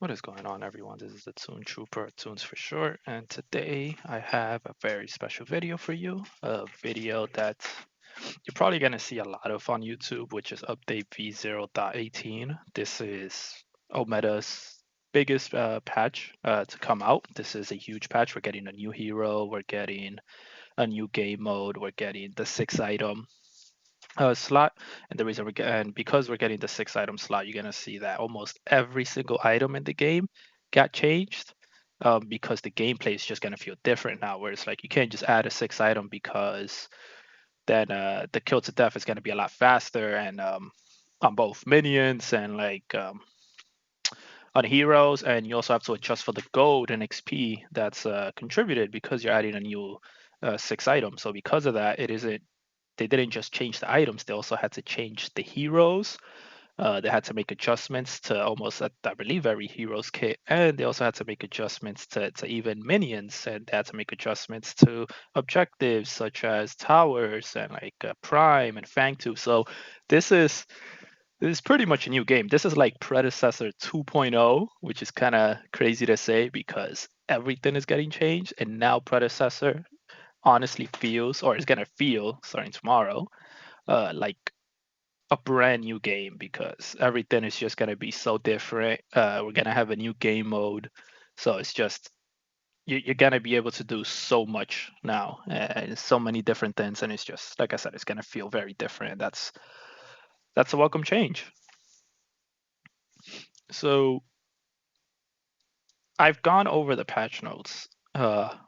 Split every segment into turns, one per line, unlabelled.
What is going on, everyone? This is the Toon Trooper, Toons for short, and today I have a very special video for you. A video that you're probably going to see a lot of on YouTube, which is update V0.18. This is Omeda's biggest patch to come out. This is a huge patch. We're getting a new hero, we're getting a new game mode, we're getting the 6 item slot. And the reason and because we're getting the 6 item slot, you're gonna see that almost every single item in the game got changed. Because the gameplay is just gonna feel different now, where it's like you can't just add a 6 item because then the kill to death is gonna be a lot faster and on both minions and on heroes, and you also have to adjust for the gold and XP that's contributed because you're adding a new 6 item. So because of that, it isn't they didn't just change the items, they also had to change the heroes. They had to make adjustments to almost, I believe, every hero's kit, and they also had to make adjustments to even minions, and they had to make adjustments to objectives such as towers and Prime and Fangtooth. So this is this is pretty much a new game. This is like Predecessor 2.0, which is kind of crazy to say because everything is getting changed, and now Predecessor honestly feels, or is gonna feel starting tomorrow, like a brand new game because everything is just gonna be so different. We're gonna have a new game mode, so it's just you're gonna be able to do so much now and so many different things, and it's just like I said, it's gonna feel very different. That's a welcome change. So I've gone over the patch notes,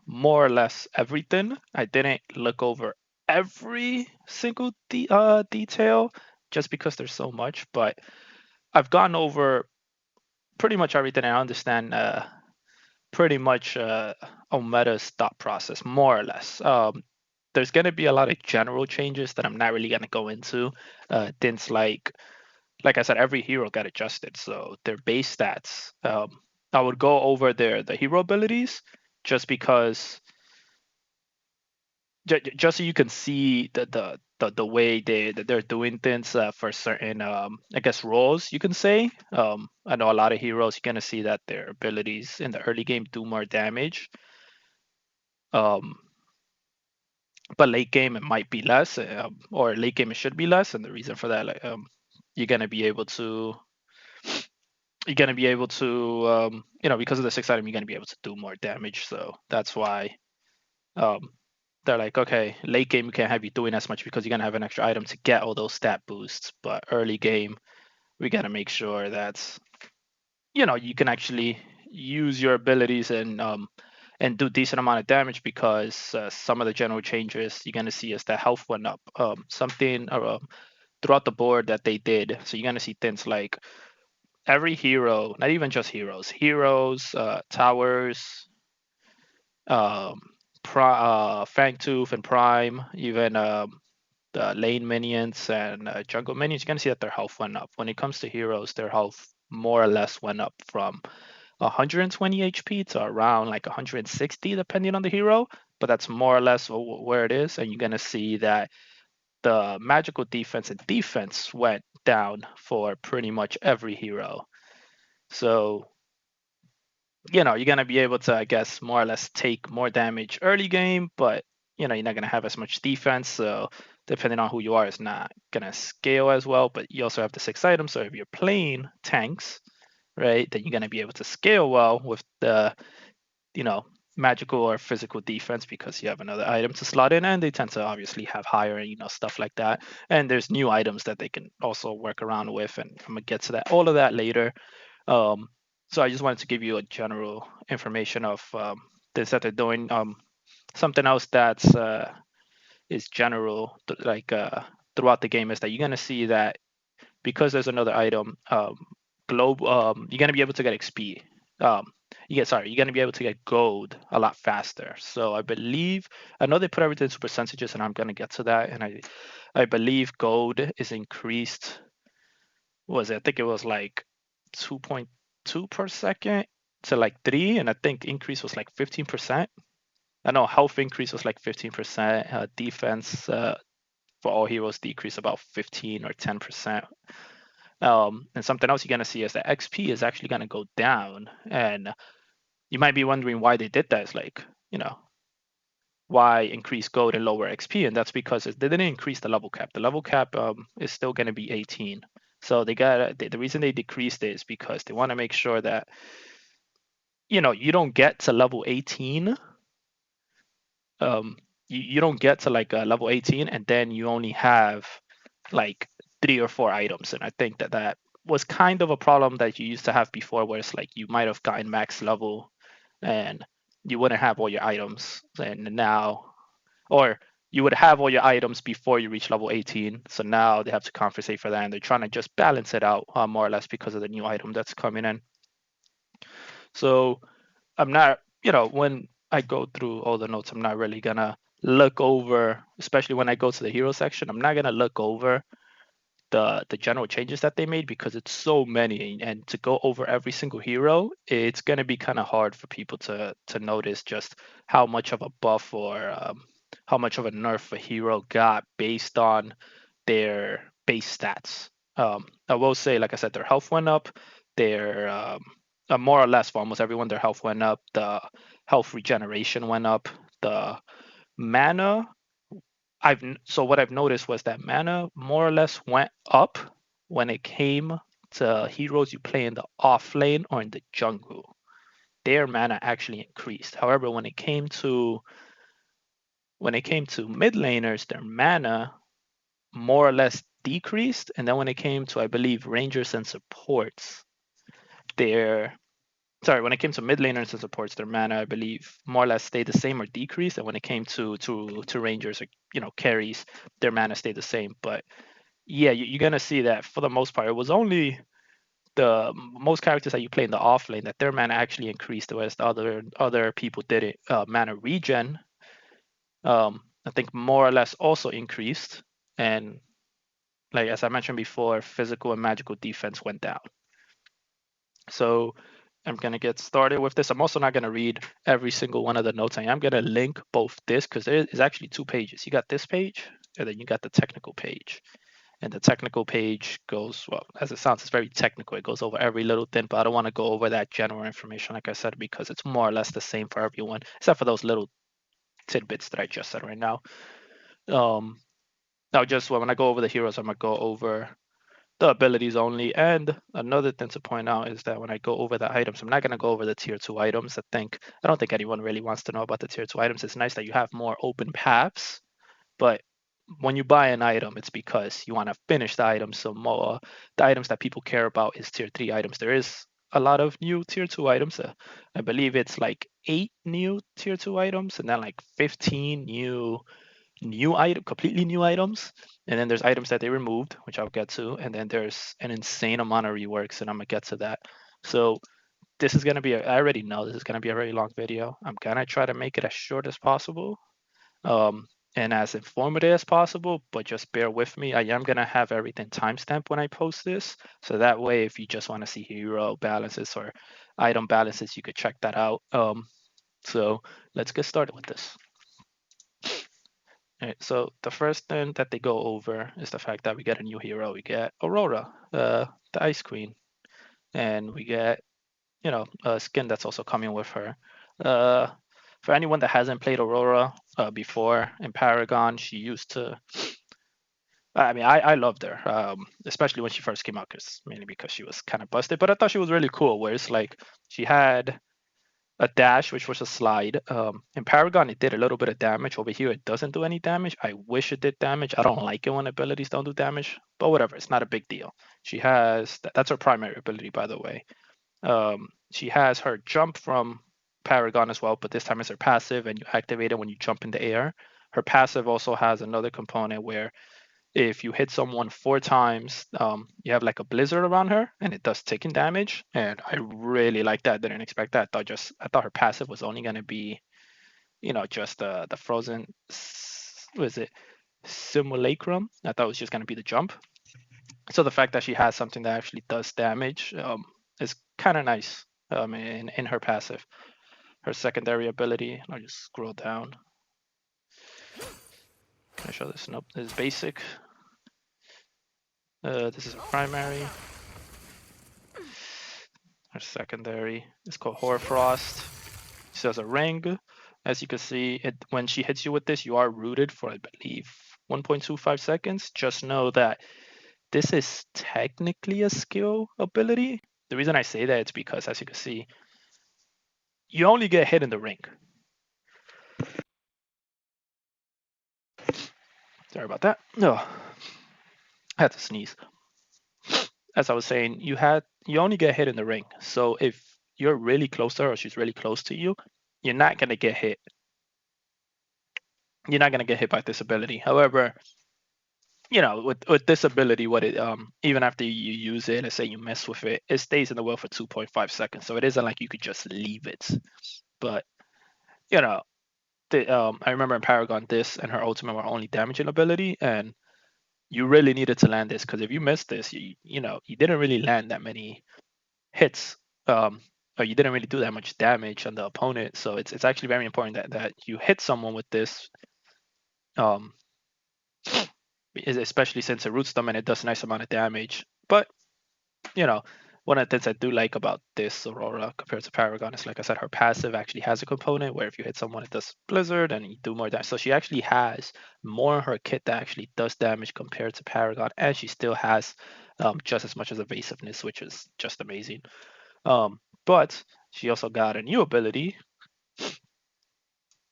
more or less everything. I didn't look over every single detail just because there's so much, but I've gone over pretty much everything. I understand pretty much Omeda's thought process, more or less. There's going to be a lot of general changes that I'm not really going to go into. Things like I said, every hero got adjusted, so their base stats. I would go over the hero abilities just because, just so you can see the way they're doing things for certain I guess roles you can say. I know a lot of heroes you're gonna see that their abilities in the early game do more damage, um, but late game it might be less, or late game it should be less, and the reason for that, you're gonna be able to because of the 6 item, you're gonna be able to do more damage. So that's why um, they're like, okay, late game you can't have you doing as much because you're gonna have an extra item to get all those stat boosts. But early game, we gotta make sure that you can actually use your abilities and do decent amount of damage because some of the general changes you're gonna see is that health went up. Something throughout the board that they did. So you're gonna see things like every hero, not even just heroes, towers, um, Fangtooth and Prime, even the lane minions and jungle minions, you're gonna see that their health went up. When it comes to heroes, their health more or less went up from 120 HP to around like 160, depending on the hero. But that's more or less where it is, and you're gonna see that the magical defense and defense went down for pretty much every hero. So you're gonna be able to, I guess, more or less take more damage early game, but you're not gonna have as much defense. So depending on who you are, it's not gonna scale as well. But you also have the 6 items. So if you're playing tanks, right, then you're gonna be able to scale well with the, you know, magical or physical defense because you have another item to slot in, and they tend to obviously have higher, stuff like that. And there's new items that they can also work around with, and I'm gonna get to that all of that later. um, so I just wanted to give you a general information of this that they're doing. Something else that's is general, throughout the game, is that you're gonna see that because there's another item, you're gonna be able to get XP. Um, you're gonna be able to get gold a lot faster. So I know they put everything into percentages, and I'm gonna get to that. And I believe gold is increased. What was it? I think it was like 2.2 per second to like 3, and I think increase was like 15%. I know health increase was like 15%. Defense for all heroes decrease about 15 or 10%. And something else you're gonna see is that XP is actually gonna go down, and you might be wondering why they did that. It's like, why increase gold and lower XP? And that's because they didn't increase the level cap. The level cap is still gonna be 18. So the reason they decreased it is because they want to make sure that you don't get to level 18. You don't get to like level 18 and then you only have like 3 or 4 items. And I think that was kind of a problem that you used to have before, where it's like you might have gotten max level and you wouldn't have all your items, and now, or you would have all your items before you reach level 18. So now they have to compensate for that, and they're trying to just balance it out more or less because of the new item that's coming in. So I'm not, when I go through all the notes, I'm not really gonna look over, especially when I go to the hero section, I'm not gonna look over the general changes that they made because it's so many, and to go over every single hero, it's gonna be kind of hard for people to notice just how much of a buff or how much of a nerf a hero got based on their base stats. I will say, like I said, their health went up. Their more or less for almost everyone, their health went up. The health regeneration went up. The mana, so what I've noticed was that mana more or less went up when it came to heroes you play in the off lane or in the jungle. Their mana actually increased. However, when it came to mid laners, their mana more or less decreased. And then when it came to, I believe, rangers and supports, their when it came to mid laners and supports, their mana, I believe, more or less stayed the same or decreased. And when it came to rangers or carries, their mana stayed the same. But yeah, you're gonna see that for the most part, it was only the most characters that you play in the off lane that their mana actually increased, whereas the other people did it. Mana regen, I think, more or less also increased, and like as I mentioned before, physical and magical defense went down. So I'm gonna get started with this. I'm also not gonna read every single one of the notes. I am gonna link both this because there is actually 2 pages. You got this page, and then you got the technical page. And the technical page goes, well, as it sounds, it's very technical. It goes over every little thing, but I don't want to go over that general information, like I said, because it's more or less the same for everyone, except for those little tidbits that I just said right now. Now, just when I go over the heroes, I'm gonna go over the abilities only. And another thing to point out is that when I go over the items, I'm not gonna go over the tier 2 items. I don't think anyone really wants to know about the tier 2 items. It's nice that you have more open paths, but when you buy an item, it's because you want to finish the item. So more, the items that people care about is tier 3 items. There is a lot of new tier 2 items. I believe it's like 8 new tier 2 items, and then like 15 new item, completely new items. And then there's items that they removed, which I'll get to. And then there's an insane amount of reworks, and I'm gonna get to that. So this is gonna be I already know this is gonna be a very long video. I'm gonna try to make it as short as possible. Um, and as informative as possible, but just bear with me. I am going to have everything timestamped when I post this. So that way, if you just want to see hero balances or item balances, you could check that out. So let's get started with this. All right, so the first thing that they go over is the fact that we get a new hero. We get Aurora, the Ice Queen, and we get, a skin that's also coming with her. Uh, for anyone that hasn't played Aurora before in Paragon, she used to. I mean, I loved her, especially when she first came out, mainly because she was kind of busted. But I thought she was really cool. Where it's like she had a dash, which was a slide. In Paragon, it did a little bit of damage. Over here, it doesn't do any damage. I wish it did damage. I don't like it when abilities don't do damage, but whatever. It's not a big deal. She has that's her primary ability, by the way. She has her jump from Paragon as well, but this time it's her passive, and you activate it when you jump in the air. Her passive also has another component where if you hit someone 4 times, you have like a blizzard around her, and it does ticking damage. And I really like that. Didn't expect that. I thought her passive was only gonna be, just the frozen. What is it? Simulacrum. I thought it was just gonna be the jump. So the fact that she has something that actually does damage is kind of nice. In her passive, her secondary ability. I'll just scroll down. Can I show this? Nope. This is basic. This is her primary. Her secondary is called Hoarfrost. She has a ring. As you can see, when she hits you with this, you are rooted for, I believe, 1.25 seconds. Just know that this is technically a skill ability. The reason I say that is because, as you can see, you only get hit in the ring. Sorry about that. No, I had to sneeze. As I was saying, you only get hit in the ring. So if you're really close to her or she's really close to you, you're not gonna get hit. You're not gonna get hit by this ability. However, with this ability, what it even after you use it, let's say you mess with it, it stays in the well for 2.5 seconds. So it isn't like you could just leave it. But you know, I remember in Paragon, this and her ultimate were only damaging ability, and you really needed to land this because if you missed this, you didn't really land that many hits, or you didn't really do that much damage on the opponent. So it's actually very important that you hit someone with this, um, especially since it roots them and it does a nice amount of damage. But you know, one of the things I do like about this Aurora compared to Paragon is, like I said, her passive actually has a component where if you hit someone, it does Blizzard and you do more damage. So she actually has more in her kit that actually does damage compared to Paragon, and she still has just as much as evasiveness, which is just amazing. But she also got a new ability,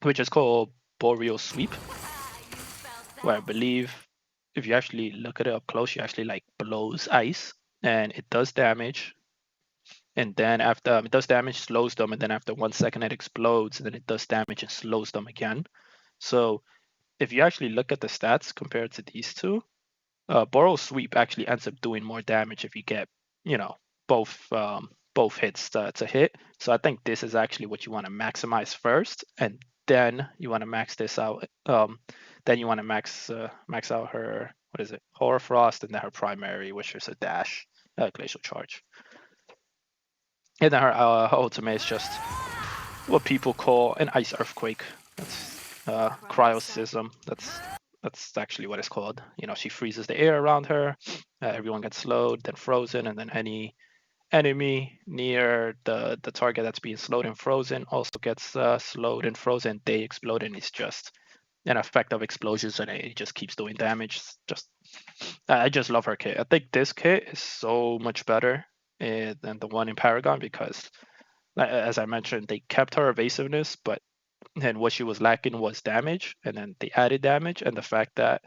which is called Boreal Sweep, where I believe if you actually look at it up close, she actually like blows ice and it does damage. And then after it does damage, slows them, and then after 1 second it explodes, and then it does damage and slows them again. So if you actually look at the stats compared to these two, Boreal Sweep actually ends up doing more damage if you get, you know, both hits to hit. So I think this is actually what you want to maximize first, and then you want to max this out. Then you want to max out her, what is it, Hoarfrost, and then her primary, which is a dash, Glacial Charge. And then her ultimate is just what people call an ice earthquake. That's cryosism. That's actually what it's called. She freezes the air around her. Everyone gets slowed, then frozen, and then any enemy near the target that's being slowed and frozen also gets slowed and frozen. They explode, and it's just an effect of explosions, and it just keeps doing damage. I just love her kit. I think this kit is so much better than the one in Paragon because, as I mentioned, they kept her evasiveness, but and what she was lacking was damage, and then they added damage, and the fact that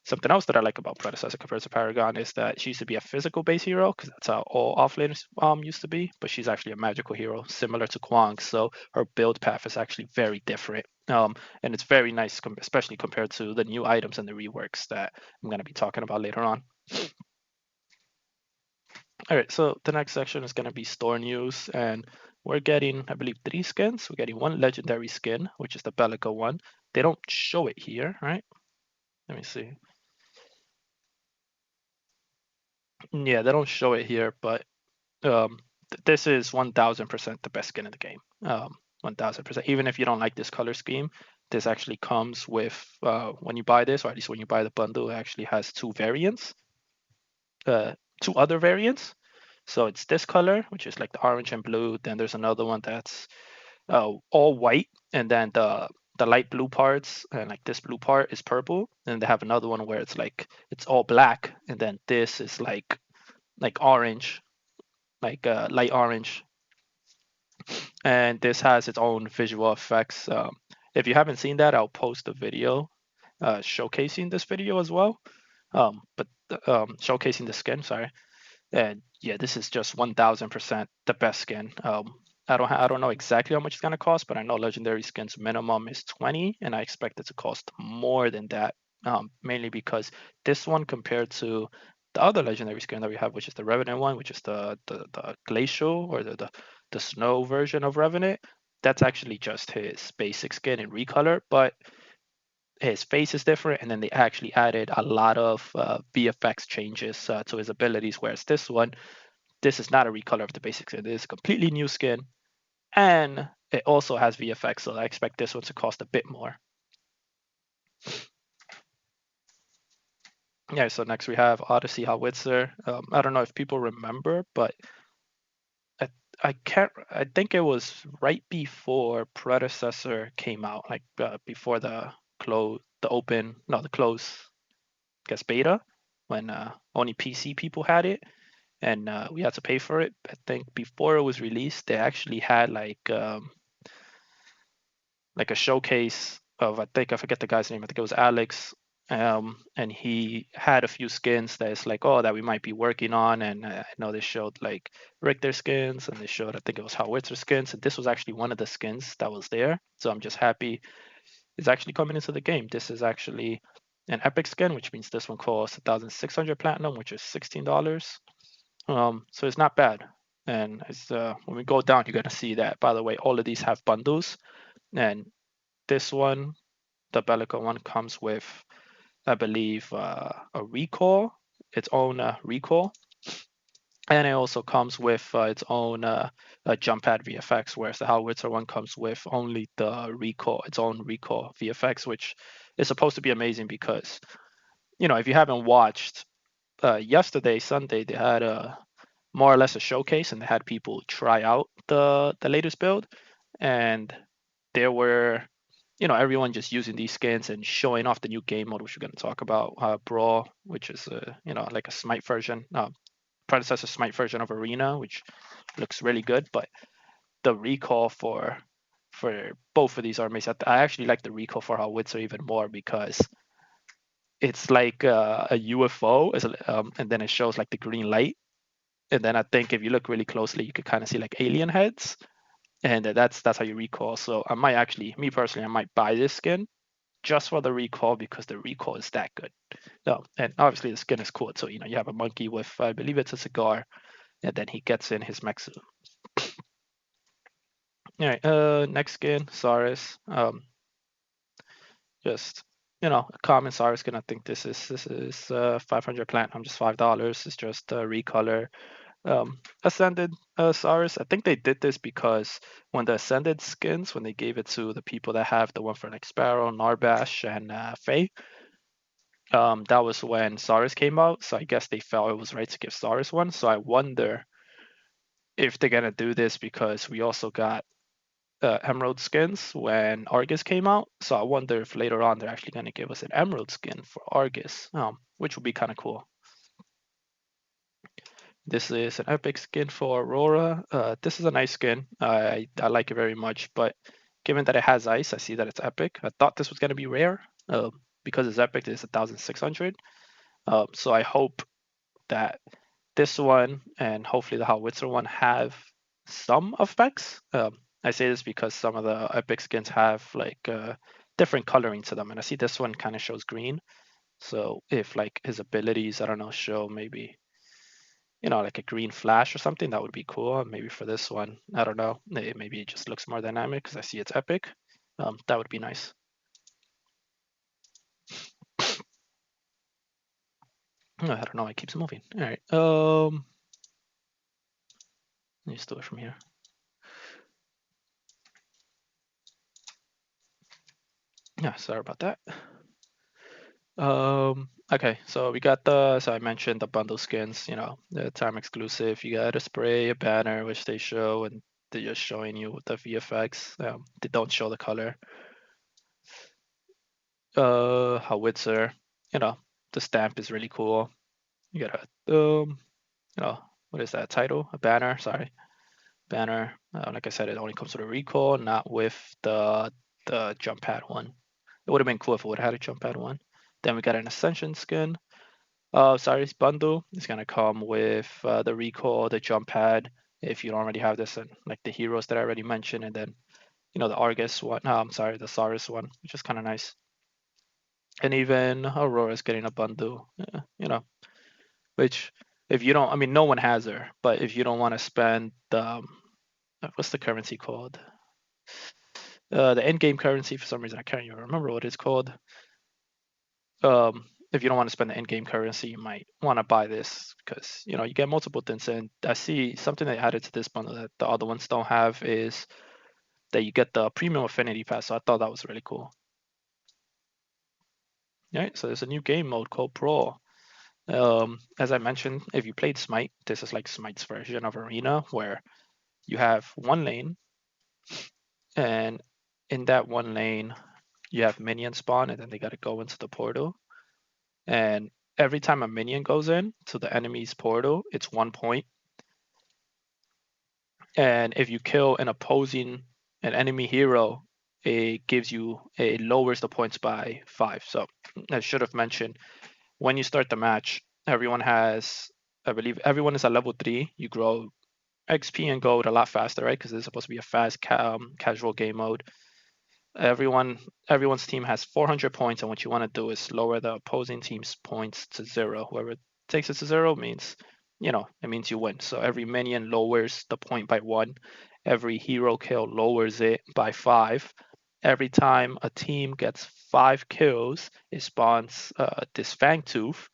something else that I like about Predecessor compared to Paragon is that she used to be a physical base hero because that's how all offlanes used to be, but she's actually a magical hero similar to Kwang, so her build path is actually very different. And it's very nice, especially compared to the new items and the reworks that I'm going to be talking about later on. All right, so the next section is going to be store news, and we're getting, I believe, 3 skins. We're getting 1 legendary skin, which is the Bellica one. They don't show it here, right? Let me see. Yeah, they don't show it here, but this is 1000% the best skin in the game. 1000%. Even if you don't like this color scheme, this actually comes with, when you buy this, or at least when you buy the bundle, it actually has 2 variants, 2 other variants. So it's this color, which is like the orange and blue. Then there's another one that's all white, and then the light blue parts and like this blue part is purple. And they have another one where it's all black, and then this is like orange, like light orange. And this has its own visual effects. If you haven't seen that, I'll post a video showcasing this video as well. But showcasing the skin, sorry. And yeah, this is just 1000% the best skin. I don't know exactly how much it's gonna cost, but I know legendary skins minimum is 20, and I expect it to cost more than that. Mainly because this one compared to the other legendary skin that we have, which is the Revenant one, which is the glacial or the snow version of Revenant, that's actually just his basic skin in recolor, but his face is different, and then they actually added a lot of VFX changes to his abilities, whereas this is not a recolor of the basic skin. It is a completely new skin, and it also has VFX, so I expect this one to cost a bit more. Yeah, so next we have Odyssey Howitzer. I don't know if people remember, but I I can't. I think it was right before Predecessor came out, like before the open, no, the close, I guess beta, when only PC people had it, and we had to pay for it. I think before it was released, they actually had like a showcase of, I think I forget the guy's name. I think it was Alex, and he had a few skins that is like, oh, that we might be working on. And I know they showed like Richter skins, and they showed, I think it was Howitzer skins, and this was actually one of the skins that was there. So I'm just happy it's actually coming into the game. This is actually an epic skin, which means this one costs 1,600 platinum, which is $16. So it's not bad. And it's when we go down, you're gonna see that. By the way, all of these have bundles, and this one, the Bellico one, comes with, I believe, a recall, its own recall, and it also comes with its own jump pad VFX, whereas the Howitzer one comes with only the recall, its own recall VFX, which is supposed to be amazing because, if you haven't watched, yesterday, Sunday, they had a more or less a showcase, and they had people try out the latest build, and there were, everyone just using these skins and showing off the new game mode, which we're going to talk about, Brawl, which is like a Smite version, predecessor Smite version of Arena, which looks really good. But the recall for both of these armies, I actually like the recall for Howitzer even more because it's like a UFO, and then it shows like the green light. And then I think if you look really closely, you could kind of see like alien heads, and that's how you recall. So I might actually, me personally, I might buy this skin just for the recall because the recall is that good. No, and obviously the skin is cool. So you have a monkey with, I believe it's a cigar, and then he gets in his mech suit. All right, next skin, Saurus. Just a common Saurus skin. I think this is 500 platinum, just $5. It's just a recolor. Ascended Saurus. I think they did this because when the Ascended skins, when they gave it to the people that have the one for like Sparrow, Narbash, and Faye, that was when Saurus came out. So I guess they felt it was right to give Saurus one. So I wonder if they're gonna do this because we also got Emerald skins when Argus came out. So I wonder if later on they're actually gonna give us an Emerald skin for Argus, which would be kind of cool. This is an epic skin for Aurora. This is a nice skin. I like it very much, but given that it has ice, I see that it's epic. I thought this was going to be rare because it's epic. It's 1,600. So I hope that this one and hopefully the Howitzer one have some effects. I say this because some of the epic skins have like different coloring to them, and I see this one kind of shows green. So if like his abilities, I don't know, show maybe like a green flash or something, that would be cool. Maybe for this one, I don't know. Maybe it just looks more dynamic because I see it's epic. That would be nice. I don't know. It keeps moving. All right. Let's do it from here. Yeah, sorry about that. Okay, so we got so I mentioned the bundle skins, the time exclusive. You got a spray, a banner, which they show, and they're just showing you the VFX. They don't show the color. Howitzer, the stamp is really cool. You got what is that title? A banner, sorry. Banner. Like I said, it only comes with a recall, not with the jump pad one. It would have been cool if it would have had a jump pad one. Then we got an Ascension skin. Cyrus bundle is gonna come with the recall, the jump pad, if you don't already have this, and like the heroes that I already mentioned, and then the Argus one. No, I'm sorry, the Saurus one, which is kind of nice. And even Aurora's getting a bundle. Which if you don't, I mean, no one has her, but if you don't want to spend what's the currency called? The in-game currency, for some reason I can't even remember what it's called. If you don't want to spend the in-game currency, you might want to buy this because you get multiple things. And I see something they added to this bundle that the other ones don't have is that you get the premium affinity pass. So I thought that was really cool. Right, so there's a new game mode called Brawl. As I mentioned, if you played Smite, this is like Smite's version of Arena, where you have one lane, and in that one lane, you have minions spawn, and then they got to go into the portal. And every time a minion goes in to the enemy's portal, it's 1 point. And if you kill an enemy hero, it lowers the points by 5. So I should have mentioned, when you start the match, I believe everyone is at level 3. You grow XP and gold a lot faster, right? Because this is supposed to be a fast casual game mode. Everyone's team has 400 points, and what you want to do is lower the opposing team's points to 0. Whoever takes it to 0 means, it means you win. So every minion lowers the point by 1. Every hero kill lowers it by 5. Every time a team gets 5 kills, it spawns this Fang Tooth,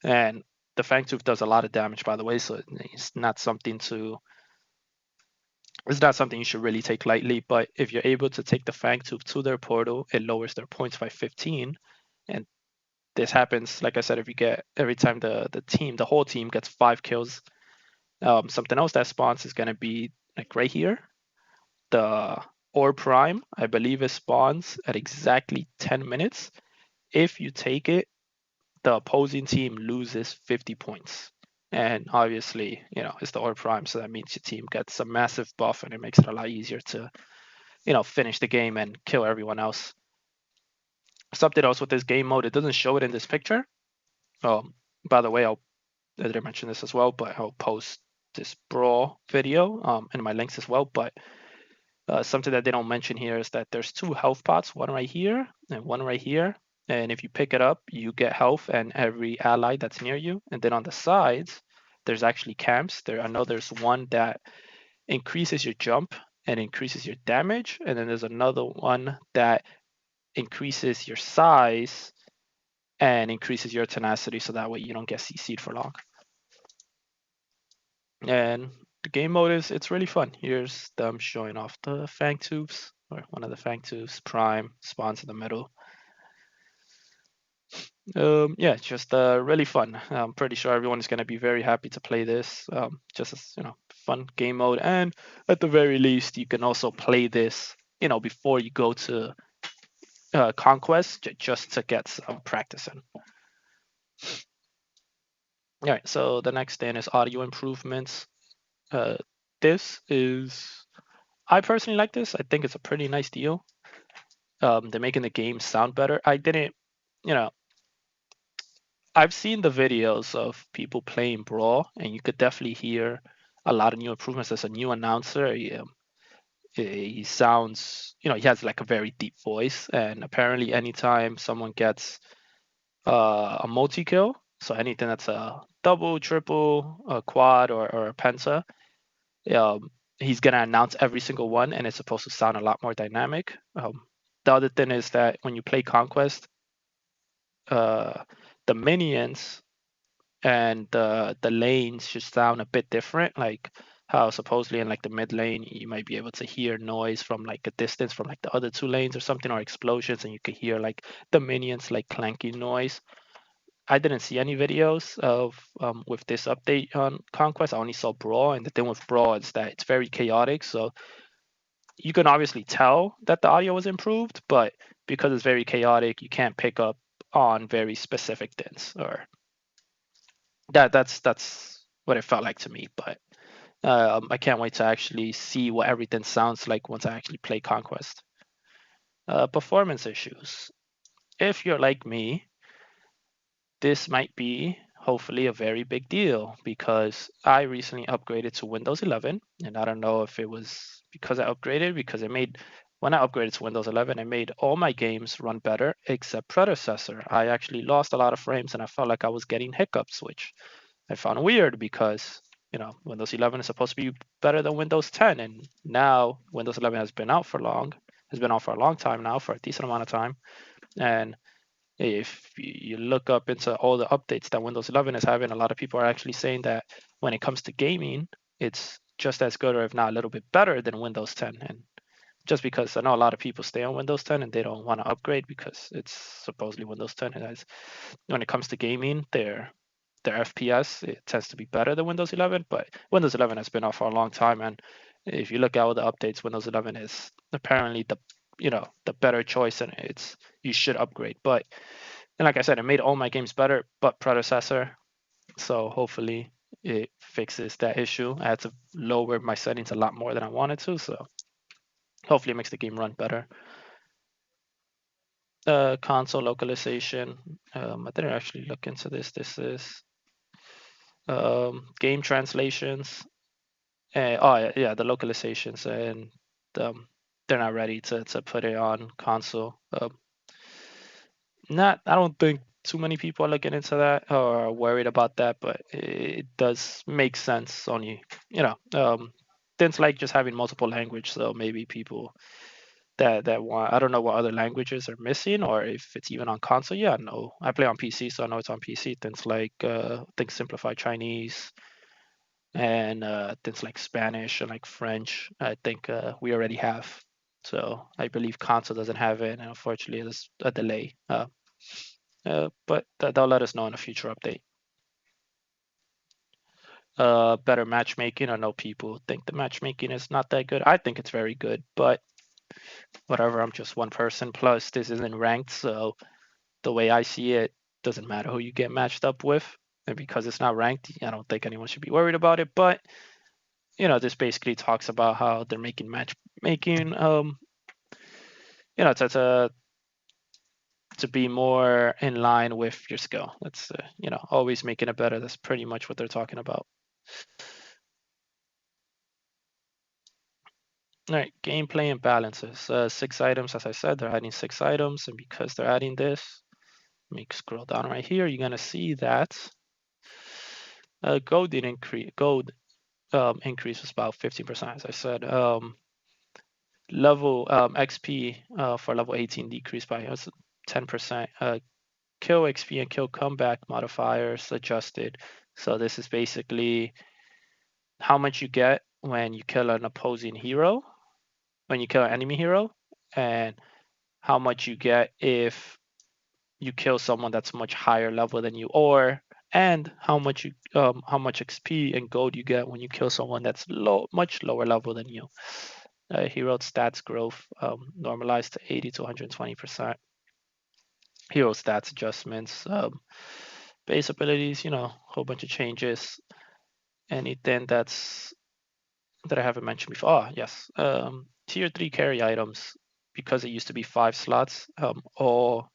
and the Fang Tooth does a lot of damage, by the way. So it's not something you should really take lightly, but if you're able to take the Fang Tooth to their portal, it lowers their points by 15. And this happens, like I said, if you get every time the whole team gets 5 kills. Something else that spawns is going to be like right here. The Ore Prime, I believe it spawns at exactly 10 minutes. If you take it, the opposing team loses 50 points. And obviously, it's the Ore Prime, so that means your team gets a massive buff, and it makes it a lot easier to finish the game and kill everyone else. Something else with this game mode, it doesn't show it in this picture. By the way, I didn't mention this as well, but I'll post this brawl video in my links as well. But something that they don't mention here is that there's 2 health pots, one right here and one right here. And if you pick it up, you get health and every ally that's near you. And then on the sides, there's actually camps. I know there's one that increases your jump and increases your damage. And then there's another one that increases your size and increases your tenacity, so that way you don't get CC'd for long. And the game mode it's really fun. Here's them showing off the Fang Tubes, or one of the Fang Tubes. Prime spawns in the middle. Yeah, it's just really fun. I'm pretty sure everyone is going to be very happy to play this. Just as, fun game mode, and at the very least, you can also play this, before you go to Conquest, just to get some practice in. All right, so the next thing is audio improvements. This is, I personally like this. I think it's a pretty nice deal. They're making the game sound better. I've seen the videos of people playing Brawl, and you could definitely hear a lot of new improvements. As a new announcer, he sounds, he has like a very deep voice, and apparently anytime someone gets a multi-kill, so anything that's a double, triple, a quad, or a penta, he's gonna announce every single one, and it's supposed to sound a lot more dynamic. The other thing is that when you play Conquest, the minions and the lanes should sound a bit different. Like how supposedly in like the mid lane you might be able to hear noise from like a distance from like the other 2 lanes or something, or explosions, and you could hear like the minions like clanking noise. I didn't see any videos of with this update on Conquest. I only saw Brawl, and the thing with Brawl is that it's very chaotic. So you can obviously tell that the audio was improved, but because it's very chaotic, you can't pick up on very specific things. Or that's what it felt like to me. But I can't wait to actually see what everything sounds like once I actually play Conquest. Performance issues. If you're like me, this might be hopefully a very big deal, because I recently upgraded to Windows 11, and I don't know if it was because I upgraded, because when I upgraded to Windows 11, it made all my games run better except Predecessor. I actually lost a lot of frames, and I felt like I was getting hiccups, which I found weird, because Windows 11 is supposed to be better than Windows 10, and now Windows 11 has been out for a long time now, for a decent amount of time. And if you look up into all the updates that Windows 11 is having, a lot of people are actually saying that when it comes to gaming, it's just as good, or if not a little bit better, than Windows 10. And just because I know a lot of people stay on Windows 10 and they don't want to upgrade because it's supposedly Windows 10. When it comes to gaming, they're their FPS, it tends to be better than Windows 11, but Windows 11 has been out for a long time, and if you look at all the updates, Windows 11 is apparently the better choice, and you should upgrade. But and like I said, it made all my games better, but Predecessor. So hopefully it fixes that issue. I had to lower my settings a lot more than I wanted to, so hopefully it makes the game run better. Console localization. I didn't actually look into this. This is game translations. Oh yeah, the localizations, and they're not ready to put it on console. I don't think too many people are looking into that or are worried about that, but it does make sense. Only things like just having multiple language. So maybe people that want, I don't know what other languages are missing or if it's even on console. Yeah, no, I play on PC, so I know it's on PC. Things like things simplified Chinese and things like Spanish and like French. I think we already have. So I believe console doesn't have it, and unfortunately, there's a delay. But they'll let us know in a future update. Better matchmaking. I know people think the matchmaking is not that good. I think it's very good, but whatever. I'm just one person. Plus, this isn't ranked, so the way I see it, doesn't matter who you get matched up with. And because it's not ranked, I don't think anyone should be worried about it. But this basically talks about how they're making matchmaking, to be more in line with your skill. That's always making it better. That's pretty much what they're talking about. All right, gameplay and balances. 6 items, as I said, they're adding 6 items, and because they're adding this, let me scroll down right here. You're gonna see that gold did increase. Gold increase was about 15%, as I said. Level XP for level 18 decreased by 10%. Kill XP and kill comeback modifiers adjusted. So this is basically how much you get when you kill an opposing hero, when you kill an enemy hero, and how much you get if you kill someone that's much higher level than you, or and how much XP and gold you get when you kill someone that's much lower level than you. Hero stats growth normalized to 80 to 120%. Hero stats adjustments, base abilities, a whole bunch of changes. Anything that I haven't mentioned before. Oh, yes. Tier 3 carry items, because it used to be 5 slots, all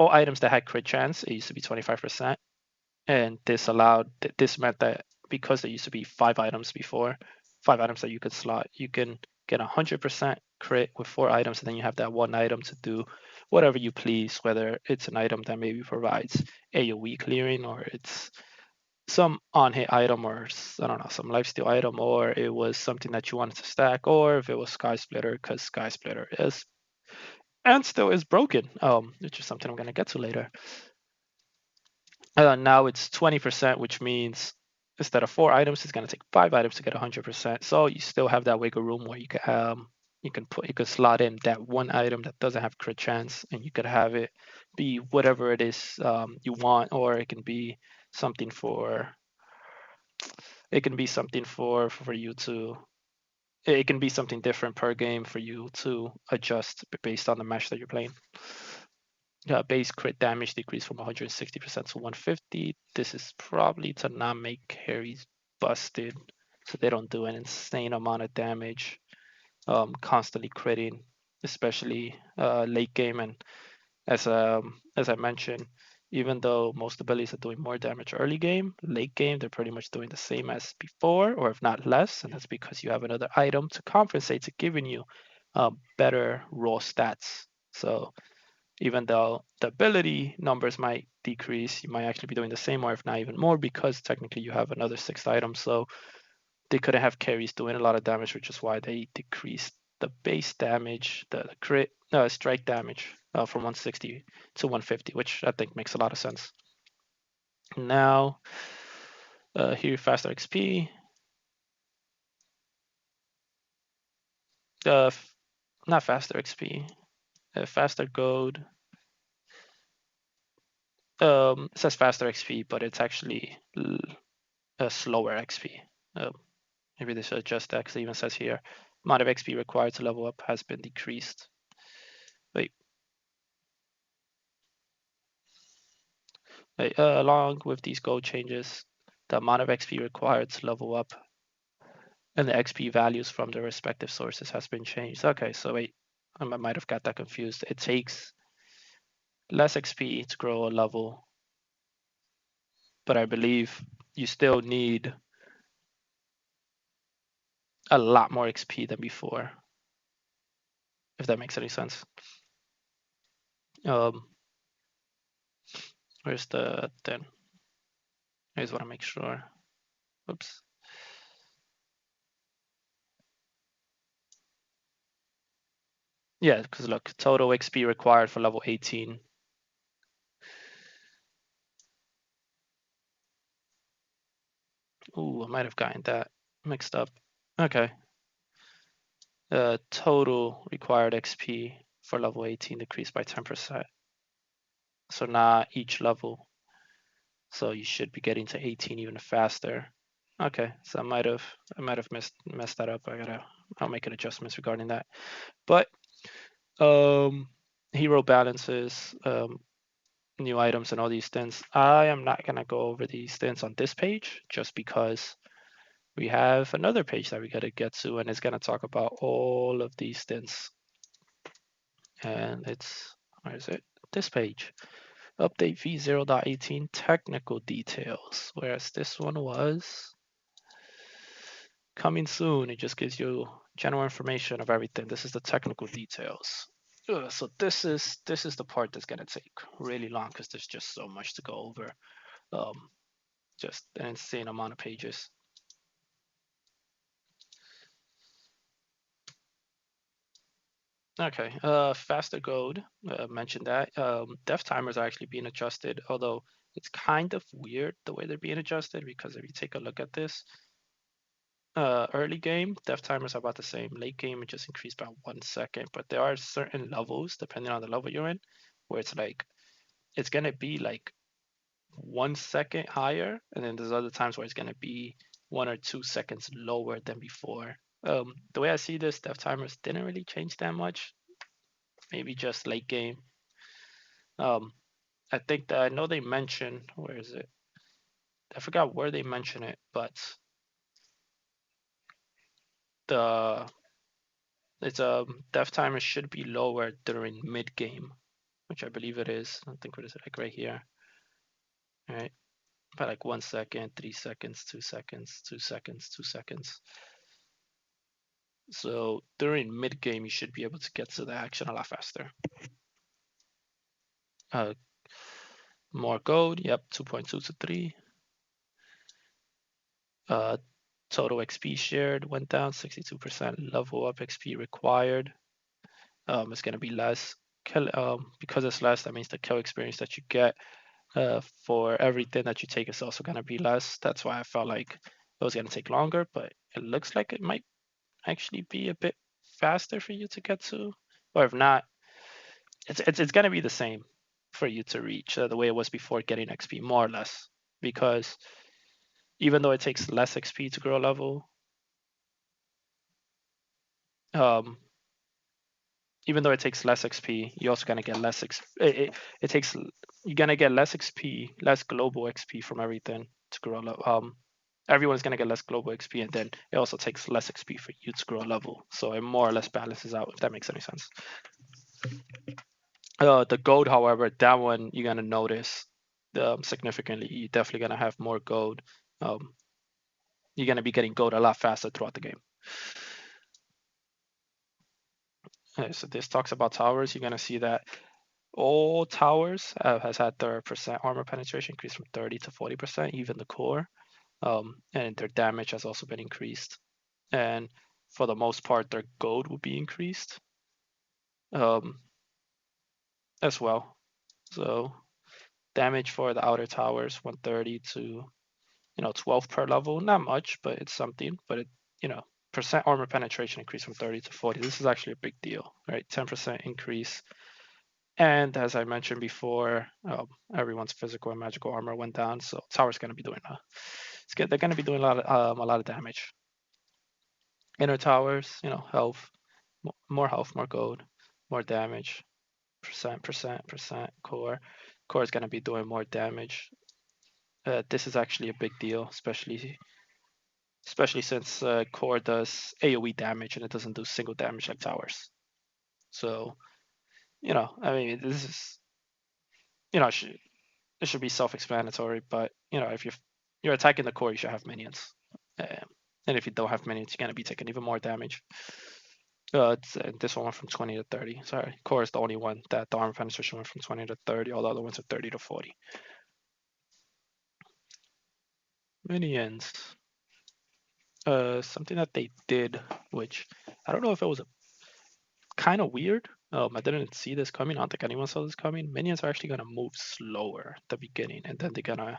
items that had crit chance, it used to be 25%. And this meant that because there used to be 5 items before, 5 items that you could slot, you can get 100% crit with 4 items, and then you have that one item to do whatever you please, whether it's an item that maybe provides AoE clearing, or it's some on-hit item, or I don't know, some lifesteal item, or it was something that you wanted to stack, or if it was Sky Splitter, because Sky Splitter is and still is broken, which is something I'm going to get to later. Now it's 20%, which means instead of 4 items, it's going to take 5 items to get 100%. So you still have that wiggle room where you can slot in that one item that doesn't have crit chance, and you could have it be whatever it is you want, or it can be something for you to. It can be something different per game for you to adjust based on the match that you're playing. Base crit damage decreased from 160% to 150. This is probably to not make carries busted, so they don't do an insane amount of damage, constantly critting, especially late game. And as I mentioned, even though most abilities are doing more damage early game, late game they're pretty much doing the same as before, or if not less, and that's because you have another item to compensate, to giving you better raw stats. So even though the ability numbers might decrease, you might actually be doing the same, or if not even more, because technically you have another 6 items. So they couldn't have carries doing a lot of damage, which is why they decreased the base damage, the crit, strike damage from 160 to 150, which I think makes a lot of sense. Now, here, faster XP. Not faster XP, faster gold. It says faster XP, but it's actually a slower XP. Maybe they should adjust that because it even says here, amount of XP required to level up has been decreased. Wait. Along with these gold changes, the amount of XP required to level up and the XP values from the respective sources has been changed. Okay, so wait, I might have got that confused. It takes less XP to grow a level, but I believe you still need a lot more XP than before, if that makes any sense. Where's the then? I just want to make sure. Oops. Yeah, because look, total XP required for level 18. Ooh, I might have gotten that mixed up. Okay. Total required XP for level 18 decreased by 10%. So not each level. So you should be getting to 18 even faster. Okay, so I might have messed that up. I'll make an adjustments regarding that. But hero balances, new items and all these things. I am not gonna go over these things on this page just because we have another page that we gotta get to, and it's gonna talk about all of these things. And it's, where is it? This page. Update V0.18 technical details, whereas this one was coming soon. It just gives you general information of everything. This is the technical details. So this is the part that's gonna take really long because there's just so much to go over. Just an insane amount of pages. Okay, faster code, mentioned that. Dev timers are actually being adjusted, although it's kind of weird the way they're being adjusted because if you take a look at this, early game, dev timers are about the same. Late game, it just increased by 1 second, but there are certain levels, depending on the level you're in, where it's like, it's gonna be like 1 second higher, and then there's other times where it's gonna be 1 or 2 seconds lower than before. The way I see this, dev timers didn't really change that much. Maybe just late game. I think that I know they mention, where is it? I forgot where they mention it, but the it's dev timer should be lower during mid game, which I believe it is. I think what is it like right here? All right, by like 1 second, 3 seconds, 2 seconds, 2 seconds, 2 seconds. So during mid game, you should be able to get to the action a lot faster. More gold, yep, 2.2 to 3. Total XP shared went down 62%. Level up XP required. It's going to be less. Because it's less, that means the kill experience that you get for everything that you take is also going to be less. That's why I felt like it was going to take longer, but it looks like it might actually be a bit faster for you to get to. Or if not, it's going to be the same for you to reach the way it was before getting XP, more or less. Because even though it takes less XP to grow a level, even though it takes less XP, you're also gonna get less it takes, you're gonna get less XP, less global XP from everything to grow a level. Everyone's gonna get less global XP, and then it also takes less XP for you to grow a level. So it more or less balances out, if that makes any sense. The gold, however, that one you're gonna notice significantly. You're definitely gonna have more gold. You're gonna be getting gold a lot faster throughout the game. So this talks about towers. You're gonna see that all towers has had their percent armor penetration increased from 30 to 40%, even the core, and their damage has also been increased. And for the most part, their gold will be increased as well. So damage for the outer towers 130 to 12 per level, not much, but it's something. But percent armor penetration increase from 30 to 40. This is actually a big deal, right? 10% increase And as I mentioned before, everyone's physical and magical armor went down, so tower's going to be doing they're going to be doing a lot of damage. Inner towers, health, more health, more gold, more damage, percent. Core is going to be doing more damage. This is actually a big deal, especially since core does AoE damage and it doesn't do single damage like towers. So, I mean, this is, it should be self-explanatory, but if you're attacking the core, you should have minions. And if you don't have minions, you're gonna be taking even more damage. This one went from 20 to 30. Sorry, core is the only one that the armor penetration went from 20 to 30. All the other ones are 30 to 40. Minions. Something that they did, which I don't know if it was kind of weird. I didn't see this coming. I don't think anyone saw this coming. Minions are actually gonna move slower at the beginning, and then they're gonna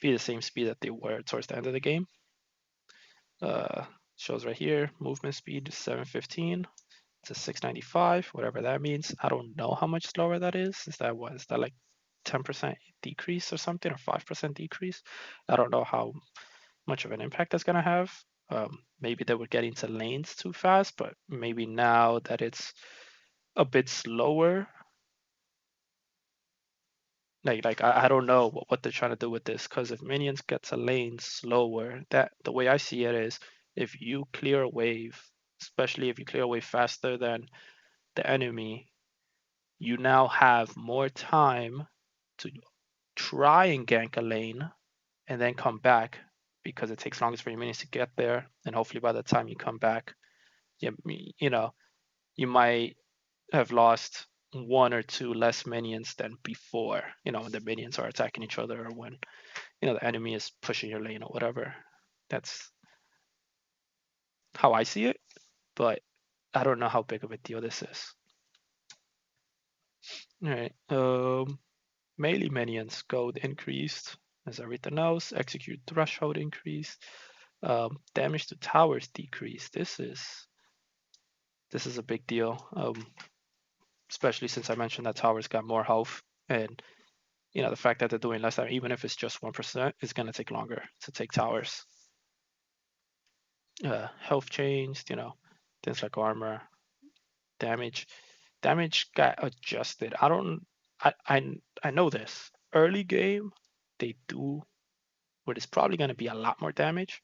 be the same speed that they were towards the end of the game. Shows right here, movement speed 715 to 695, whatever that means. I don't know how much slower that is. Is that like 10% decrease or something, or 5% decrease? I don't know how much of an impact that's gonna have. Maybe they were getting to lanes too fast, but maybe now that it's a bit slower, I don't know what they're trying to do with this, because if minions get to lane slower, that the way I see it is, if you clear a wave, especially if you clear a wave faster than the enemy, you now have more time to try and gank a lane and then come back, because it takes longer for your minions to get there, and hopefully by the time you come back, you might have lost one or two less minions than before, when the minions are attacking each other, or when the enemy is pushing your lane or whatever. That's how I see it, but I don't know how big of a deal this is. All right. Melee minions gold increased as everything else. Execute threshold increased. Damage to towers decreased. This is a big deal, especially since I mentioned that towers got more health, and the fact that they're doing less damage, even if it's just 1%, is going to take longer to take towers. Health changed, things like armor, damage got adjusted. I know this. Early game, they do what is probably going to be a lot more damage.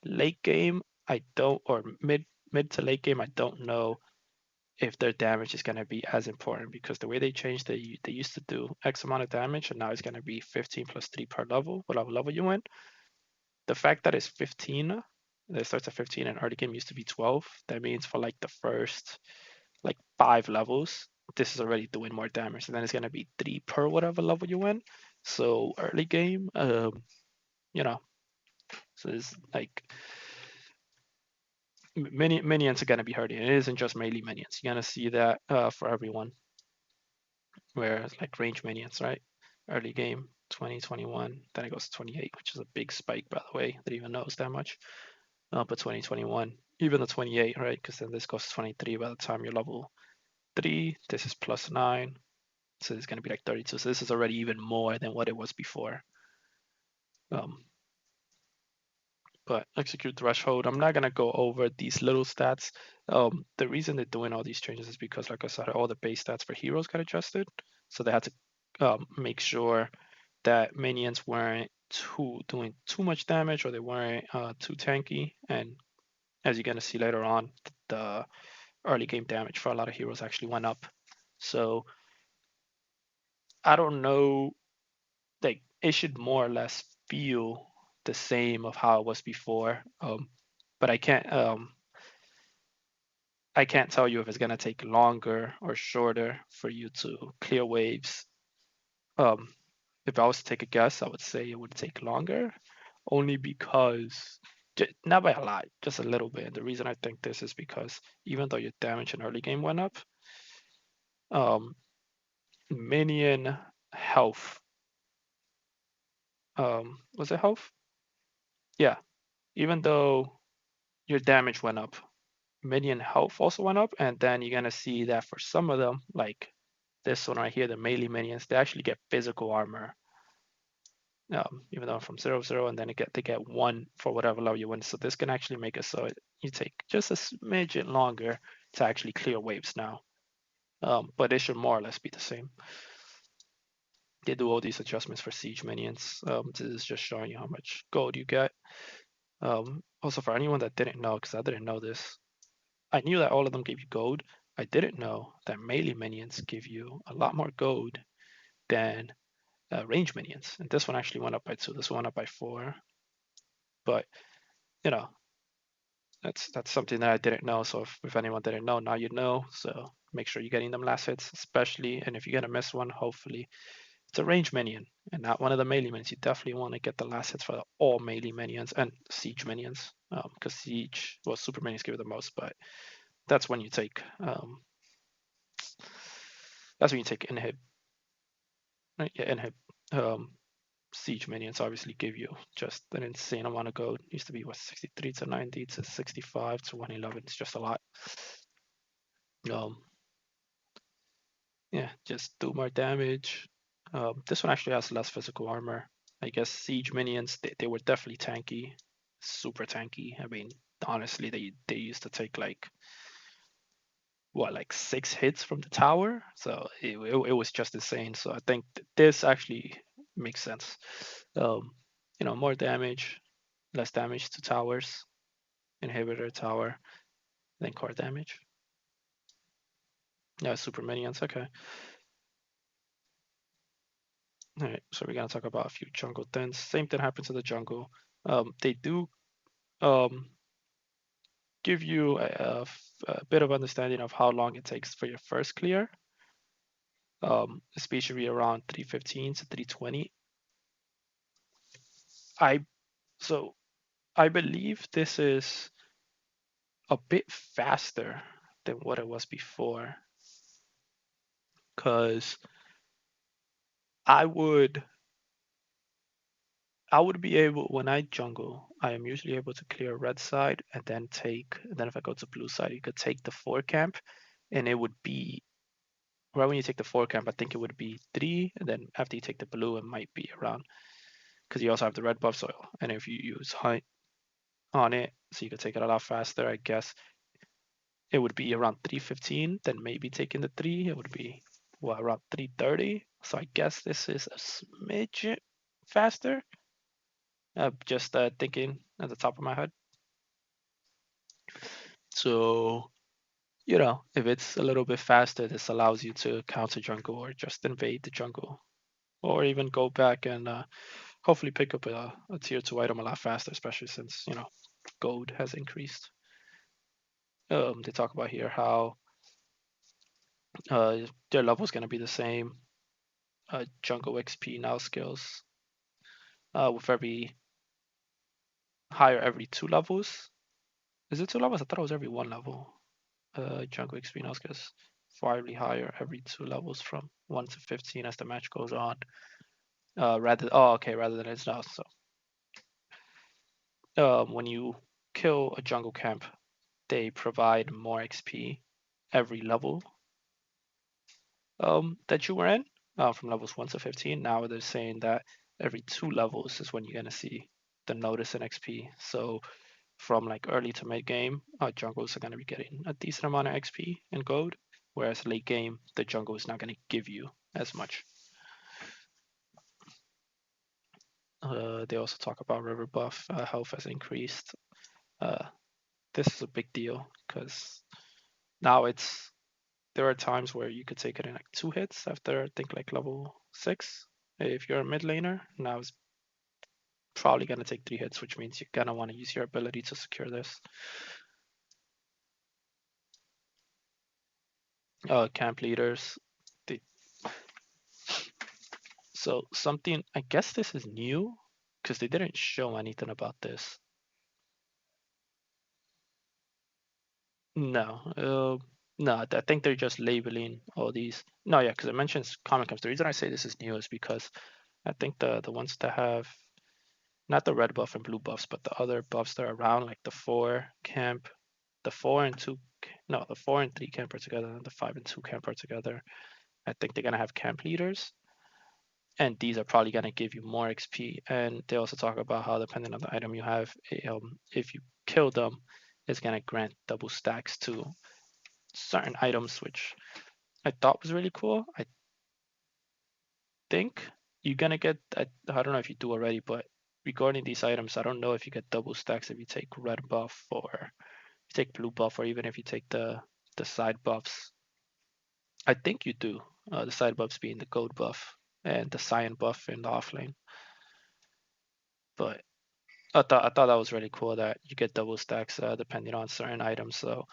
Late game, I don't, or mid to late game, I don't know if their damage is going to be as important, because the way they changed, they used to do X amount of damage, and now it's going to be 15 plus 3 per level, whatever level you win. The fact that it's 15, it starts at 15, and early game used to be 12. That means for like the first 5 levels, this is already doing more damage, and then it's gonna be 3 per whatever level you win. So early game, so it's like minions are gonna be hurting. It isn't just melee minions. You're gonna see that for everyone. Whereas like range minions, right? Early game 20, 21, then it goes to 28, which is a big spike, by the way. That even knows that much. But 20, 21, even the 28, right? Because then this goes to 23 by the time you're level 3. This is plus 9. So it's going to be like 32. So this is already even more than what it was before. But execute threshold, I'm not going to go over these little stats. The reason they're doing all these changes is because, like I said, all the base stats for heroes got adjusted. So they had to make sure that minions weren't doing too much damage, or they weren't too tanky. And as you're going to see later on, the early game damage for a lot of heroes actually went up. So I don't know, like it should more or less feel the same of how it was before. But I can't tell you if it's gonna take longer or shorter for you to clear waves. Um, if I was to take a guess, I would say it would take longer, only because not by a lot, just a little bit. The reason I think this is because even though your damage in early game went up, um, minion health, was it health? Yeah, even though your damage went up, minion health also went up, and then you're gonna see that for some of them, like this one right here, the melee minions, they actually get physical armor. Even though from 0-0, and then they get 1 for whatever level you win. So this can actually make it so you take just a smidgen longer to actually clear waves now. But it should more or less be the same. They do all these adjustments for siege minions. This is just showing you how much gold you get. Also, for anyone that didn't know, because I didn't know this, I knew that all of them gave you gold. I didn't know that melee minions give you a lot more gold than range minions. And this one actually went up by 2. This one went up by 4. But you know, that's something that I didn't know. So if anyone didn't know, now you know. So make sure you're getting them last hits, especially. And if you're gonna miss one, hopefully it's a range minion and not one of the melee minions. You definitely want to get the last hits for all melee minions and siege minions, because siege, well, super minions give it the most, but that's when you take inhib. Right? Yeah, inhib. Siege minions obviously give you just an insane amount of gold. It used to be what, 63 to 90 to 65 to 111. It's just a lot. Yeah, just do more damage. This one actually has less physical armor. I guess siege minions, they were definitely tanky, super tanky. I mean, honestly, they used to take like 6 hits from the tower, so it was just insane. So I think this actually makes sense. More damage, less damage to towers, inhibitor tower, then core damage. Yeah, super minions. Okay. All right, so we're gonna talk about a few jungle things. Same thing happens to the jungle. They do give you a bit of understanding of how long it takes for your first clear, especially around 315 to 320. I so I believe this is a bit faster than what it was before, because I would be able, when I jungle, I am usually able to clear red side and then if I go to blue side, you could take the 4 camp, and it would be right when you take the 4 camp, I think it would be 3, and then after you take the blue, it might be around, because you also have the red buff soil, and if you use hunt on it, so you could take it a lot faster, I guess it would be around 315, then maybe taking the 3, it would be around 330. So I guess this is a smidge faster. Just thinking at the top of my head. So, if it's a little bit faster, this allows you to counter jungle or just invade the jungle, or even go back and hopefully pick up a tier 2 item a lot faster, especially since, gold has increased. They talk about here how their level is going to be the same. Jungle XP now skills with every higher every 2 levels. Is it 2 levels? I thought it was every 1 level. Jungle XP now skills slightly higher every 2 levels from 1 to 15 as the match goes on. Rather than it's now. So when you kill a jungle camp, they provide more XP every level that you were in, from levels 1 to 15. Now they're saying that every 2 levels is when you're gonna see the notice in XP. So from like early to mid game, jungles are gonna be getting a decent amount of XP and gold, whereas late game the jungle is not gonna give you as much. They also talk about river buff, health has increased. This is a big deal because now there are times where you could take it in like 2 hits after I think like level 6. If you're a mid laner, now it's probably gonna take 3 hits, which means you're gonna want to use your ability to secure this. Camp leaders. They, so something, I guess this is new because they didn't show anything about this. No, no, I think they're just labeling all these. No, yeah, because it mentions common camps. The reason I say this is new is because I think the ones that have not the red buff and blue buffs, but the other buffs that are around, like the 4 camp, the 4 and 2, no, the 4 and 3 camp are together, and the 5 and 2 camp are together. I think they're gonna have camp leaders, and these are probably gonna give you more XP. And they also talk about how depending on the item you have, if you kill them, it's gonna grant double stacks to certain items, which I thought was really cool. I think you're gonna get, I don't know if you do already, but regarding these items, I don't know if you get double stacks if you take red buff or you take blue buff, or even if you take the side buffs. I think you do. The side buffs being the gold buff and the cyan buff in the offlane. But I thought that was really cool that you get double stacks depending on certain items. So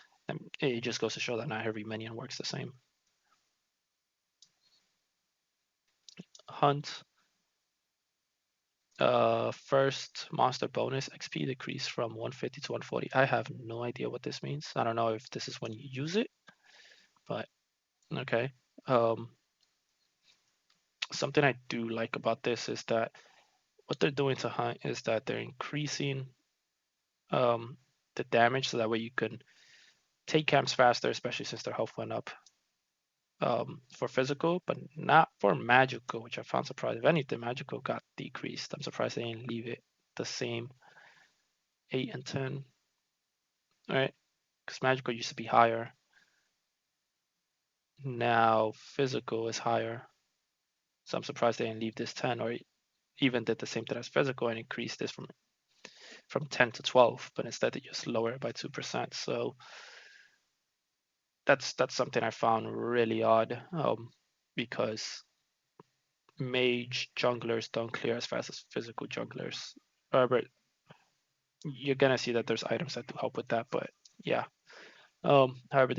it just goes to show that not every minion works the same. Hunt. First monster bonus XP decrease from 150 to 140. I have no idea what this means. I don't know if this is when you use it, but okay. Um, Something I do like about this is that what they're doing to Hunt is that they're increasing um, the damage so that way you can take camps faster, especially since their health went up for physical, but not for magical, which I found surprising. If anything, magical got decreased. I'm surprised they didn't leave it the same 8 and 10. All right, because magical used to be higher. Now physical is higher. So I'm surprised they didn't leave this 10 or even did the same thing as physical and increased this from 10 to 12, but instead they just lower it by 2%. So that's something I found really odd because mage junglers don't clear as fast as physical junglers. But you're gonna see that there's items that do help with that. But yeah, however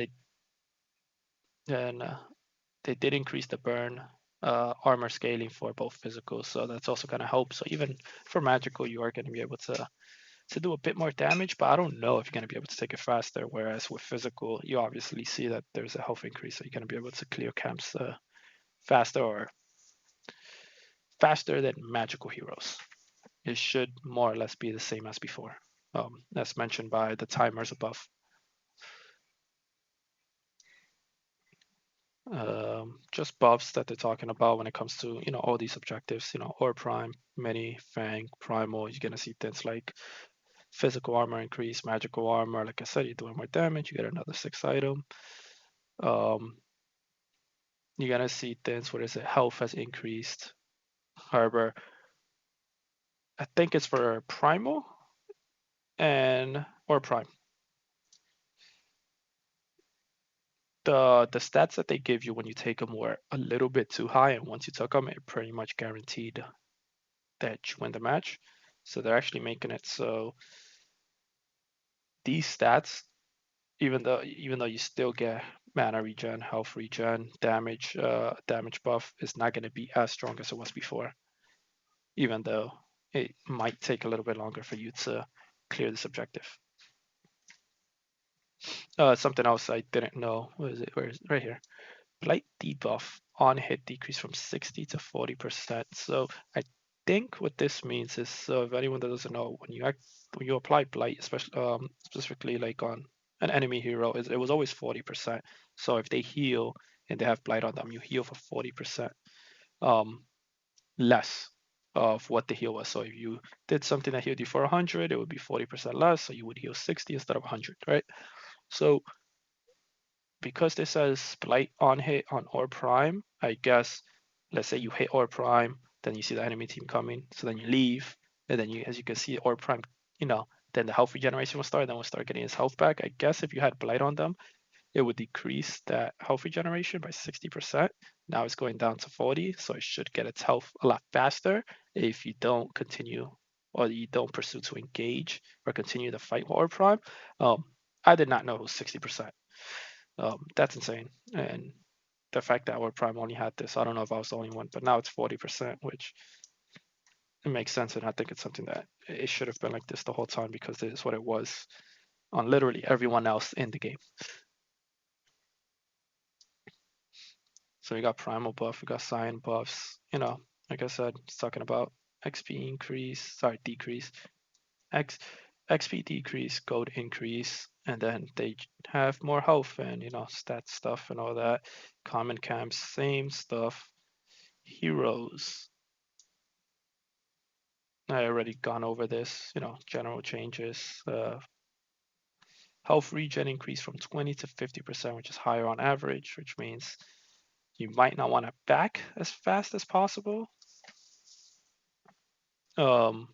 then they did increase the burn armor scaling for both physical, so that's also gonna help. So even for magical, you are gonna be able to do a bit more damage, but I don't know if you're gonna be able to take it faster. Whereas with physical, you obviously see that there's a health increase, so you're gonna be able to clear camps faster or faster than magical heroes. It should more or less be the same as before, as mentioned by the timers above. Just buffs that they're talking about when it comes to all these objectives. Or prime, mini, fang, primal. You're gonna see things like physical armor increase, magical armor. Like I said, you're doing more damage. You get another 6 item. Um, you're gonna see things where is it health has increased. However, I think it's for primal and or prime. The stats that they give you when you take them were a little bit too high, and once you took them, it pretty much guaranteed that you win the match. So they're actually making it so these stats, even though you still get mana regen, health regen, damage buff, is not going to be as strong as it was before. Even though it might take a little bit longer for you to clear this objective. Something else I didn't know was it? Where is it? Right here? Blight debuff on hit decrease from 60 to 40%. So I think what this means is, so if anyone that doesn't know, when you apply blight, especially specifically like on an enemy hero, it was always 40%. So if they heal and they have blight on them, you heal for 40% less of what the heal was. So if you did something that healed you for 100, it would be 40% less. So you would heal 60 instead of 100, right? So because this says blight on hit on or prime, I guess let's say you hit or prime, then you see the enemy team coming, so then you leave, and then as you can see or prime, then the health regeneration will start, then we'll start getting his health back. I guess if you had blight on them, it would decrease that health regeneration by 60%. Now it's going down to 40, so it should get its health a lot faster if you don't continue or you don't pursue to engage or continue the fight with or prime. I did not know it was 60%. That's insane. And the fact that our prime only had this, I don't know if I was the only one, but now it's 40%, which it makes sense. And I think it's something that it should have been like this the whole time because this is what it was on literally everyone else in the game. So we got primal buff, we got cyan buffs. Like I said, it's talking about XP increase, sorry, decrease. X XP decrease, gold increase, and then they have more health and stat stuff and all that. Common camps, same stuff. Heroes, I already gone over this. General changes. Health regen increase from 20 to 50%, which is higher on average, which means you might not want to back as fast as possible. Um,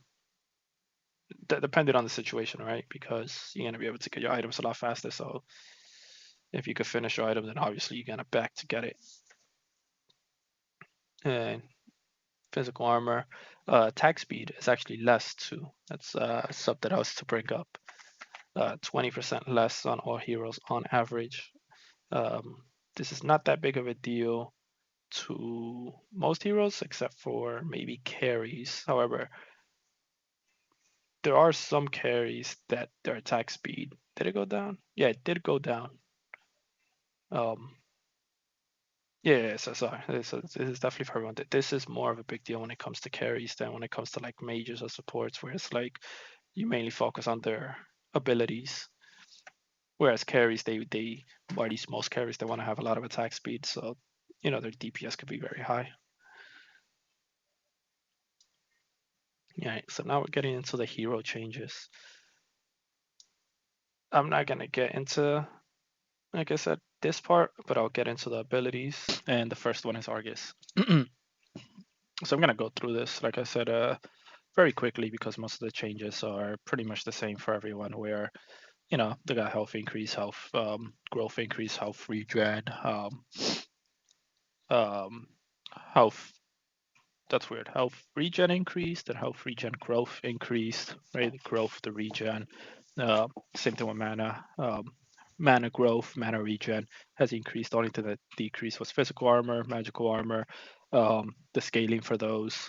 depending on the situation, right? Because you're gonna be able to get your items a lot faster. So if you could finish your item, then obviously you're gonna back to get it. And physical armor, attack speed is actually less too. That's something that I was to bring up. 20% less on all heroes on average. This is not that big of a deal to most heroes, except for maybe carries. However, there are some carries that their attack speed did it go down? Yeah, it did go down. Um, yeah, so sorry. This is definitely for everyone. This is more of a big deal when it comes to carries than when it comes to like mages or supports, where it's like you mainly focus on their abilities. Whereas carries, they or at least most carries, they want to have a lot of attack speed, so their DPS could be very high. Yeah, so now we're getting into the hero changes. I'm not gonna get into, like I said, this part, but I'll get into the abilities. And the first one is Argus. So I'm gonna go through this, like I said, very quickly because most of the changes are pretty much the same for everyone. Where they got health increase, health growth increase, health regen, um, health. That's weird. Health regen increased and health regen growth increased. Right, the growth, the regen. Same thing with mana. Mana growth, mana regen has increased. The only thing that decreased was physical armor, magical armor, the scaling for those,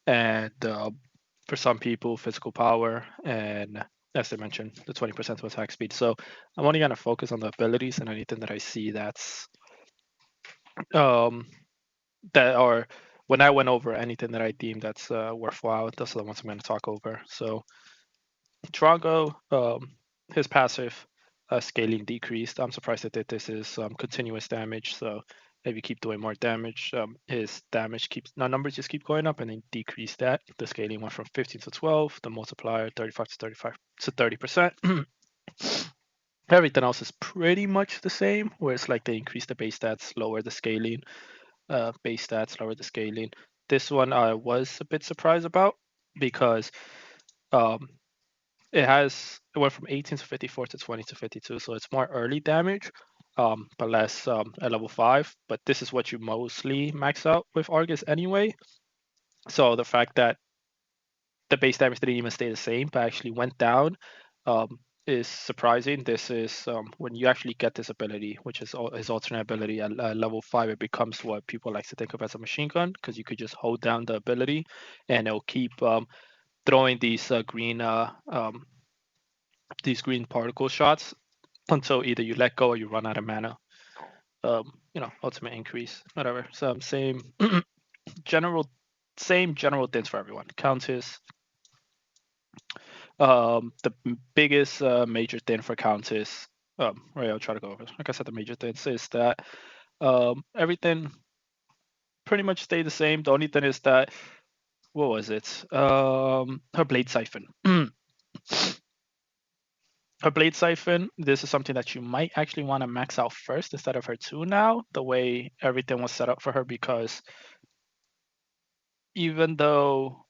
and for some people, physical power, and as I mentioned, the 20% of attack speed. So I'm only gonna focus on the abilities and anything that I see that's um, that are when I went over anything that I deem that's worthwhile. Those are the ones I'm gonna talk over. So Drago, his passive scaling decreased. I'm surprised that this is continuous damage. So if you keep doing more damage, his damage keeps, no, numbers just keep going up and then decrease that. The scaling went from 15 to 12, the multiplier 35 to 35 to 30%. Everything else is pretty much the same, where it's like they increase the base stats, lower the scaling, base stats, lower the scaling. This one I was a bit surprised about because um, it went from 18 to 54 to 20 to 52, so it's more early damage, but less at level 5. But this is what you mostly max out with Argus anyway. So the fact that the base damage didn't even stay the same, but actually went down, is surprising. This is when you actually get this ability, which is his alternate ability at level 5, it becomes what people like to think of as a machine gun, because you could just hold down the ability and it'll keep throwing these green particle shots until either you let go or you run out of mana. Ultimate increase, whatever. So same general, same general things for everyone. Countess. The biggest major thing for Countess. Right, I'll try to go over. Like I said, the major things is that everything pretty much stayed the same. The only thing is that what was it? Her blade siphon. Her blade siphon, this is something that you might actually want to max out first instead of her 2 now, the way everything was set up for her, because even though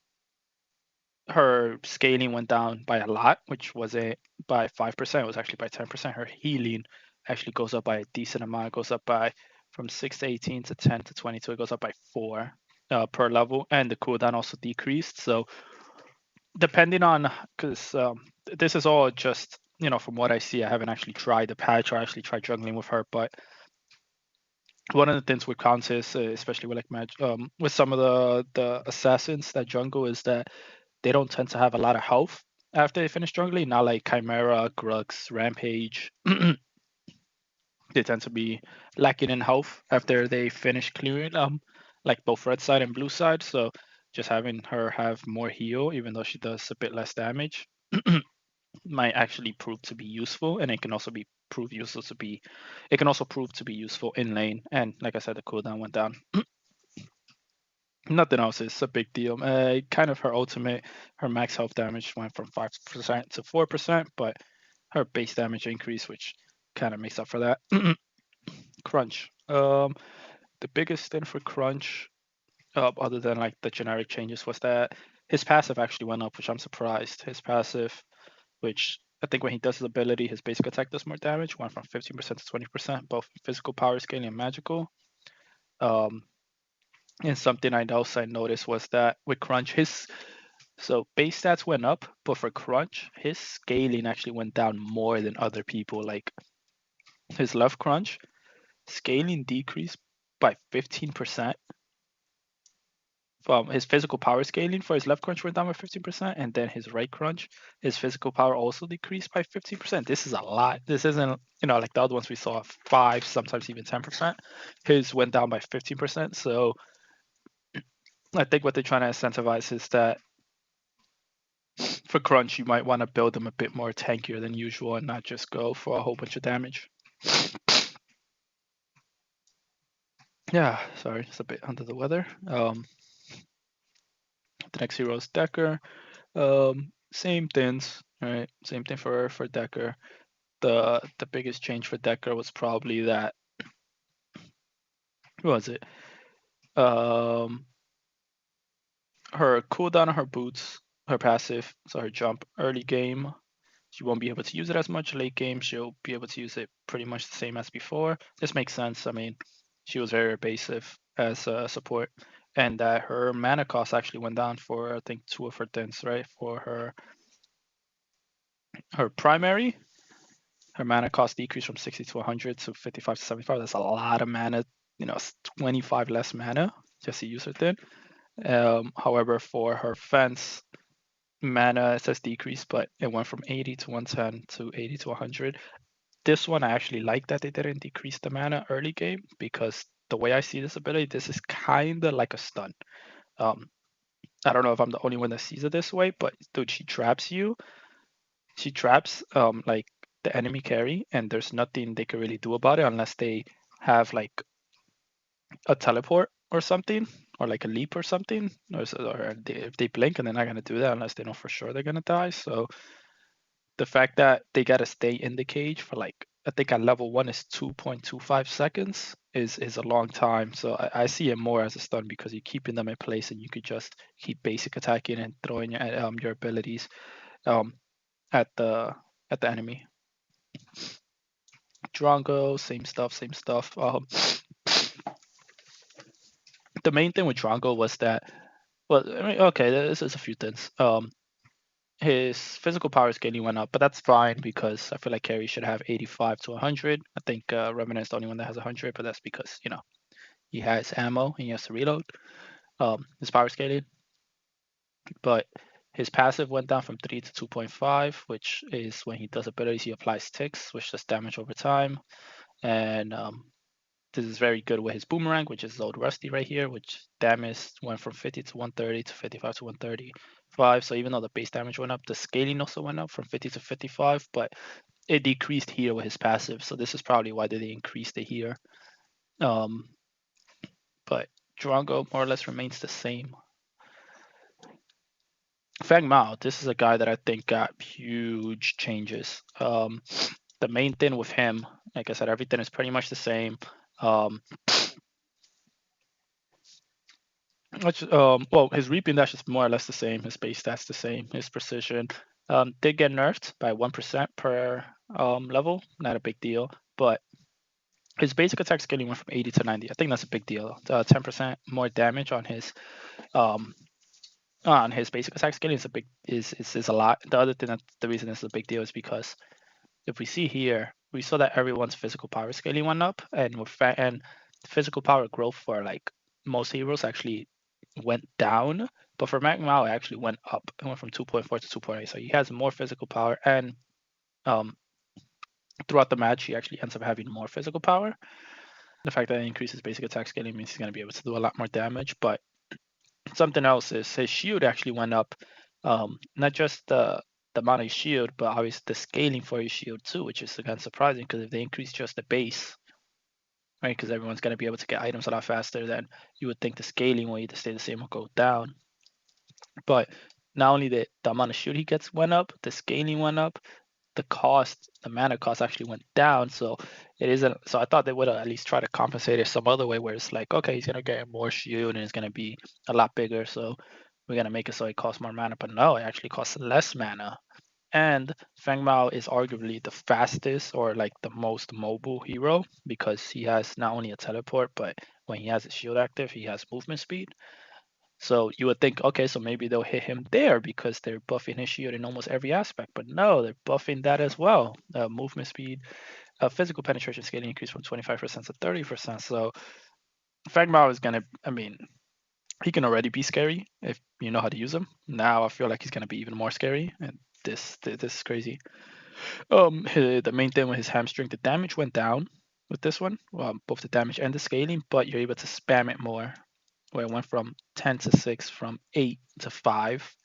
her scaling went down by a lot, which wasn't by 5%, it was actually by 10%, her healing actually goes up by a decent amount. It goes up by from 6 to 18 to 10 to 22, it goes up by 4 per level, and the cooldown also decreased. So depending on, because this is all just from what I see, I haven't actually tried the patch or actually tried juggling with her, but one of the things with Countess, especially with with some of the assassins that jungle, is that they don't tend to have a lot of health after they finish jungling. Not like Chimera, Grux, Rampage. They tend to be lacking in health after they finish clearing like both red side and blue side. So just having her have more heal, even though she does a bit less damage, might actually prove to be useful, and it can also be prove useless to be. It can also prove to be useful in lane, and like I said, the cooldown went down. Nothing else is a big deal. Kind of her ultimate, her max health damage went from 5% to 4%, but her base damage increased, which kind of makes up for that. Crunch. The biggest thing for Crunch, other than like the generic changes, was that his passive actually went up, which I'm surprised. His passive, which I think when he does his ability, his basic attack does more damage, went from 15% to 20%, both physical power scaling and magical. And something else I noticed was that with Crunch, his base stats went up, but for Crunch, his scaling actually went down more than other people. Like his left Crunch, scaling decreased by 15%. His physical power scaling for his left crunch went down by 15%, and then his right crunch, his physical power also decreased by 15%. This is a lot. This isn't, like the other ones we saw 5, sometimes even 10%. His went down by 15%. So I think what they're trying to incentivize is that for crunch, you might want to build them a bit more tankier than usual and not just go for a whole bunch of damage. Yeah, sorry, just a bit under the weather. The next hero is Decker. Same things, right? Same thing for Decker. The biggest change for Decker was probably that. What was it? Her cooldown on her boots, her passive, so her jump early game, she won't be able to use it as much. Late game, she'll be able to use it pretty much the same as before. This makes sense. I mean, she was very evasive as a support, and that her mana cost actually went down for I think 2 of her things, right? For her primary, her mana cost decreased from 60 to 100 to 55 to 75. That's a lot of mana. It's 25 less mana just to use her thing. However, for her fence, mana it says decrease, but it went from 80 to 110 to 80 to 100. This one I actually like that they didn't decrease the mana early game, because the way I see this ability, this is kind of like a stun. I don't know if I'm the only one that sees it this way, but dude, she traps you. She traps like the enemy carry, and there's nothing they can really do about it unless they have like a teleport or something, or like a leap or something, or if they blink, and they're not gonna do that unless they know for sure they're gonna die. So the fact that they gotta stay in the cage for like, I think at level 1 is 2.25 seconds is a long time. So I see it more as a stun, because you're keeping them in place and you could just keep basic attacking and throwing your abilities um, at the enemy. Drongo, same stuff, same stuff. The main thing with Drongo was that, well, I mean, okay, there's a few things. His physical power scaling went up, but that's fine, because I feel like carry should have 85 to 100. I think Revenant's the only one that has 100, but that's because he has ammo and he has to reload. His power scaling, but his passive went down from 3 to 2.5, which is when he does abilities, he applies ticks, which does damage over time. And this is very good with his boomerang, which is old Rusty right here, which damage went from 50 to 130 to 55 to 135. So even though the base damage went up, the scaling also went up from 50 to 55, but it decreased here with his passive. So this is probably why they increased it here. But Drongo more or less remains the same. Fang Mao, this is a guy that I think got huge changes. The main thing with him, like I said, everything is pretty much the same. Well, his reaping dash is more or less the same. His base stats the same. His precision did get nerfed by 1% per level. Not a big deal, but his basic attack scaling went from 80 to 90. I think that's a big deal. 10% more damage um, on his basic attack scaling is a lot. The other thing, that the reason it's a big deal, is because if we see here, we saw that everyone's physical power scaling went up, and and physical power growth for like most heroes actually went down, but for Mac Mao it actually went up. It went from 2.4 to 2.8, so he has more physical power, and um, throughout the match he actually ends up having more physical power. The fact that it increases basic attack scaling means he's going to be able to do a lot more damage, but. Something else is his shield actually went up. Not just the the amount of shield, but obviously the scaling for your shield too, which is again surprising because if they increase just the base, right? Because everyone's gonna be able to get items a lot faster, then you would think the scaling will either stay the same or go down. But not only the amount of shield he gets went up, the scaling went up, the cost, the mana cost actually went down. So it isn't. So I thought they would at least try to compensate it some other way, where it's like, okay, he's gonna get more shield and it's gonna be a lot bigger, so we're gonna make it so it costs more mana. But no, it actually costs less mana. And Feng Mao is arguably the fastest or like the most mobile hero because he has not only a teleport, but when he has his shield active, he has movement speed. So you would think, okay, so maybe they'll hit him there because they're buffing his shield in almost every aspect. But no, they're buffing that as well. Movement speed, physical penetration scaling increased from 25% to 30%. So Feng Mao is gonna, I mean, he can already be scary if you know how to use him. Now I feel like he's gonna be even more scary, and this is crazy. The main thing with his hamstring, the damage went down with this one, both the damage and the scaling, but you're able to spam it more. Where it went from 10 to 6, from 8 to 5,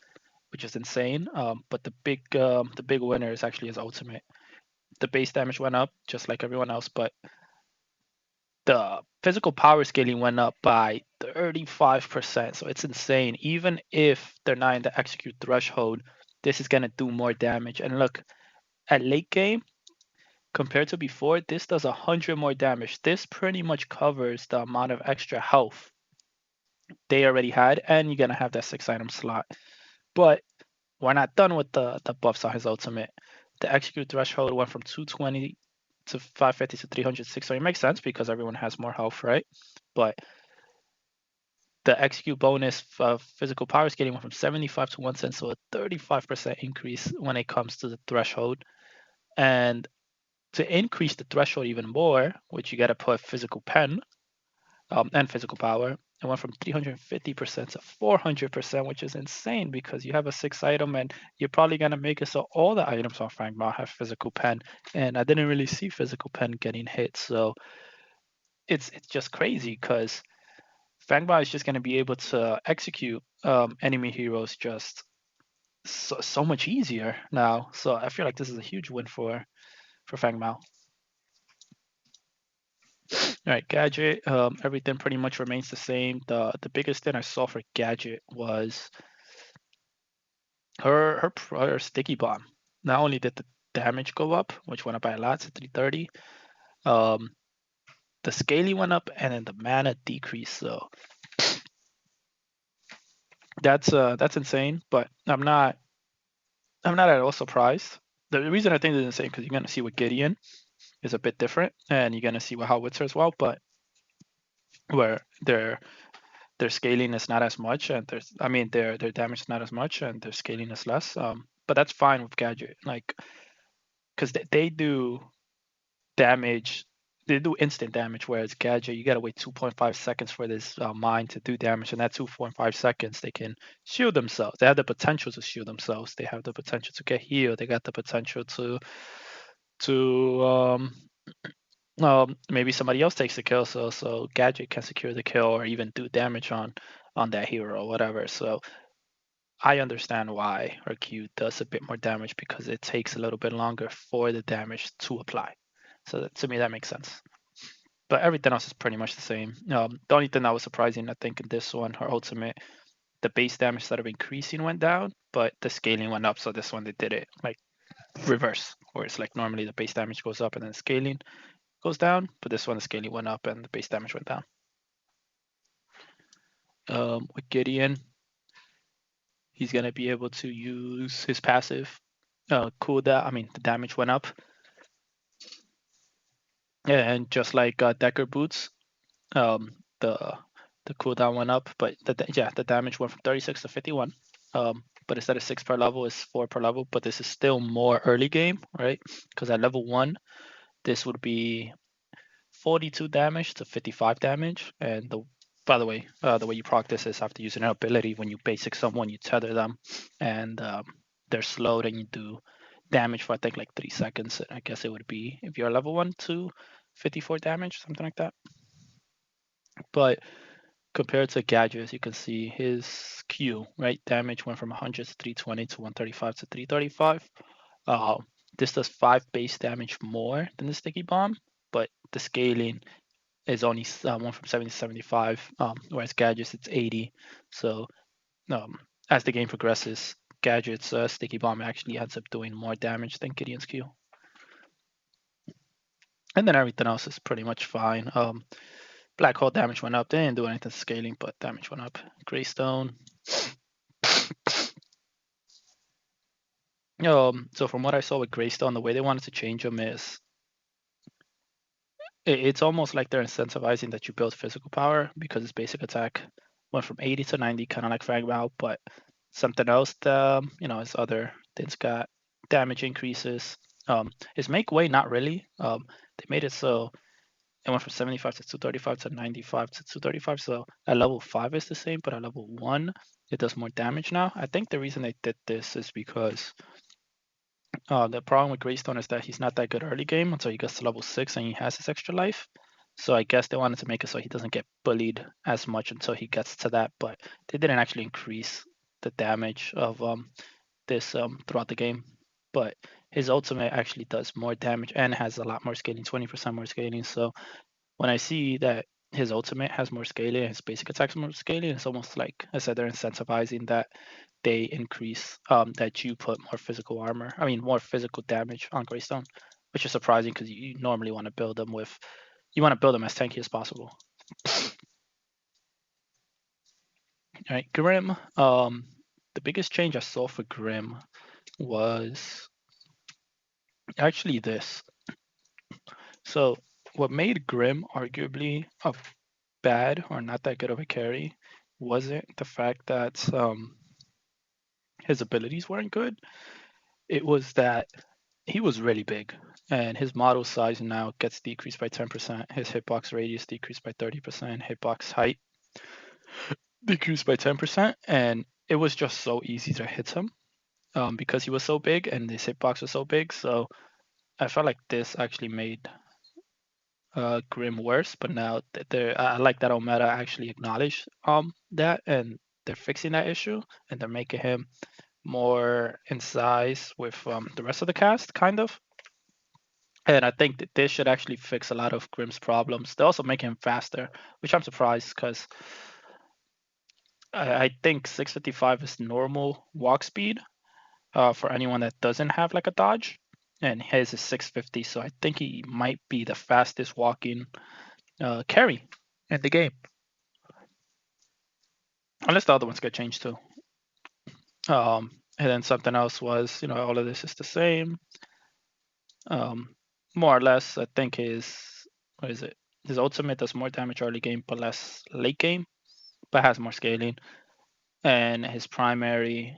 which is insane. But the big winner is actually his ultimate. The base damage went up just like everyone else, but the physical power scaling went up by 35%. So it's insane. Even if they're not in the execute threshold, this is gonna do more damage. And look, at late game, compared to before, this does 100 more damage. This pretty much covers the amount of extra health they already had, and you're gonna have that 6 item slot. But we're not done with the buffs on his ultimate. The execute threshold went from 220 to 550 to 306. So it makes sense because everyone has more health, right? But the execute bonus of physical power scaling went from 75 to 110, so a 35% increase when it comes to the threshold. And to increase the threshold even more, which you got to put physical pen and physical power, it went from 350% to 400%, which is insane because you have a 6 item and you're probably going to make it so all the items on Frank Mao have physical pen. And I didn't really see physical pen getting hit. So it's just crazy because Frank Mao is just going to be able to execute enemy heroes just so much easier now. So I feel like this is a huge win for Fang Mao. All right, Gadget. Everything pretty much remains the same. The biggest thing I saw for Gadget was her sticky bomb. Not only did the damage go up, which went up by a lot to 330, um, the scaling went up, and then the mana decreased. So that's insane. But I'm not at all surprised. The reason I think it's insane because you're gonna see with Gideon is a bit different, and you're gonna see with Howitzer as well. But where their scaling is not as much, and their damage is not as much, and their scaling is less. But that's fine with Gadget, like because they do damage. They do instant damage, whereas Gadget, you gotta wait 2.5 seconds for this mine to do damage, and that 2.5 seconds they can shield themselves. They have the potential to shield themselves. They have the potential to get healed. They got the potential to maybe somebody else takes the kill, so Gadget can secure the kill or even do damage on that hero or whatever. So I understand why her Q does a bit more damage because it takes a little bit longer for the damage to apply. So to me that makes sense. But everything else is pretty much the same. The only thing that was surprising, I think, in this one, her ultimate, the base damage instead of increasing went down, but the scaling went up. So this one they did it like reverse, where it's like normally the base damage goes up and then scaling goes down, but this one the scaling went up and the base damage went down. With Gideon, he's gonna be able to use his passive cooldown. I mean, the damage went up, and just like Decker boots, the cooldown went up, but the damage went from 36 to 51. But instead of 6 per level, it's 4 per level. But this is still more early game, right? Because at level 1, this would be 42 damage to 55 damage. And by the way you proc this is after using an ability. When you basic someone, you tether them, and they're slowed, and you do damage for I think like 3 seconds. I guess it would be if you're level 1 to 54 damage, something like that. But compared to Gadgets, you can see his Q, right? Damage went from 100 to 320 to 135 to 335. Uh, this does 5 base damage more than the Sticky Bomb, but the scaling is only one from 70 to 75, whereas Gadgets it's 80. So as the game progresses, Gadget's Sticky Bomb actually ends up doing more damage than Gideon's Q. And then everything else is pretty much fine. Black Hole damage went up. They didn't do anything scaling, but damage went up. Greystone. So from what I saw with Greystone, the way they wanted to change them is it's almost like they're incentivizing that you build physical power because his basic attack went from 80 to 90, kind of like Fragile, but something else, his other things got damage increases. His make way, not really. They made it so it went from 75 to 235 to 95 to 235. So at level 5 is the same, but at level 1, it does more damage now. I think the reason they did this is because the problem with Greystone is that he's not that good early game until he gets to level 6 and he has his extra life. So I guess they wanted to make it so he doesn't get bullied as much until he gets to that, but they didn't actually increase the damage of this throughout the game. But his ultimate actually does more damage and has a lot more scaling, 20% more scaling. So when I see that his ultimate has more scaling, his basic attacks more scaling, it's almost like I said, they're incentivizing that they increase that you put more physical armor. I mean, more physical damage on Greystone, which is surprising because you normally want to build them with, you want to build them as tanky as possible. All right, Grim. The biggest change I saw for Grim was actually this. So what made Grim arguably a bad or not that good of a carry wasn't the fact that his abilities weren't good. It was that he was really big, and his model size now gets decreased by 10%. His hitbox radius decreased by 30%. Hitbox height decreased by 10%, and it was just so easy to hit him because he was so big and his hitbox was so big. So I felt like this actually made Grim worse, but now I like that Ometa actually acknowledged that and they're fixing that issue and they're making him more in size with the rest of the cast, kind of. And I think that this should actually fix a lot of Grim's problems. They also make him faster, which I'm surprised because I think 655 is normal walk speed for anyone that doesn't have like a dodge, and his is 650. So I think he might be the fastest walking carry in the game, unless the other ones get changed too. And then something else was, all of this is the same. More or less, I think what is it? His ultimate does more damage early game, but less late game, but has more scaling. And his primary,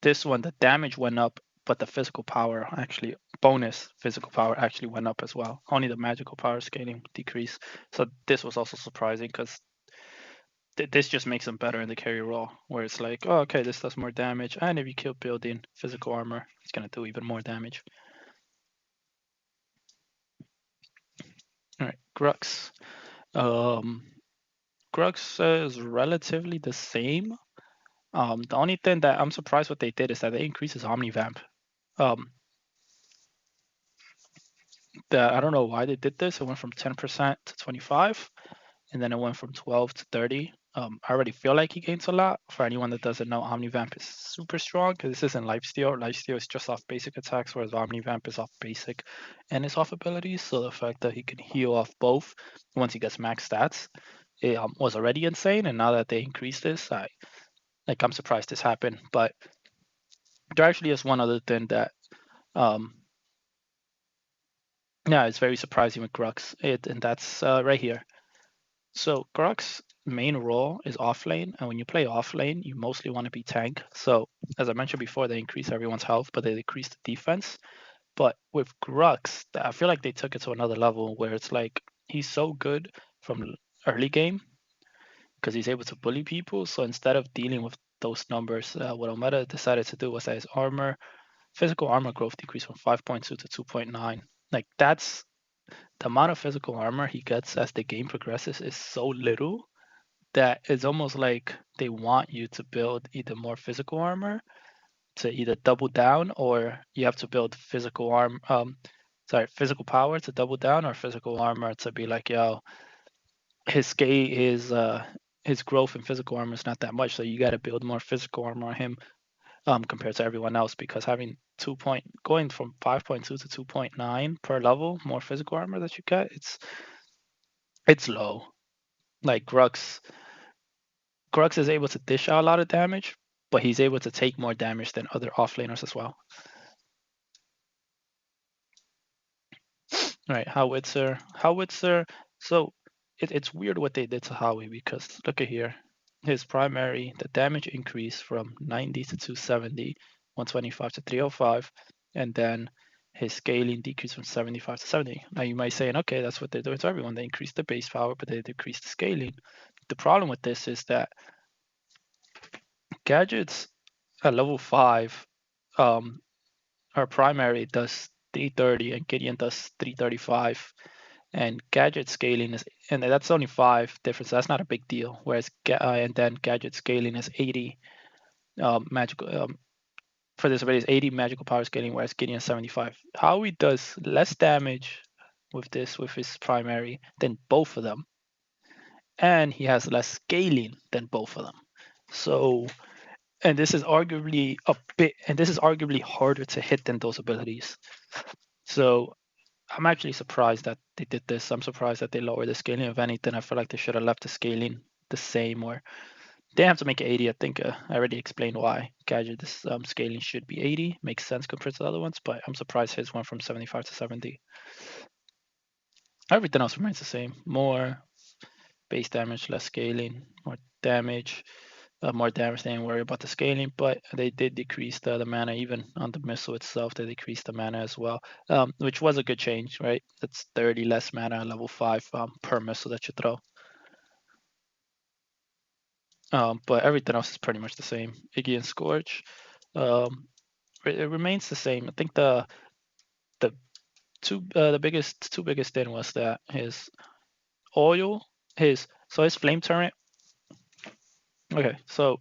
this one, the damage went up, but the physical power actually, bonus physical power actually went up as well. Only the magical power scaling decreased. So this was also surprising because this just makes him better in the carry role, where it's like, oh, okay, this does more damage, and if you kill building physical armor, it's gonna do even more damage. All right, Grux. Grux is relatively the same. The only thing that I'm surprised what they did is that they increased his Omnivamp. I don't know why they did this. It went from 10% to 25, and then it went from 12 to 30. I already feel like he gains a lot. For anyone that doesn't know, Omnivamp is super strong because this isn't Lifesteal. Lifesteal is just off basic attacks, whereas Omnivamp is off basic and is off abilities. So the fact that he can heal off both once he gets max stats, it was already insane. And now that they increased this, I'm surprised this happened. But there actually is one other thing that yeah, it's very surprising with Grux, and that's right here. So Grux main role is off lane, and when you play off lane, you mostly want to be tank. So as I mentioned before, they increase everyone's health, but they decrease the defense. But with Grux, I feel like they took it to another level where it's like he's so good from early game because he's able to bully people. So instead of dealing with those numbers, what Ometa decided to do was that his physical armor growth decreased from 5.2 to 2.9. Like that's the amount of physical armor he gets as the game progresses is so little that it's almost like they want you to build either more physical armor to either double down, or you have to build physical power to double down, or physical armor to be like, yo, his scale his growth in physical armor is not that much, so you got to build more physical armor on him compared to everyone else, because having going from 5.2 to 2.9 per level more physical armor that you get, it's low. Like Grux is able to dish out a lot of damage, but he's able to take more damage than other offlaners as well. Right, Howitzer. So it's weird what they did to Howie, because look at here. His primary, the damage increased from 90 to 270, 125 to 305, and then his scaling decreased from 75 to 70. Now you might say, okay, that's what they're doing to everyone. They increased the base power, but they decreased the scaling. The problem with this is that gadgets at level 5, our primary does 330 and Gideon does 335, and gadget scaling is, and that's only 5 difference. That's not a big deal. Whereas and then gadget scaling is 80 magical for this ability is 80 magical power scaling, whereas Gideon is 75. Howie does less damage with his primary than both of them, and he has less scaling than both of them. So, and this is arguably harder to hit than those abilities. So I'm actually surprised that they did this. I'm surprised that they lowered the scaling. If anything, I feel like they should have left the scaling the same, or they have to make it 80. I think I already explained why Gadget's scaling should be 80. Makes sense compared to the other ones, but I'm surprised his went from 75 to 70. Everything else remains the same. More base damage, less scaling, more damage. More damage. They didn't worry about the scaling, but they did decrease the mana. Even on the missile itself, they decreased the mana as well, which was a good change, right? That's 30 less mana at level 5 per missile that you throw. But everything else is pretty much the same. Iggy and Scorch, it remains the same. I think the two biggest thing was that his oil, his flame turret. Okay, so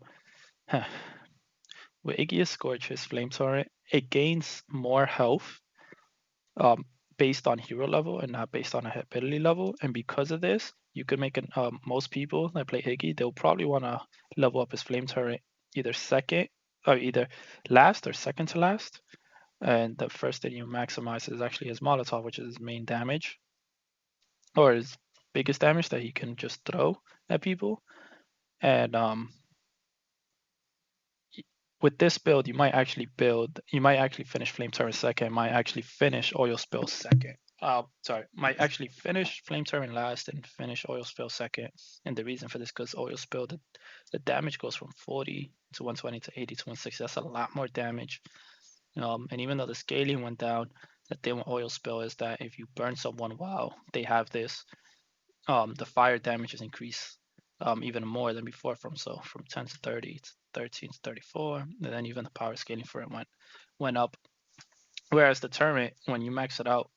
with Iggy Scorch, his flame turret, it gains more health based on hero level and not based on a ability level. And because of this, you could make most people that play Iggy, they'll probably want to level up his flame turret either last or second to last. And the first thing you maximize is actually his Molotov, which is his main damage, or his biggest damage that he can just throw at people. And with this build, you might actually finish Flame Turret second, might actually finish Oil Spill second. Might actually finish Flame Turret last and finish Oil Spill second. And the reason for this, because Oil Spill, the damage goes from 40 to 120 to 80 to 160. That's a lot more damage. And even though the scaling went down, the thing with Oil Spill is that if you burn someone while they have this, the fire damage is increased even more than before, from 10 to 30 to 13 to 34, and then even the power scaling for it went up. Whereas the turret, when you max it out,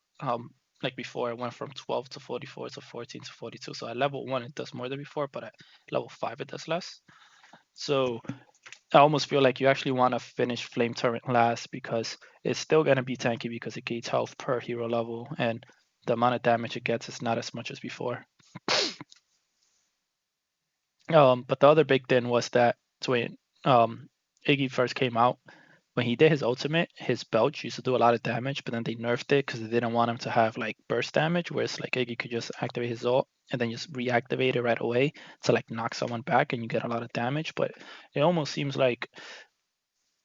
like before, it went from 12 to 44 to 14 to 42. So at level 1 it does more than before, but at level 5 it does less. So I almost feel like you actually want to finish Flame Turret last, because it's still going to be tanky because it gains health per hero level, and the amount of damage it gets is not as much as before. But the other big thing was that when Iggy first came out, when he did his ultimate, his belch used to do a lot of damage, but then they nerfed it because they didn't want him to have like burst damage, whereas like Iggy could just activate his ult and then just reactivate it right away to like knock someone back and you get a lot of damage. But it almost seems like,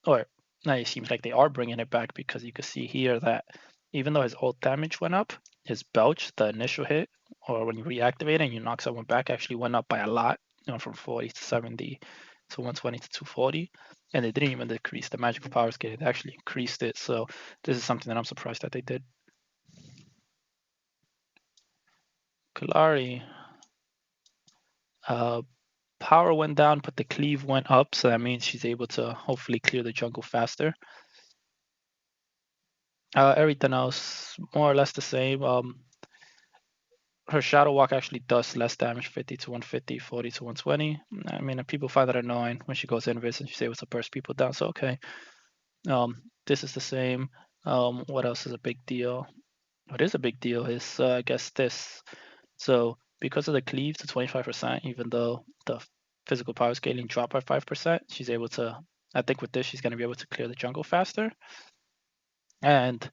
or now it seems like they are bringing it back, because you can see here that even though his ult damage went up, his belch, the initial hit, or when you reactivate it and you knock someone back, actually went up by a lot, from 40 to 70 to 120 to 240. And they didn't even decrease the magical power scale, they actually increased it. So this is something that I'm surprised that they did. Kalari, power went down, but the cleave went up, so that means she's able to hopefully clear the jungle faster. Everything else more or less the same. her Shadow Walk actually does less damage, 50 to 150, 40 to 120. I mean, people find that annoying when she goes invis and she's able to burst people down. So okay, this is the same. What else is a big deal? What is a big deal is I guess this. So because of the cleave to 25%, even though the physical power scaling dropped by 5%, she's able to. I think with this, she's going to be able to clear the jungle faster. And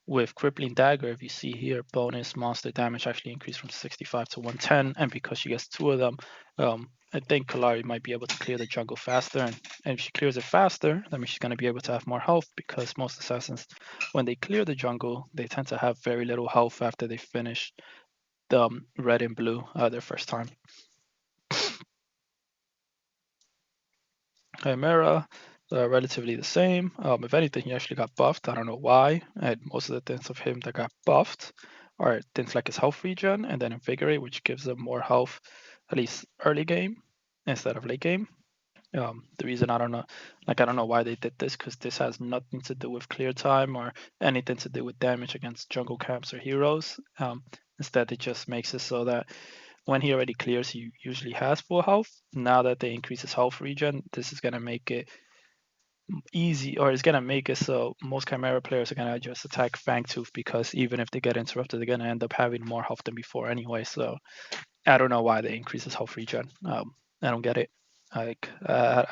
with Crippling Dagger, if you see here, bonus monster damage actually increased from 65 to 110, and because she gets two of them, I think Kalari might be able to clear the jungle faster, and if she clears it faster, that means she's going to be able to have more health, because most assassins, when they clear the jungle, they tend to have very little health after they finish the red and blue their first time. Chimera, relatively the same. If anything, he actually got buffed. I don't know why. And most of the things of him that got buffed are things like his health regen and then Invigorate, which gives him more health, at least early game instead of late game. The reason I don't know, I don't know why they did this, because this has nothing to do with clear time or anything to do with damage against jungle camps or heroes. Instead, it just makes it so that when he already clears, he usually has full health. Now that they increase his health regen, this is gonna make it easy, or it's gonna make it so most Chimera players are gonna just attack Fangtooth, because even if they get interrupted, they're gonna end up having more health than before anyway. So I don't know why they increase his health regen. I don't get it. I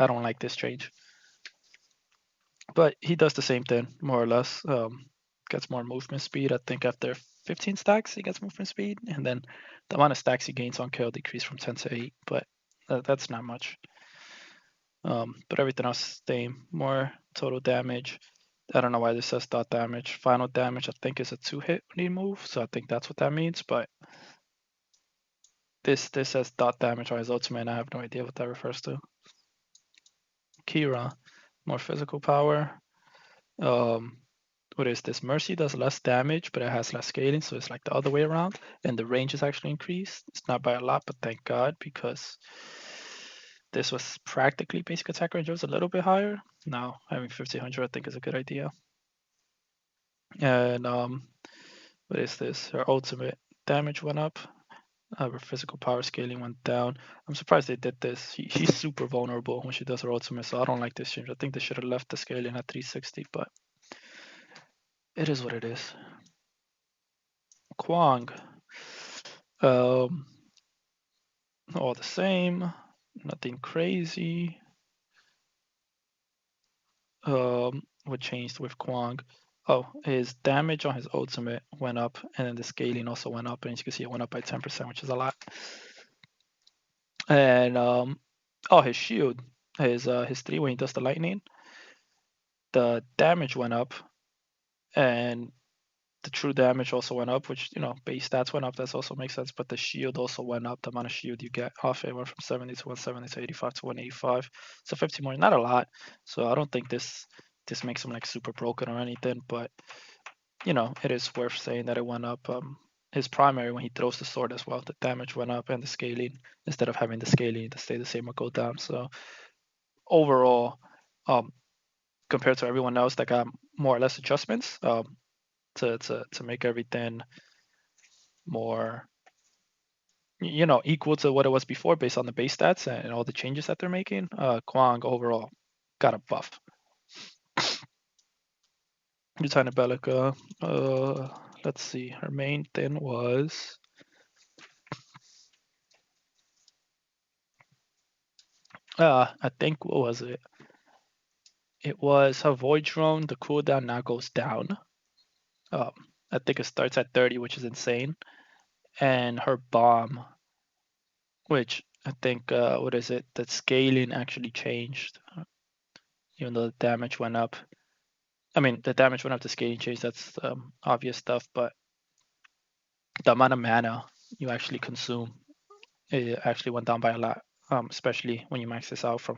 don't like this change. But he does the same thing more or less. Gets more movement speed. I think after 15 stacks he gets movement speed, and then the amount of stacks he gains on kill decreased from 10 to 8. But that's not much. But everything else is the same. More total damage. I don't know why this says dot damage. Final damage I think is a 2-hit when you move, so I think that's what that means. But this says dot damage on his ultimate, and I have no idea what that refers to. Kira, more physical power. What is this? Mercy does less damage, but it has less scaling, so it's like the other way around. And the range is actually increased. It's not by a lot, but thank God, because this was practically basic attack range. It was a little bit higher. Now having 1500, I think, is a good idea. And what is this? Her ultimate damage went up. Her physical power scaling went down. I'm surprised they did this. She's super vulnerable when she does her ultimate, so I don't like this change. I think they should have left the scaling at 360, but it is what it is. Kwang. Um, all the same, nothing crazy. What changed with Kwang? Oh, his damage on his ultimate went up, and then the scaling also went up, and as you can see, it went up by 10%, which is a lot. And oh, his shield, his 3 when he does the lightning, the damage went up, and the true damage also went up, which, base stats went up. That also makes sense. But the shield also went up. The amount of shield you get off it went from 70 to 170 to 85 to 185. So 50 more, not a lot. So I don't think this makes him like super broken or anything. But it is worth saying that it went up. His primary, when he throws the sword as well, the damage went up, and the scaling, instead of having the scaling to stay the same or go down. So overall, compared to everyone else that got more or less adjustments, to make everything more equal to what it was before based on the base stats and all the changes that they're making, Kwang overall got a buff. Utana Bellica, let's see, her main thing was I think, what was it? It was her Void Drone. The cooldown now goes down. I think it starts at 30, which is insane. And her bomb, which I think, what is it? The scaling actually changed, even though the damage went up. I mean, the damage went up, the scaling changed. That's obvious stuff, but the amount of mana you actually consume, it actually went down by a lot. Especially when you max this out from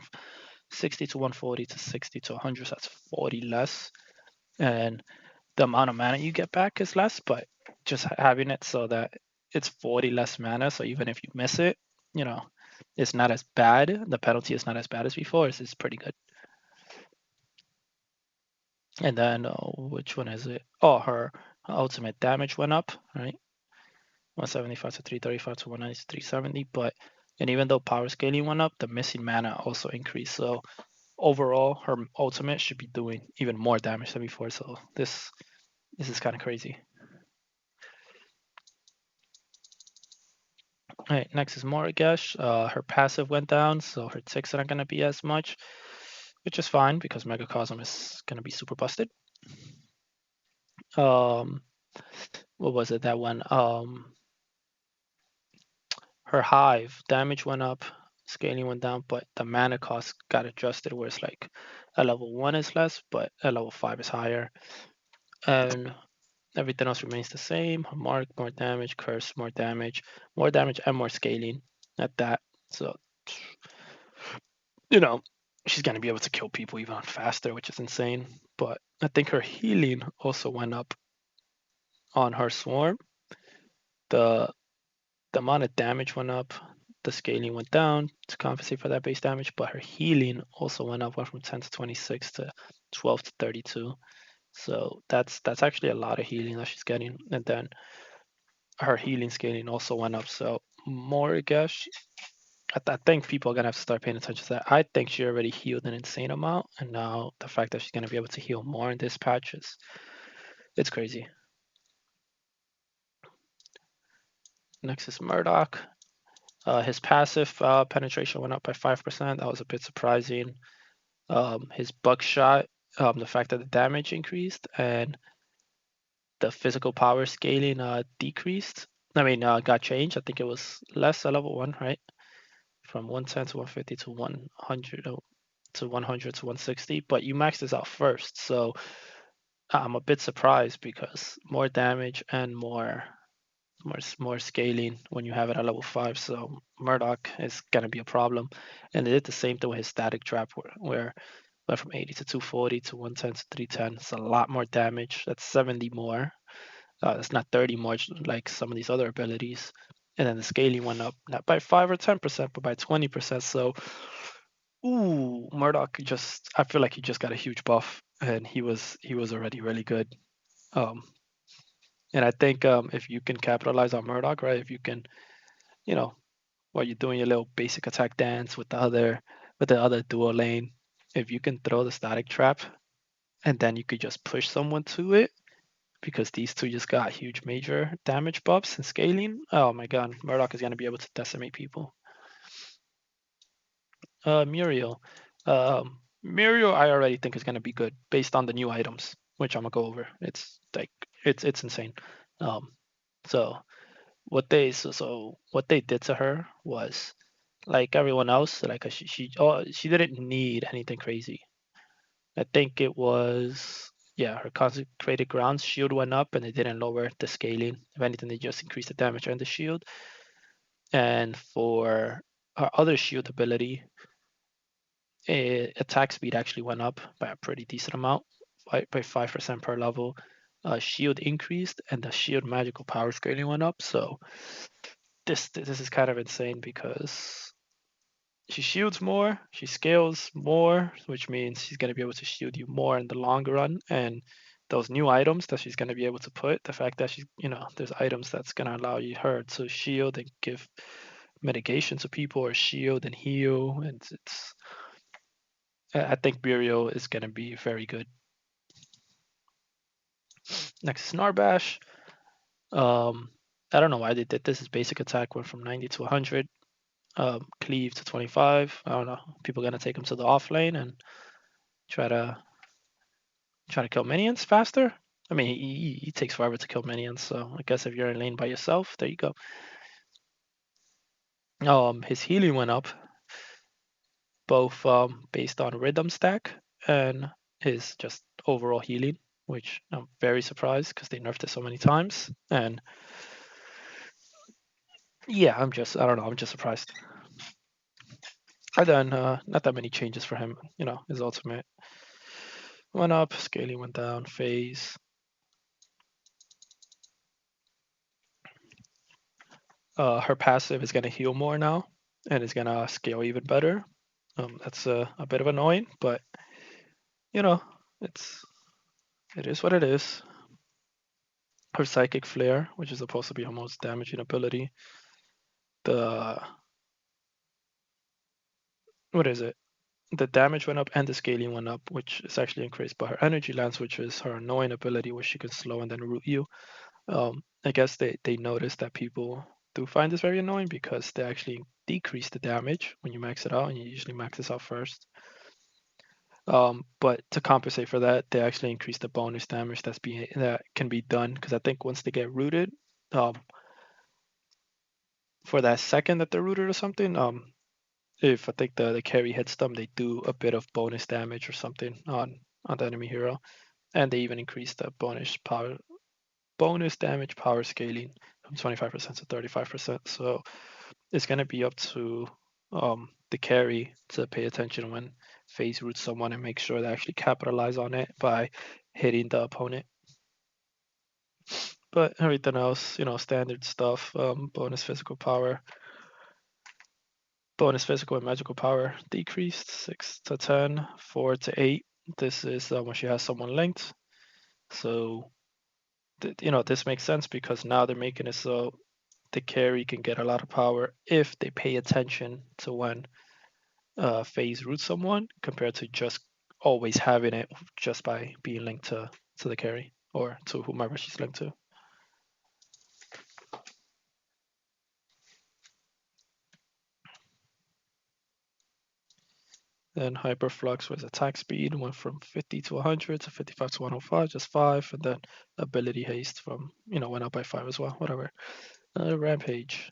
60 to 140 to 60 to 100, so that's 40 less. And the amount of mana you get back is less, but just having it so that it's 40 less mana, so even if you miss it, it's not as bad. The penalty is not as bad as before. It's pretty good. And then which one is it? Oh, her ultimate damage went up, right? 175 to 335 to 190 to 370. And even though power scaling went up, the missing mana also increased. So overall, her ultimate should be doing even more damage than before. So this is kind of crazy. All right, next is Morigesh. Her passive went down, so her ticks aren't going to be as much, which is fine because Megacosm is going to be super busted. What was it? That one. Her hive damage went up, scaling went down, but the mana cost got adjusted where it's like a level 1 is less, but a level 5 is higher. And everything else remains the same. Mark, more damage, curse, more damage, and more scaling at that. So, she's going to be able to kill people even faster, which is insane. But I think her healing also went up on her swarm. The the amount of damage went up, the scaling went down to compensate for that base damage, but her healing also went from 10 to 26 to 12 to 32. So that's actually a lot of healing that she's getting. And then her healing scaling also went up. So Morigesh, I think people are gonna have to start paying attention to that. I think she already healed an insane amount, and now the fact that she's gonna be able to heal more in this patch it's crazy. Next is Murdoch. His passive penetration went up by 5%. That was a bit surprising. His buckshot, the fact that the damage increased and the physical power scaling decreased. Got changed. I think it was less at level 1, right? From 110 to 150 to 100 to 100 to 160. But you maxed this out first, so I'm a bit surprised because more damage and more scaling when you have it at level 5. So Murdoch is gonna be a problem, and they did the same thing with his static trap where went from 80 to 240 to 110 to 310. It's a lot more damage. That's 70 more. It's not 30 more like some of these other abilities. And then the scaling went up not by 5 or 10%, but by 20%. So, Murdoch I feel like he just got a huge buff, and he was already really good. Um, and I think if you can capitalize on Murdoch, right? If you can, you know, while you're doing your little basic attack dance with the other dual lane, if you can throw the static trap and then you could just push someone to it because these two just got huge major damage buffs and scaling. Oh my god, Murdoch is gonna be able to decimate people. Muriel. Muriel I already think is gonna be good based on the new items, which I'm gonna go over. It's insane. Um so what they did to her was like everyone else, like she didn't need anything crazy. I think it was, yeah, her consecrated grounds shield went up and it didn't lower the scaling. If anything, they just increased the damage and the shield. And for her other shield ability, attack speed actually went up by a pretty decent amount, by 5% per level. Shield increased and the shield magical power scaling went up. So this is kind of insane because she shields more, she scales more, which means she's going to be able to shield you more in the long run. And those new items that she's going to be able to put, the fact that there's items that's going to allow her to shield and give mitigation to people, or shield and heal. And I think Burial is going to be very good. Next is Narbash. I don't know why they did this. His basic attack went from 90 to 100. Cleave to 25. I don't know. People are going to take him to the off lane and try to kill minions faster. I mean, he takes forever to kill minions, so I guess if you're in lane by yourself, there you go. His healing went up, both based on rhythm stack and his just overall healing, which I'm very surprised because they nerfed it so many times. And yeah, I don't know, I'm just surprised. And then not that many changes for him. His ultimate went up, scaling went down, phase. Her passive is gonna heal more now, and is gonna scale even better. That's a bit of annoying, but you know, it's it is what it is. her Psychic Flare, which is supposed to be her most damaging ability. What is it? The damage went up and the scaling went up, which is actually increased by her Energy Lance, which is her annoying ability where she can slow and then root you. I guess they noticed that people do find this very annoying because they actually decrease the damage when you max it out, and you usually max this out first. But to compensate for that, they actually increase the bonus damage that can be done, because I think once they get rooted, for that second that they're rooted or something, if I think the carry hits them, they do a bit of bonus damage or something on the enemy hero, and they even increase the bonus damage power scaling from 25% to 35%. So it's gonna be up to the carry to pay attention when phase roots someone and make sure they actually capitalize on it by hitting the opponent. But everything else, standard stuff. Bonus physical and magical power decreased 6 to 10, 4 to 8. This is when she has someone linked. So this makes sense because now they're making it so the carry can get a lot of power if they pay attention to when phase root someone, compared to just always having it just by being linked to the carry or to whomever she's linked to. Then Hyperflux was attack speed, went from 50 to 100 to 55 to 105, just 5. And then ability haste went up by 5 as well, whatever. Rampage.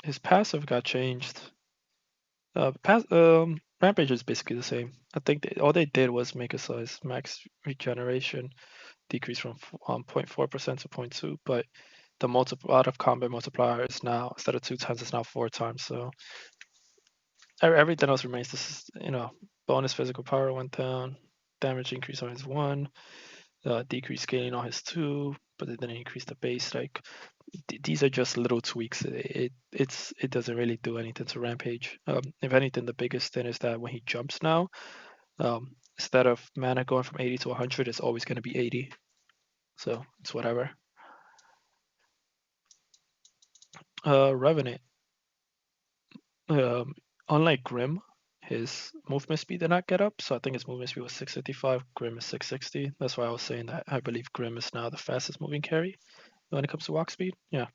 His passive got changed. Rampage is basically the same. I think all they did was make it so his max regeneration decreased from 0.4% to 0.2, but the out of combat multiplier is now, instead of 2 times, it's now 4 times. So everything else remains. This is, bonus physical power went down, damage increase on his 1, decrease scaling on his 2, but it didn't increase the base. Like these are just little tweaks. It doesn't really do anything to Rampage. If anything, the biggest thing is that when he jumps now, instead of mana going from 80 to 100, it's always going to be 80. So it's whatever. Revenant. Unlike Grim, his movement speed did not get up, so I think his movement speed was 655. Grim is 660. That's why I was saying that I believe Grim is now the fastest moving carry when it comes to walk speed. Yeah.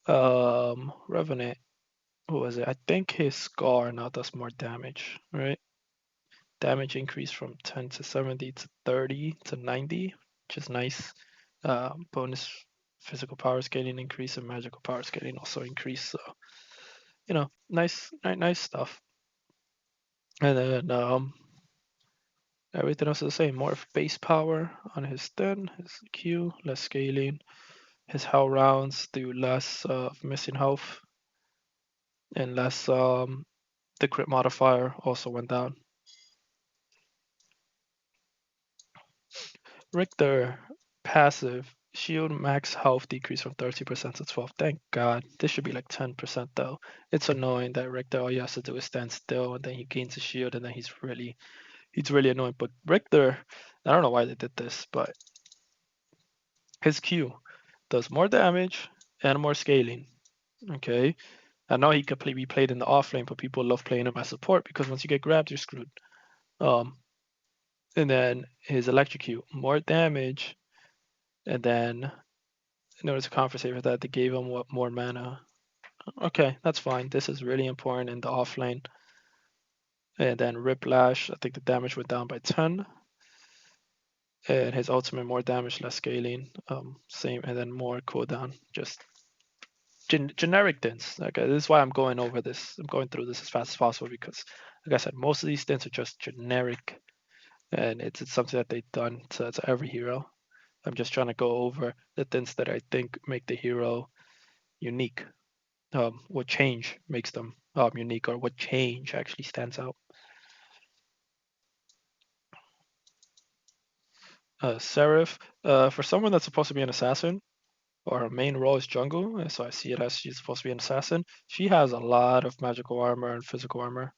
Revenant. What was it? I think his scar now does more damage, right? Damage increase from 10 to 70 to 30 to 90, which is nice. Bonus physical power scaling increase and magical power scaling also increase. So, nice stuff. And then everything else is the same. More base power on his his Q, less scaling. His health rounds do less missing health, and less the crit modifier also went down. Richter passive shield max health decrease from 30% to 12. Thank God. This should be like 10% though. It's annoying that Richter, all he has to do is stand still and then he gains a shield and then he's really annoying. But Richter, I don't know why they did this, but his Q does more damage and more scaling. Okay. I know he could be played in the off lane, but people love playing him as support because once you get grabbed, you're screwed. And then his electrocute, more damage, and then in order to compensate for that, they gave him more mana. Okay, that's fine. This is really important in the off lane. And then Riplash, I think the damage went down by 10. And his ultimate, more damage, less scaling. Same, and then more cooldown. Just generic stints. Okay, this is why I'm going over this. I'm going through this as fast as possible because, like I said, most of these stints are just generic. And it's something that they've done to every hero. I'm just trying to go over the things that I think make the hero unique. What change makes them unique, or what change actually stands out. Seraph, for someone that's supposed to be an assassin, or her main role is jungle, so I see it as she's supposed to be an assassin. She has a lot of magical armor and physical armor.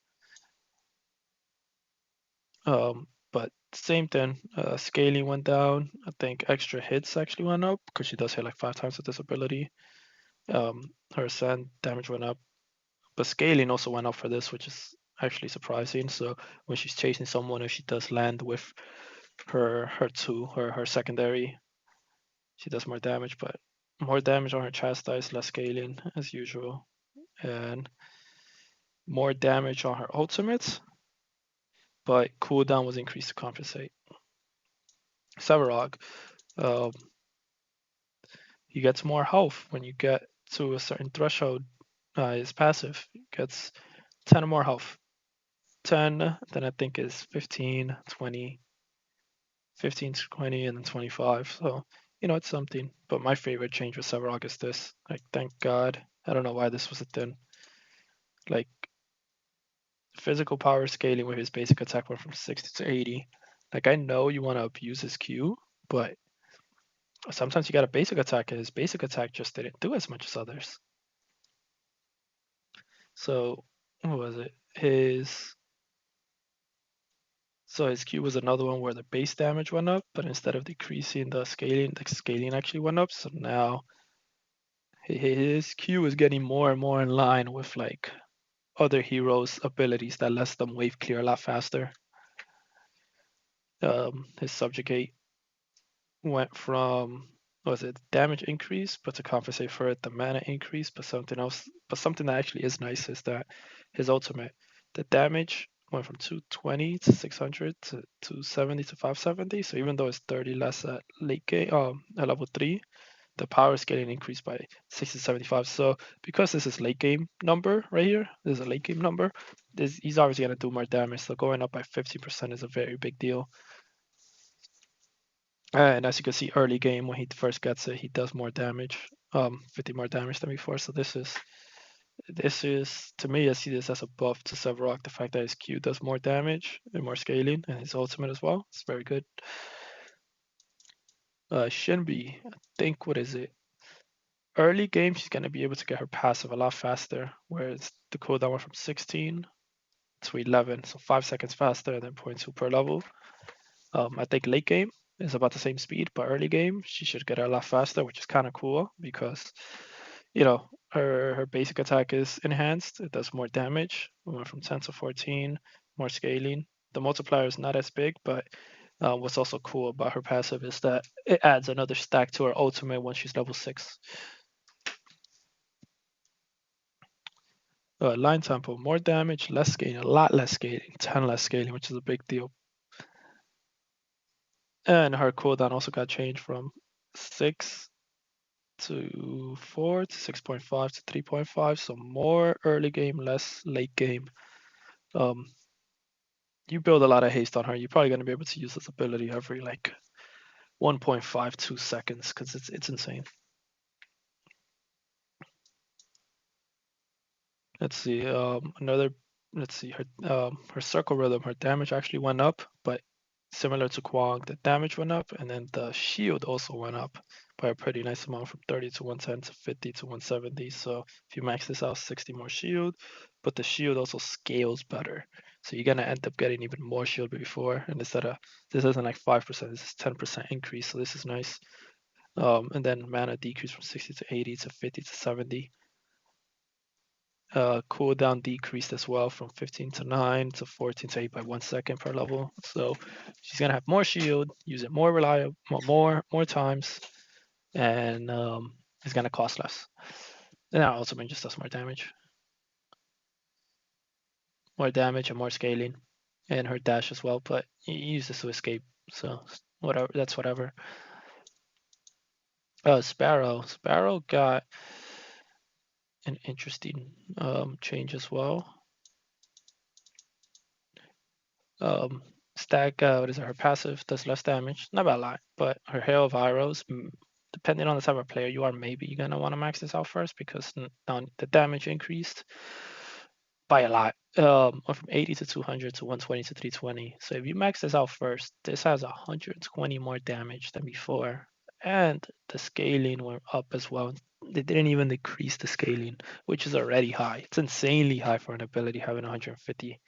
But same thing, scaling went down. I think extra hits actually went up because she does hit like 5 times with this ability. Her ascent damage went up, but scaling also went up for this, which is actually surprising. So when she's chasing someone, if she does land with her secondary, she does more damage, but more damage on her chastise, less scaling as usual, and more damage on her ultimate, but cooldown was increased to compensate. Sevarog, um, he gets more health when you get to a certain threshold. His passive gets 10 or more health. 10, then I think is 15, 20, 15 to 20, and then 25. So, it's something. But my favorite change with Sevarog is this. Like, thank God. I don't know why this was a thing. Like, physical power scaling with his basic attack went from 60 to 80. Like, I know you want to abuse his Q, but sometimes you got a basic attack, and his basic attack just didn't do as much as others. So, what was it? His Q was another one where the base damage went up, but instead of decreasing the scaling actually went up. So now his Q is getting more and more in line with like other heroes' abilities that lets them wave clear a lot faster. His subjugate went from, what was it, damage increase, but to compensate for it, the mana increase. But something that actually is nice is that his ultimate, the damage went from 220 to 600 to 270 to 570. So even though it's 30 less at late game, at level 3, the power scaling increased by 60 to 75. So because this is late game number right here, this is a late game number, he's obviously going to do more damage. So going up by 50% is a very big deal. And as you can see, early game when he first gets it, he does more damage, 50 more damage than before. So this is to me, I see this as a buff to Sevarog. The fact that his Q does more damage and more scaling, and his ultimate as well. It's very good. Shinbi, I think, what is it? Early game, she's gonna be able to get her passive a lot faster, whereas the cooldown went from 16 to 11, so 5 seconds faster, and then 0.2 per level. I think late game is about the same speed, but early game she should get a lot faster, which is kind of cool because her basic attack is enhanced. It does more damage. We went from 10 to 14, more scaling. The multiplier is not as big, but what's also cool about her passive is that it adds another stack to her ultimate when she's level 6. Line tempo, more damage, less scaling, a lot less scaling, 10 less scaling, which is a big deal. And her cooldown also got changed from 6 to 4 to 6.5 to 3.5. So more early game, less late game. You build a lot of haste on her. You're probably going to be able to use this ability every like 1.52 seconds because it's insane. Let's see. Let's see. Her circle rhythm, her damage actually went up, but similar to Kwang, the damage went up, and then the shield also went up by a pretty nice amount from 30 to 110 to 50 to 170. So if you max this out, 60 more shield, but the shield also scales better. So you're gonna end up getting even more shield before, and this isn't like 5%, this is 10% increase. So this is nice. And then mana decrease from 60 to 80 to 50 to 70. Cooldown decreased as well from 15 to 9 to 14 to 8 by 1 second per level. So she's gonna have more shield, use it more reliable, more times, and it's gonna cost less. And that also means just does more damage and more scaling, and her dash as well. But you use this to escape, so whatever. That's whatever. Sparrow got an interesting change as well. Stack, what is it? Her passive does less damage, not by a lot, but her hail of arrows, depending on the type of player you are, maybe you're gonna want to max this out first because the damage increased by a lot, from 80 to 200 to 120 to 320. So if you max this out first, this has 120 more damage than before, and the scaling went up as well. They didn't even decrease the scaling, which is already high. It's insanely high for an ability having 150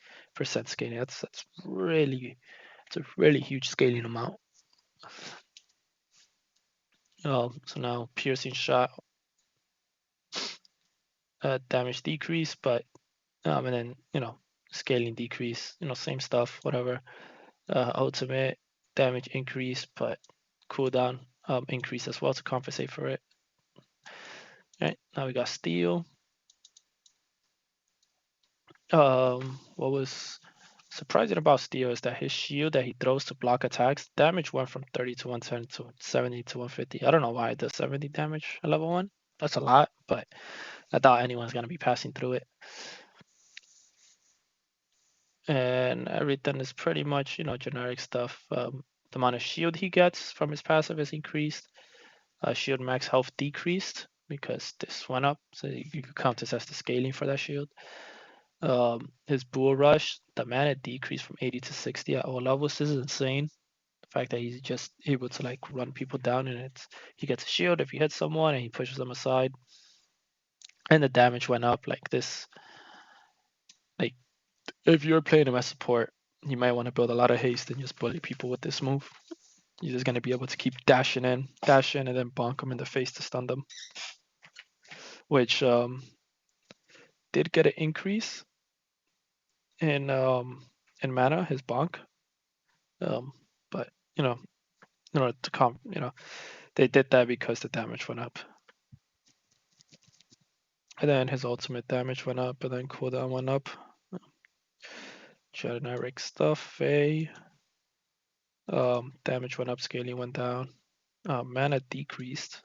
scaling. It's a really huge scaling amount. So now piercing shot, damage decrease, but and then scaling decrease, same stuff, whatever. Ultimate damage increase, but cooldown increase as well to compensate for it. All right, now we got steel. What was surprising about steel is that his shield that he throws to block attacks damage went from 30 to 110 to 70 to 150. I don't know why it does 70 damage at level 1. That's a lot, but I thought anyone's gonna be passing through it. And everything is pretty much generic stuff. The amount of shield he gets from his passive is increased. Shield max health decreased because this went up, so you could count this as the scaling for that shield. His bull rush, the mana decreased from 80 to 60 at all levels. This is insane. The fact that he's just able to like run people down, and he gets a shield if he hits someone and he pushes them aside. And the damage went up like this. Like if you're playing him as support, you might want to build a lot of haste and just bully people with this move. You're just gonna be able to keep dashing in, and then bonk them in the face to stun them. Which did get an increase in mana, his bonk. But they did that because the damage went up. And then his ultimate damage went up, and then cooldown went up. Generic stuff, damage went up, scaling went down. Mana decreased.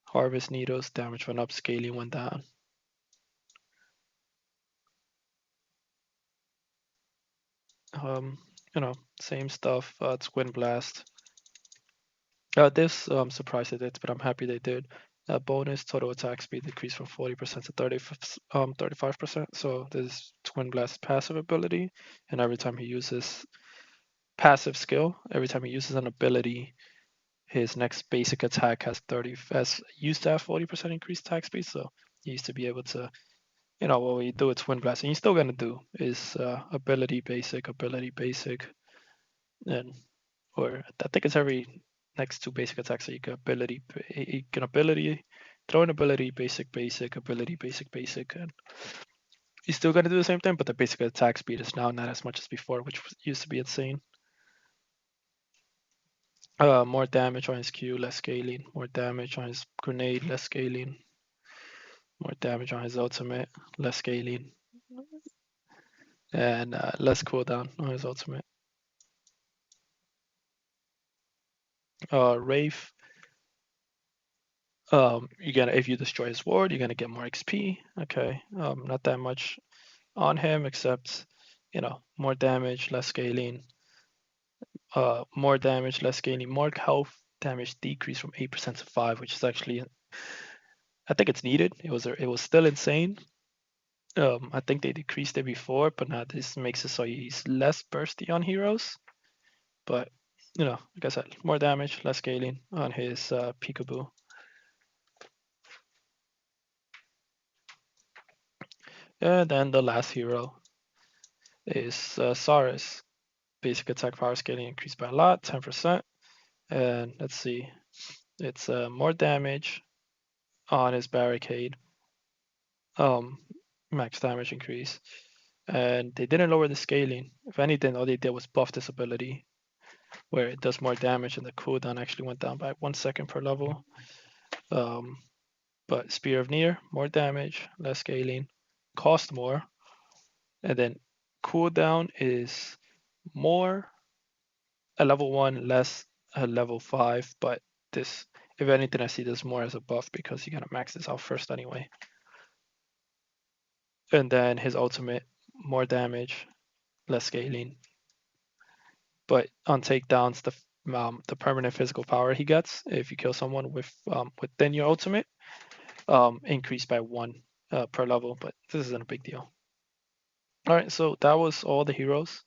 Harvest needles, damage went up, scaling went down. Same stuff. It's Wind Blast. This surprised they did, but I'm happy they did. Bonus total attack speed decreased from 40% to 35%. So this is Twin Blast passive ability, and every time he uses passive skill, every time he uses an ability, his next basic attack used to have 40% increased attack speed. So he used to be able to, what we do with Twin Blast, and he's still gonna do is ability basic, and or I think it's every next two basic attacks. So you can throw an ability, basic, ability, basic, and he's still gonna do the same thing, but the basic attack speed is now not as much as before, which used to be insane. More damage on his Q, less scaling. More damage on his grenade, less scaling. More damage on his ultimate, less scaling. And less cooldown on his ultimate. Wraith, if you destroy his ward, you're gonna get more XP. Okay, not that much on him except more damage, less scaling. More damage, less scaling, more health. Damage decrease from 8% to 5%, which is actually, I think it's needed. It was still insane. I think they decreased it before, but now this makes it so he's less bursty on heroes. But like I said, more damage, less scaling on his peekaboo. And then the last hero is Saris. Basic attack power scaling increased by a lot, 10%. And let's see, it's more damage on his barricade. Max damage increase. And they didn't lower the scaling. If anything, all they did was buff this ability where it does more damage, and the cooldown actually went down by 1 second per level. But Spear of Near, more damage, less scaling, cost more, and then cooldown is more at level 1, less at level 5. But this, if anything, I see this more as a buff because you gotta max this out first anyway. And then his ultimate, more damage, less scaling. But on takedowns, the permanent physical power he gets if you kill someone within your ultimate increased by 1 per level, but this isn't a big deal. All right, so that was all the heroes.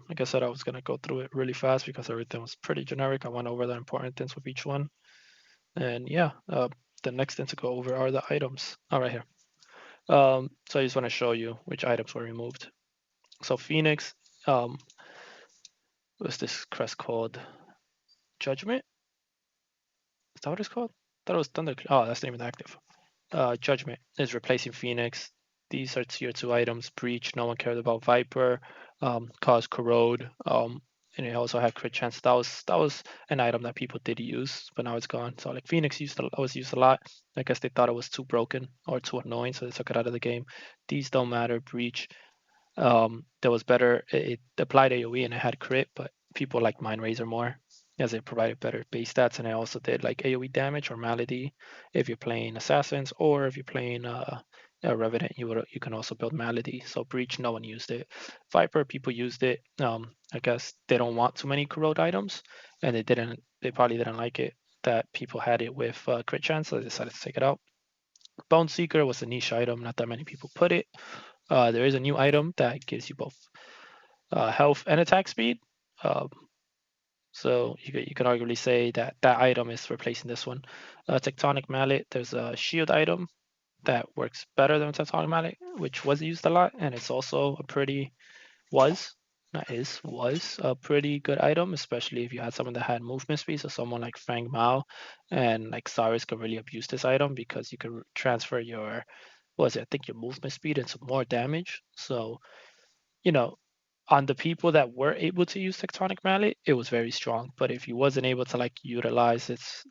Like I said, I was gonna go through it really fast because everything was pretty generic. I went over the important things with each one, and yeah, the next thing to go over are the items. All right, here. So I just want to show you which items were removed. So Phoenix, what's this crest called? Judgment? Is that what it's called? I thought it was Thunder. Oh, that's not even active. Judgment is replacing Phoenix. These are tier 2 items. Breach, no one cared about. Viper, Cause Corrode, and it also had crit chance. That was an item that people did use, but now it's gone. So like Phoenix was used a lot. I guess they thought it was too broken or too annoying, so they took it out of the game. These don't matter. Breach, that was better. It applied AoE and it had crit, but people like Mind Razor more as it provided better base stats, and it also did like AoE damage or Malady if you're playing Assassins, or if you're playing Revenant, you can also build Malady. So Breach, no one used it. Viper, people used it. I guess they don't want too many corrode items, and they probably didn't like it that people had it with crit chance, so they decided to take it out. Bone Seeker was a niche item, not that many people put it. There is a new item that gives you both health and attack speed. Um, so you can arguably say that that item is replacing this one. Tectonic Mallet, there's a shield item that works better than Tectonic Mallet, which was used a lot, and it's also a pretty was not is was a pretty good item, especially if you had someone that had movement speed. So someone like Fang Mao and like Cyrus could really abuse this item because you could transfer your what was it? I think your movement speed into more damage. So you know, on the people that were able to use Tectonic Mallet, it was very strong. But if you wasn't able to like utilize its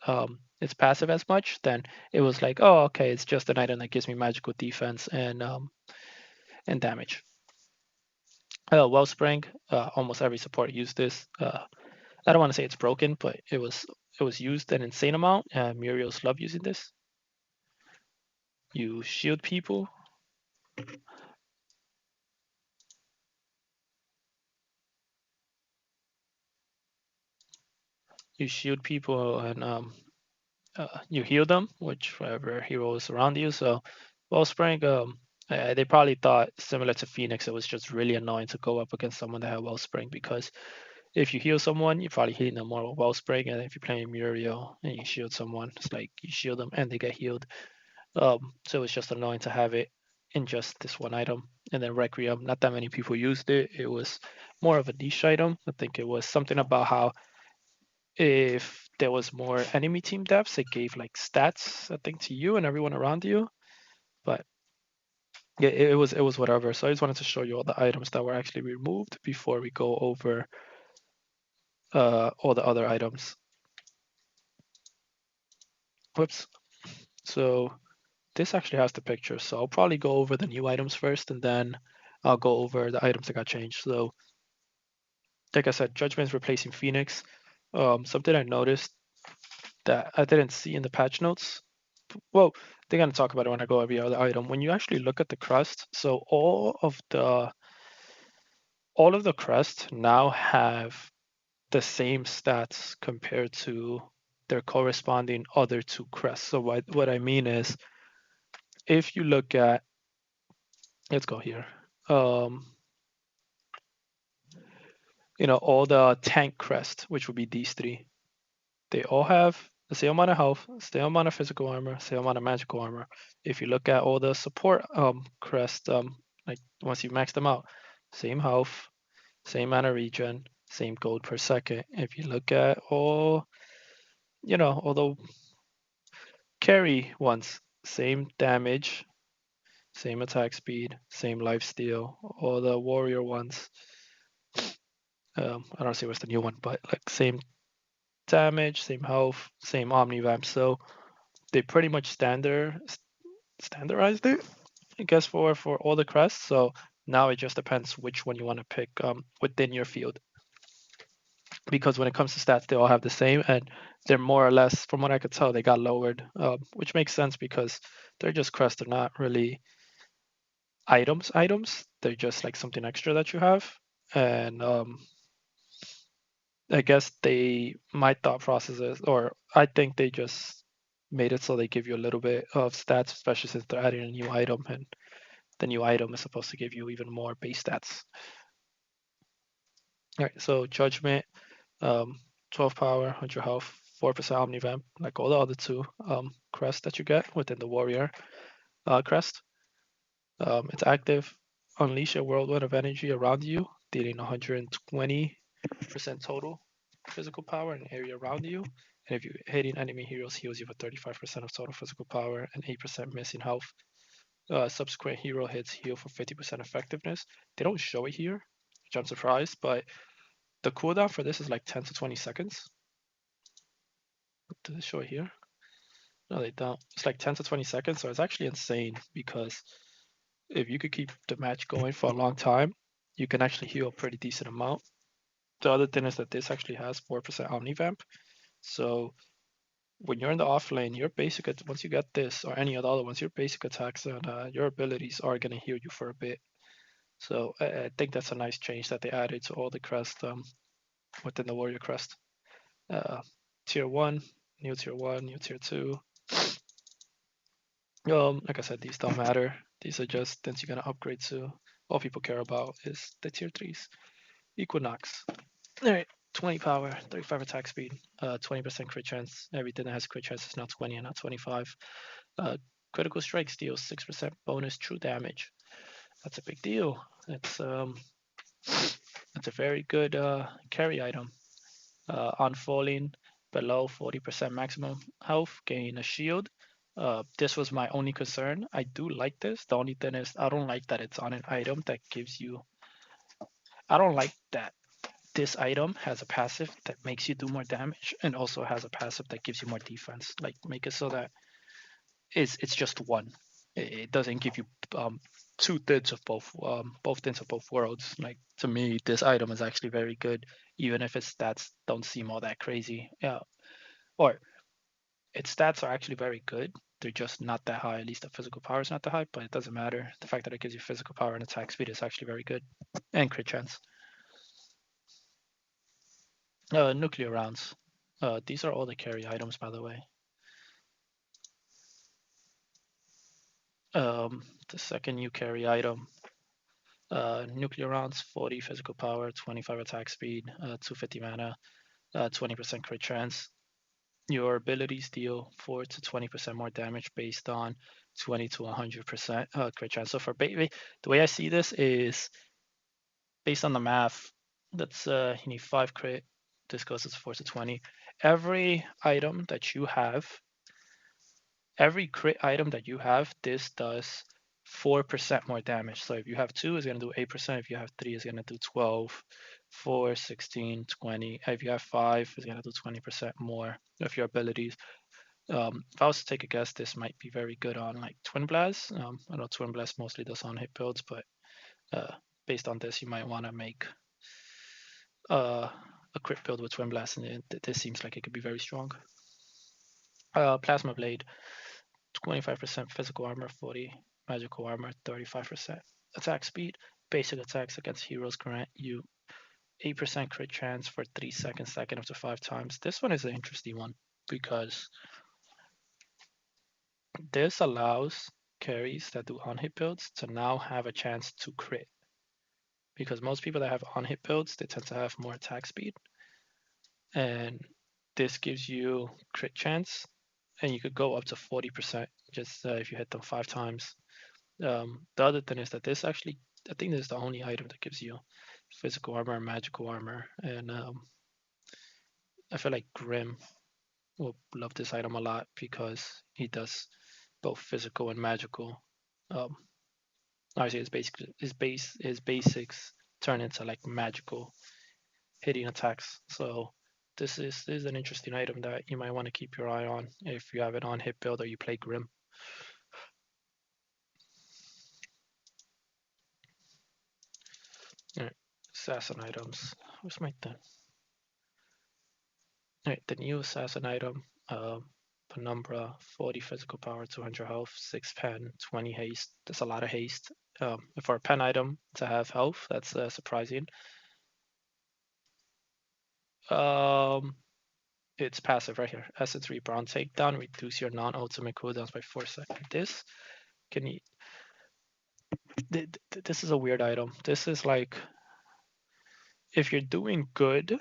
passive as much, then it was like, oh, okay, it's just an item that gives me magical defense and damage. Wellspring, almost every support used this. I don't want to say it's broken, but it was used an insane amount. Muriel's love using this. You shield people. You shield people and you heal them, whichever hero is around you. So Wellspring, they probably thought similar to Phoenix, it was just really annoying to go up against someone that had Wellspring because if you heal someone, you're probably hitting them more with Wellspring, and if you're playing Muriel and you shield someone, it's like you shield them and they get healed. So it's just annoying to have it in just this one item. And then Requiem, not that many people used it. It was more of a niche item. I think it was something about how if there was more enemy team deaths, it gave like stats, I think, to you and everyone around you. But yeah, it was whatever. So I just wanted to show you all the items that were actually removed before we go over all the other items. Whoops. So this actually has the picture. So I'll probably go over the new items first, and then I'll go over the items that got changed. So like I said, Judgment is replacing Phoenix. Something I noticed that I didn't see in the patch notes. Well, they're gonna talk about it when I go every other item. When you actually look at the crest, so all of the crests now have the same stats compared to their corresponding other two crests. So what I mean is, if you look at, let's go here, um, all the tank crests, which would be these three, they all have the same amount of health, same amount of physical armor, same amount of magical armor. If you look at all the support crest, like once you max them out, same health, same mana regen, same gold per second. If you look at all the carry ones, same damage, same attack speed, same life steal. All the warrior ones, I don't see what's the new one, but like same damage, same health, same omnivamp. So they pretty much standardized it, I guess, for all the crests. So now it just depends which one you want to pick within your field. Because when it comes to stats, they all have the same, and they're more or less, from what I could tell, they got lowered, which makes sense because they're just crests. They're not really items. They're just like something extra that you have. And I guess my thought process is, or I think they just made it so they give you a little bit of stats, especially since they're adding a new item, and the new item is supposed to give you even more base stats. All right, so Judgment, 12 power, 100 health, 4% Omnivamp, like all the other two crests that you get within the Warrior crest. It's active. Unleash a whirlwind of energy around you, dealing 120% total physical power in area around you. And if you hitting enemy heroes, heals you for 35% of total physical power and 8% missing health. Subsequent hero hits heal for 50% effectiveness. They don't show it here, which I'm surprised, but the cooldown for this is like 10 to 20 seconds. Does it show it here? No, they don't. It's like 10 to 20 seconds, so it's actually insane because if you could keep the match going for a long time, you can actually heal a pretty decent amount. The other thing is that this actually has 4% Omnivamp. So when you're in the off lane, your basic once you get this or any of the other ones, your basic attacks and your abilities are gonna heal you for a bit. So I think that's a nice change that they added to all the crest within the warrior crest. Uh, tier 1, new tier 1, new tier 2. Like I said, these don't matter. These are just things you're gonna upgrade to. All people care about is the tier 3s. Equinox. All right, 20 power, 35 attack speed, 20% crit chance. Everything that has crit chance is now 20 and not 25. Critical strikes deals 6% bonus true damage. That's a big deal. It's a very good carry item. On falling below 40% maximum health, gain a shield. This was my only concern. I do like this. The only thing is I don't like that it's on an item that gives you. I don't like that this item has a passive that makes you do more damage and also has a passive that gives you more defense. Like make it so that it's just one. It doesn't give you two thirds of both things of both worlds. Like to me, this item is actually very good, even if its stats don't seem all that crazy. Yeah, or its stats are actually very good. They're just not that high. At least the physical power is not that high, but it doesn't matter. The fact that it gives you physical power and attack speed is actually very good, and crit chance. Nuclear rounds. These are all the carry items, by the way. The second new carry item, nuclear rounds, 40 physical power, 25 attack speed, 250 mana, 20% crit chance. Your abilities deal 4 to 20% more damage based on 20 to 100% crit chance. So for the way I see this is based on the math. That's you need 5 crit. This goes as 4 to 20. Every item that you have every crit item that you have, this does 4% more damage. So if you have 2, it's going to do 8%. If you have 3, it's going to do 12, 4, 16, 20. If you have 5, it's going to do 20% more of your abilities. If I was to take a guess, this might be very good on like Twin Blast. I know Twin Blast mostly does on hit builds, but based on this, you might want to make a crit build with Twin Blast, and this seems like it could be very strong. Plasma Blade. 25% physical armor, 40 magical armor, 35% attack speed. Basic attacks against heroes grant you 8% crit chance for 3 seconds, second up to 5 times. This one is an interesting one because this allows carries that do on hit builds to now have a chance to crit. Because most people that have on hit builds, they tend to have more attack speed. And this gives you crit chance, and you could go up to 40% just if you hit them 5 times. The other thing is that this actually, I think this is the only item that gives you physical armor and magical armor. And I feel like Grim will love this item a lot because he does both physical and magical. Um, Obviously, his basics turn into like magical hitting attacks. So this is an interesting item that you might want to keep your eye on if you have it on hit build or you play Grim. All right, assassin items. Where's my thing? All right, the new assassin item. Penumbra, 40 physical power, 200 health, 6 pen, 20 haste. That's a lot of haste. For a pen item to have health, that's surprising. It's passive right here. Essence Rebound Takedown, reduce your non-ultimate cooldowns by 4 seconds. This can you, this is a weird item. This is like if you're doing good,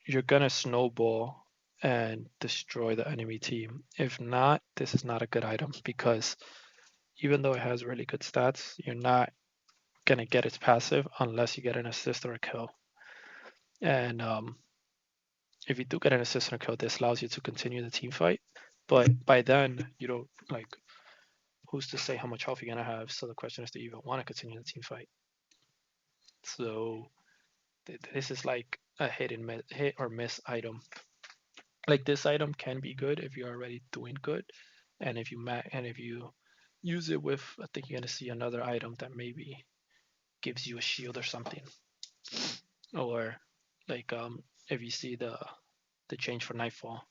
you're gonna snowball and destroy the enemy team. If not, this is not a good item because even though it has really good stats, you're not gonna get its passive unless you get an assist or a kill. And if you do get an assist or a kill, this allows you to continue the team fight. But by then, you don't like who's to say how much health you're gonna have. So the question is, do you even want to continue the team fight? So this is like a hit or miss item. Like this item can be good if you're already doing good, and if you use it with, I think you're gonna see another item that maybe gives you a shield or something, or like if you see the change for Nightfall,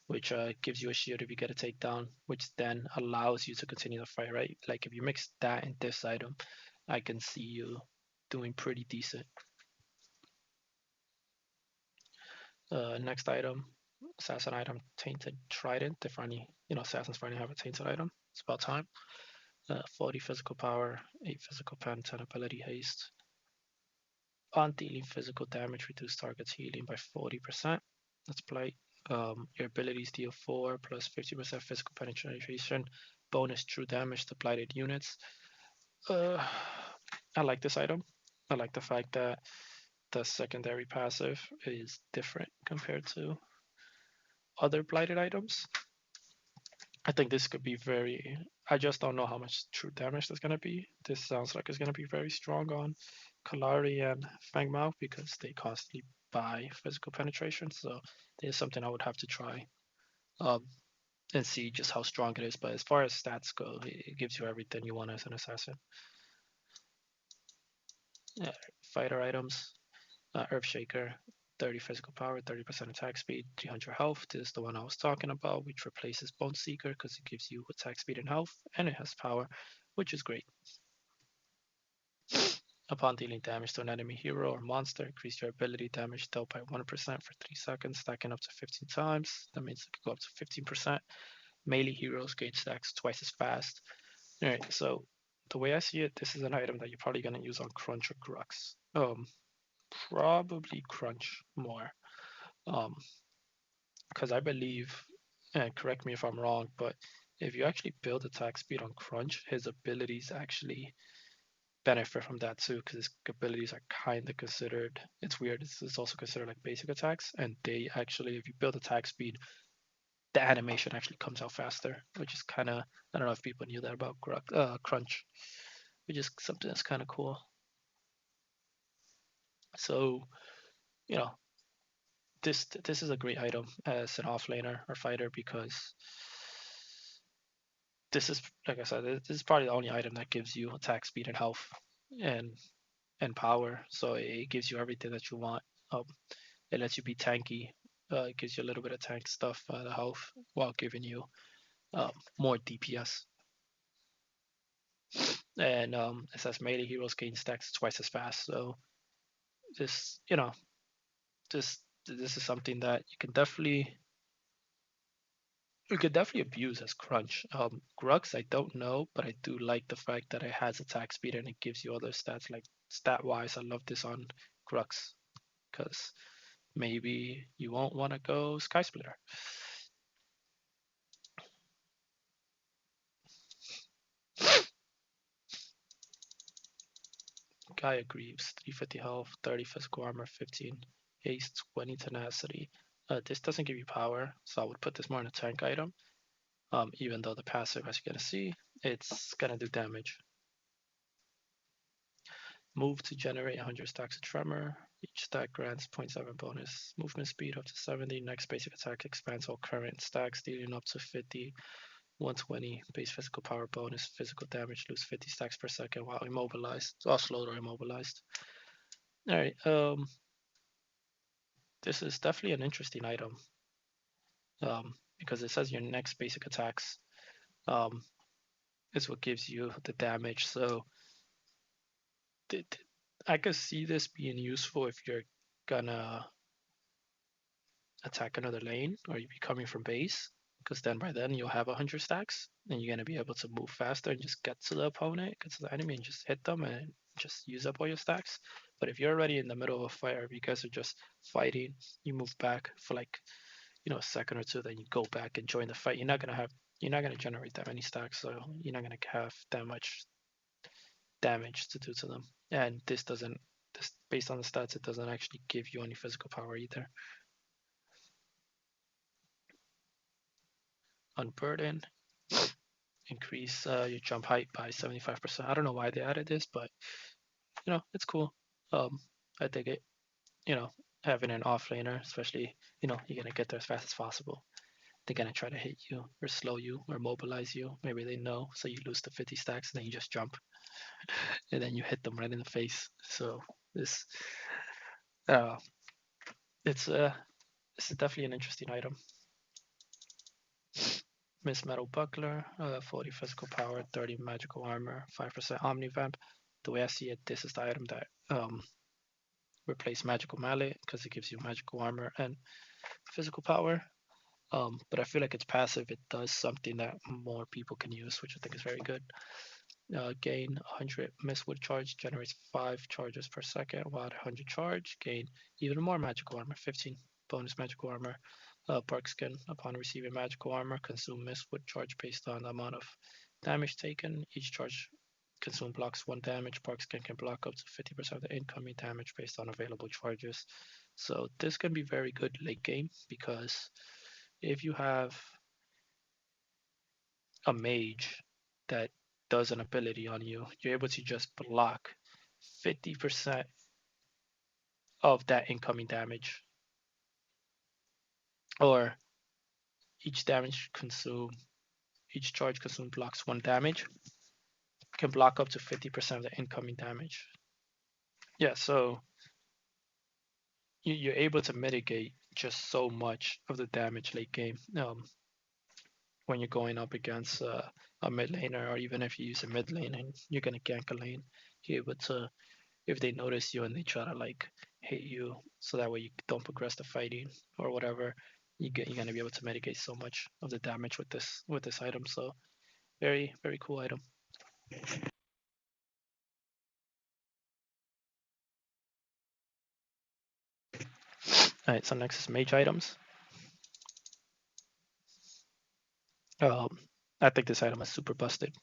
which gives you a shield if you get a takedown, which then allows you to continue the fight, right? Like if you mix that and this item, I can see you doing pretty decent. Next item, assassin item, tainted trident. If any, assassins finally have a tainted item. It's about time. 40 physical power, 8 physical pen, 10 ability haste. On dealing physical damage, reduce target's healing by 40%. That's play. Your abilities deal 4 plus 50% physical penetration, bonus true damage to blighted units. I like this item. I like the fact that the secondary passive is different compared to other blighted items. I think this could be very. I just don't know how much true damage that's gonna be. This sounds like it's gonna be very strong on Kalari and Fangmao because they constantly buy physical penetration. So there's something I would have to try um, and see just how strong it is. But as far as stats go, it gives you everything you want as an assassin. Yeah, fighter items, Earthshaker, 30 physical power, 30% attack speed, 300 health. This is the one I was talking about, which replaces Bone Seeker because it gives you attack speed and health, and it has power, which is great. Upon dealing damage to an enemy hero or monster, increase your ability damage dealt by 1% for 3 seconds, stacking up to 15 times. That means it can go up to 15%. Melee heroes gain stacks twice as fast. Alright, so the way I see it, this is an item that you're probably going to use on Crunch or Grux. Probably Crunch more. Because I believe, and correct me if I'm wrong, but if you actually build attack speed on Crunch, his abilities actually benefit from that too, because his abilities are kind of considered. It's weird. It's also considered like basic attacks, and they actually, if you build attack speed, the animation actually comes out faster, which is kind of. I don't know if people knew that about Crunch, which is something that's kind of cool. So, you know, this is a great item as an offlaner or fighter because this is, like I said, this is probably the only item that gives you attack speed and health and and power. So it gives you everything that you want. Um, it lets you be tanky. It gives you a little bit of tank stuff, the health, while giving you more DPS. And it says melee heroes gain stacks twice as fast. So this, this is something that you could definitely abuse as crunch. Grux, I don't know, but I do like the fact that it has attack speed and it gives you other stats. Like stat wise, I love this on Grux because maybe you won't want to go Sky Splitter. Gaia Greaves, 350 health, 30 physical armor, 15 haste, 20 tenacity. This doesn't give you power, so I would put this more in a tank item. Even though the passive, as you're gonna see, it's gonna do damage. Move to generate 100 stacks of tremor. Each stack grants 0.7 bonus movement speed up to 70. Next basic attack expands all current stacks, dealing up to 50. 120 base physical power bonus, physical damage, lose 50 stacks per second while immobilized, or slowed or immobilized. All right, this is definitely an interesting item because it says your next basic attacks um, is what gives you the damage. So I could see this being useful if you're gonna attack another lane or you be coming from base, because then by then you'll have 100 stacks and you're gonna be able to move faster and just get to the opponent, get to the enemy, and just hit them and just use up all your stacks. But if you're already in the middle of a fight or you guys are just fighting, you move back for like a second or two, then you go back and join the fight. You're not gonna generate that many stacks, so you're not gonna have that much damage to do to them. And this based on the stats, it doesn't actually give you any physical power either. Unburden, increase your jump height by 75%. I don't know why they added this, but it's cool. I dig it. Having an off laner, especially, you're gonna get there as fast as possible. They're gonna try to hit you or slow you or mobilize you. Maybe they know, so you lose the 50 stacks and then you just jump, and then you hit them right in the face. So this, uh, this is definitely an interesting item. Miss Metal Buckler, 40 physical power, 30 magical armor, 5% Omnivamp. The way I see it, this is the item that replace Magical Mallet because it gives you magical armor and physical power. But I feel like it's passive. It does something that more people can use, which I think is very good. Gain 100 Mistwood charge, generates 5 charges per second, while at 100 charge, gain even more magical armor, 15 bonus magical armor. Park Skin, upon receiving magical armor, consume Mistwood charge based on the amount of damage taken. Each charge consume blocks 1 damage. Park Skin can block up to 50% of the incoming damage based on available charges. So this can be very good late game because if you have a mage that does an ability on you, you're able to just block 50% of that incoming damage, or each charge consumed blocks 1 damage, can block up to 50% of the incoming damage. Yeah, so you're able to mitigate just so much of the damage late game. When you're going up against a mid laner, or even if you use a mid lane and you're gonna gank a lane, you're able to, if they notice you and they try to like hit you, so that way you don't progress the fighting or whatever, you're gonna be able to mitigate so much of the damage with this item. So very, very cool item. All right, so next is mage items. I think this item is super busted,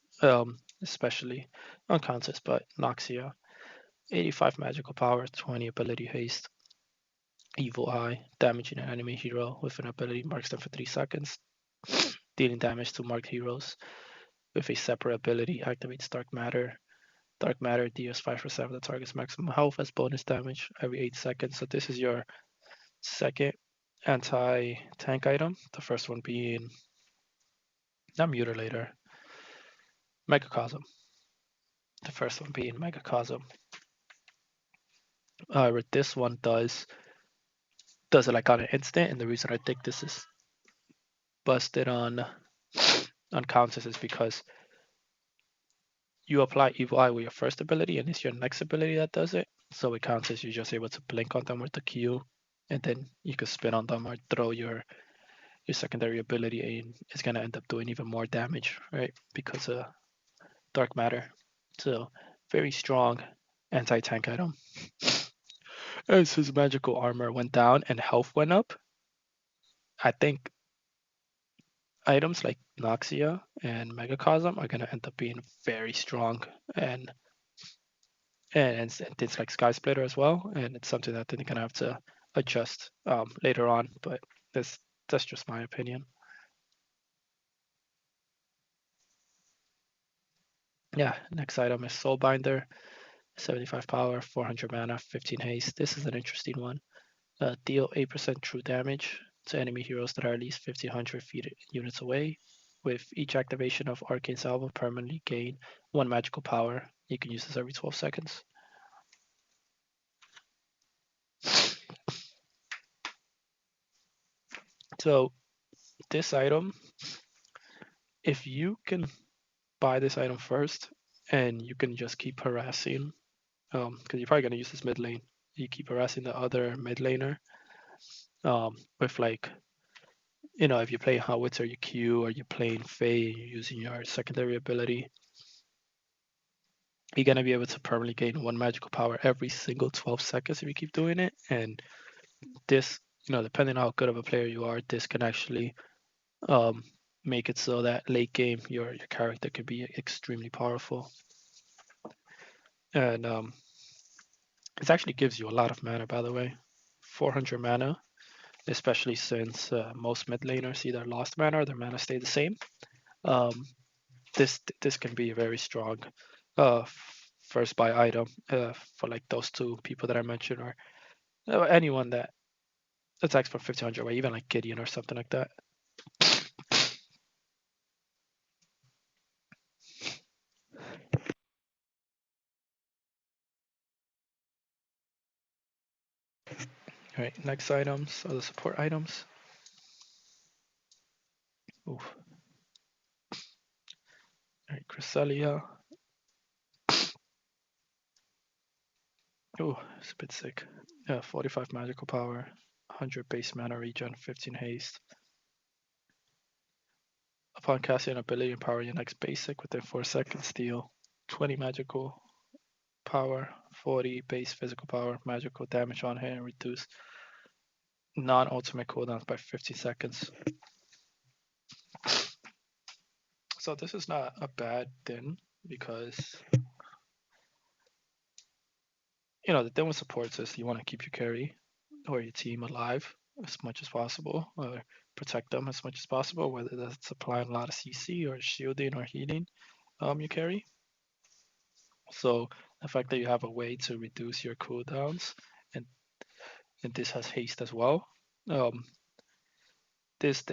especially on contest, but Noxia, 85 magical power, 20 ability haste, evil eye, damaging an enemy hero with an ability marks them for 3 seconds, dealing damage to marked heroes with a separate ability, activates dark matter. Dark matter deals 5% of the target's maximum health as bonus damage every 8 seconds. So this is your second anti-tank item. The first one being not Mutilator, Megacosm. The first one being Megacosm. What this one does it like on an instant, and the reason I think this is busted on counters is because you apply Evil Eye with your first ability, and it's your next ability that does it. So it counts as you're just able to blink on them with the Q, and then you can spin on them or throw your secondary ability, and it's gonna end up doing even more damage, right? Because of dark matter. So very strong anti-tank item. As his magical armor went down and health went up, I think items like Noxia and Megacosm are gonna end up being very strong, and things like Sky Splitter as well. And it's something that they're gonna have to adjust later on. But that's just my opinion. Yeah, next item is Soulbinder, 75 power, 400 mana, 15 haste. This is an interesting one. Deal 8% true damage to enemy heroes that are at least 1500 units away. With each activation of Arcane Salvo, permanently gain 1 magical power. You can use this every 12 seconds. So this item, if you can buy this item first and you can just keep harassing, because you're probably gonna use this mid lane. You keep harassing the other mid laner with like, if you're playing Howitzer, you Q, or you're playing Faye, you're using your secondary ability, you're gonna be able to permanently gain 1 magical power every single 12 seconds if you keep doing it. And this depending on how good of a player you are, this can actually make it so that late game your character can be extremely powerful. And it actually gives you a lot of mana, by the way. 400 mana, especially since most mid laners either lost mana or their mana stayed the same. This can be very strong first buy item for like those two people that I mentioned, or anyone that attacks for 1500, or even like Gideon or something like that. All right, next items are the support items. Oof. All right, Cresselia. Oh, it's a bit sick. 45 magical power, 100 base mana regen, 15 haste. Upon casting an ability, empower your next basic within 4 seconds. Deal 20 magical power, 40 base physical power, magical damage on hit, and reduce non-ultimate cooldowns by 50 seconds. So this is not a bad thing because the thing with supports is you want to keep your carry or your team alive as much as possible, or protect them as much as possible, whether that's applying a lot of CC or shielding or healing your carry. So the fact that you have a way to reduce your cooldowns, and this has haste as well. This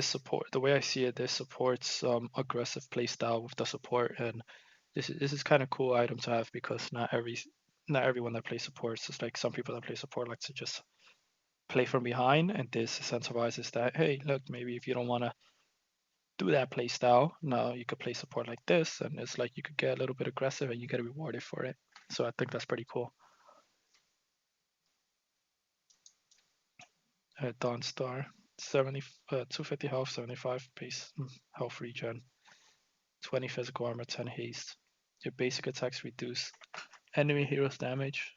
support, the way I see it, this supports aggressive playstyle with the support, and this is kind of cool item to have because not everyone that plays supports is like some people that play support like to just play from behind, and this incentivizes that. Hey, look, maybe if you don't want to do that play style, now you could play support like this, and it's like you could get a little bit aggressive and you get rewarded for it. So I think that's pretty cool. Dawn Star, 250 health, 75 base health regen, 20 physical armor, 10 haste. Your basic attacks reduce enemy heroes damage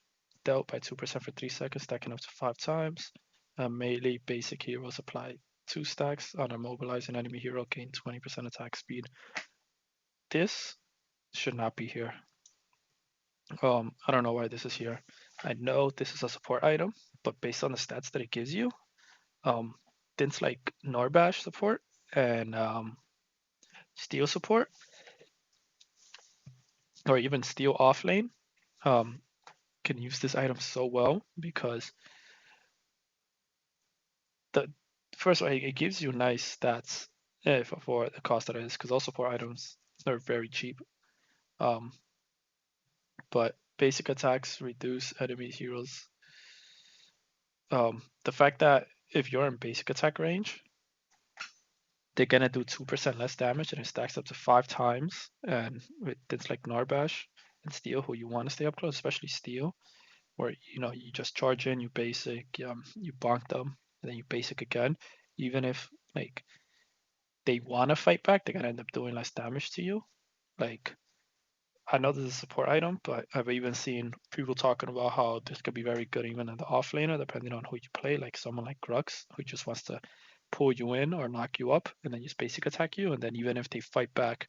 dealt by 2% for 3 seconds, stacking up to 5 times. Melee basic heroes apply 2 stacks on a mobilizing enemy hero, gain 20% attack speed. This should not be here. I don't know why this is here. I know this is a support item, but based on the stats that it gives you, things like Norbash support and Steel support, or even Steel offlane, can use this item so well because the first of all, it gives you nice stats for the cost that it is, because all support items are very cheap. But basic attacks reduce enemy heroes. The fact that if you're in basic attack range, they're gonna do 2% less damage, and it stacks up to 5 times. And with things like Narbash and Steel, who you want to stay up close, especially Steel, where you just charge in, you basic, you bonk them, and then you basic again. Even if like they want to fight back, they're gonna end up doing less damage to you. Like, I know this is a support item, but I've even seen people talking about how this could be very good even in the offlaner, depending on who you play. Like someone like Grux, who just wants to pull you in or knock you up, and then just basic attack you, and then even if they fight back,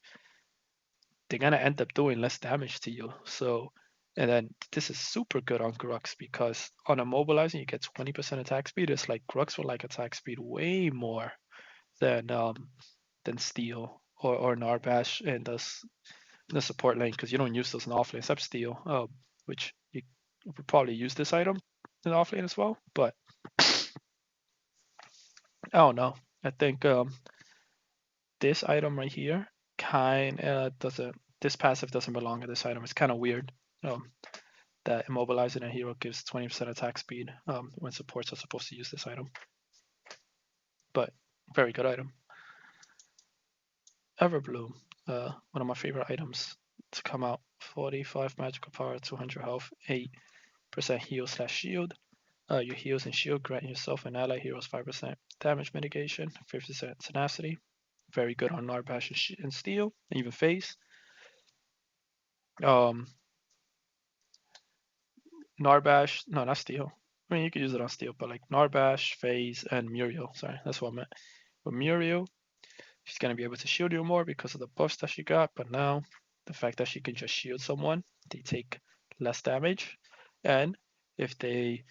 they're gonna end up doing less damage to you. So, and then this is super good on Grux because on a mobilizing you get 20% attack speed. It's like Grux will like attack speed way more than Steel or Narbash in the support lane, because you don't use those in offlane except Steel, which you would probably use this item in offlane as well. But I don't know. I think this item right here kind of doesn't. This passive doesn't belong to this item. It's kind of weird that immobilizing a hero gives 20% attack speed when supports are supposed to use this item. But very good item. Everbloom, one of my favorite items to come out. 45 magical power, 200 health, 8% heal/shield. Your heals and shield grant yourself and ally heroes 5% damage mitigation, 50% tenacity. Very good on Narbash and Steel, and even Phase. Narbash, no, not Steel. I mean, you could use it on steel, but like Narbash, FaZe, and Muriel. Sorry, that's what I meant. With Muriel, she's gonna be able to shield you more because of the buffs that she got. But now, the fact that she can just shield someone, they take less damage, and if they,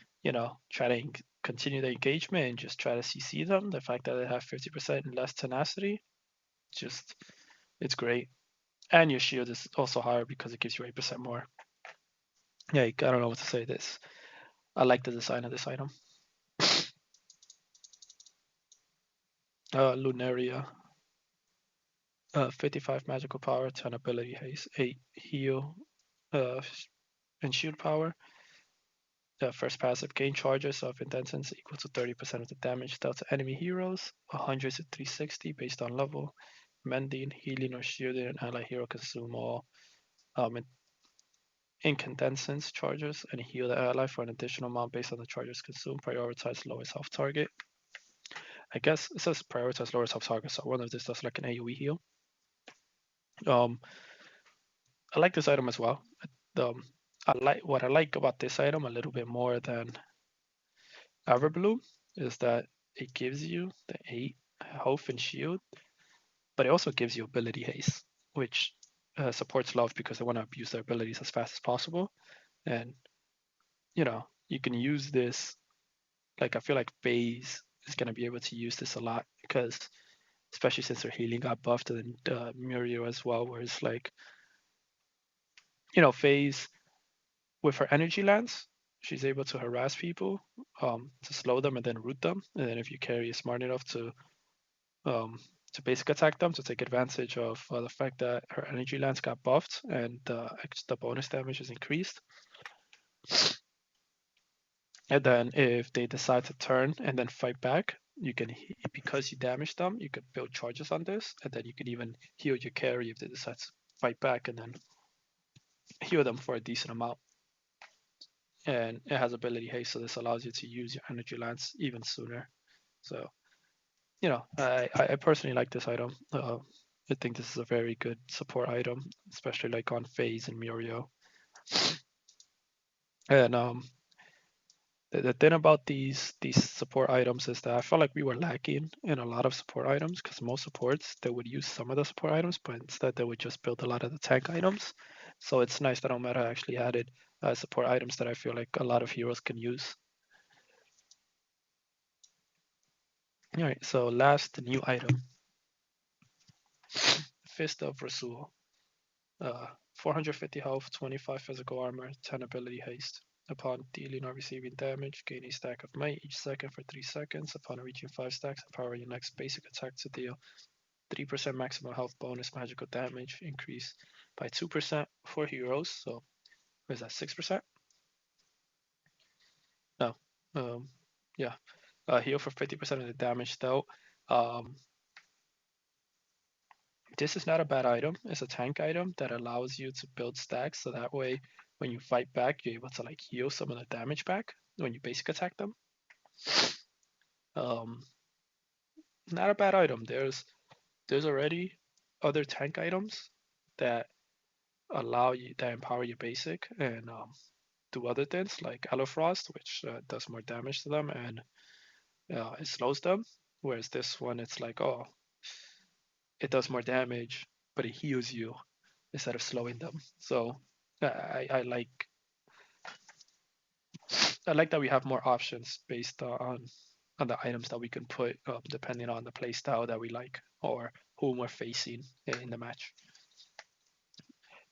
try to continue the engagement and just try to CC them, the fact that they have 50% less tenacity, just it's great. And your shield is also higher because it gives you 8% more. Yeah, I don't know what to say. This I like the design of this item. Lunaria, 55 magical power, 10 ability haste, 8 heal, uh, and shield power. The first passive gain charges of intensity equal to 30% of the damage dealt to enemy heroes, 100 to 360 based on level. Mending, healing, or shielding an ally hero consume all um, incandescence charges and heal the ally for an additional amount based on the charges consumed. Prioritize lowest health target. I guess it says prioritize lowest health target, so I wonder if this does like an AoE heal. Um, I like this item as well. Um, what I like about this item a little bit more than Everbloom is that it gives you the 8 health and shield, but it also gives you ability haste, which supports love because they want to abuse their abilities as fast as possible. And you can use this. Like I feel like FaZe is gonna be able to use this a lot because especially since her healing got buffed and Muriel as well, where it's like FaZe with her energy lance, she's able to harass people, to slow them and then root them. And then if you carry is smart enough um, to basic attack them to take advantage of the fact that her energy lance got buffed and the bonus damage is increased. And then if they decide to turn and then fight back, you can, because you damage them, you could build charges on this, and then you can even heal your carry if they decide to fight back and then heal them for a decent amount. And it has ability haste, so this allows you to use your energy lance even sooner. So, I personally like this item. I think this is a very good support item, especially like on FaZe and Muriel. And the thing about these support items is that I felt like we were lacking in a lot of support items because most supports they would use some of the support items, but instead they would just build a lot of the tank items. So it's nice that Omega actually added support items that I feel like a lot of heroes can use. All right, so last new item, Fist of Rasul. 450 health, 25 physical armor, 10 ability haste. Upon dealing or receiving damage, gain a stack of might each second for 3 seconds. Upon reaching 5 stacks, empower your next basic attack to deal 3% maximum health bonus magical damage, increase by 2% for heroes. So, what is that, 6%? No. Yeah. Heal for 50% of the damage though. Um, this is not a bad item. It's a tank item that allows you to build stacks, so that way when you fight back, you're able to like heal some of the damage back when you basic attack them. Um, not a bad item. There's already other tank items that allow you that empower your basic and do other things like Frost, which does more damage to them and it slows them. Whereas this one, it's like, oh, it does more damage, but it heals you instead of slowing them. So I like that we have more options based on the items that we can put depending on the playstyle that we like or whom we're facing in the match.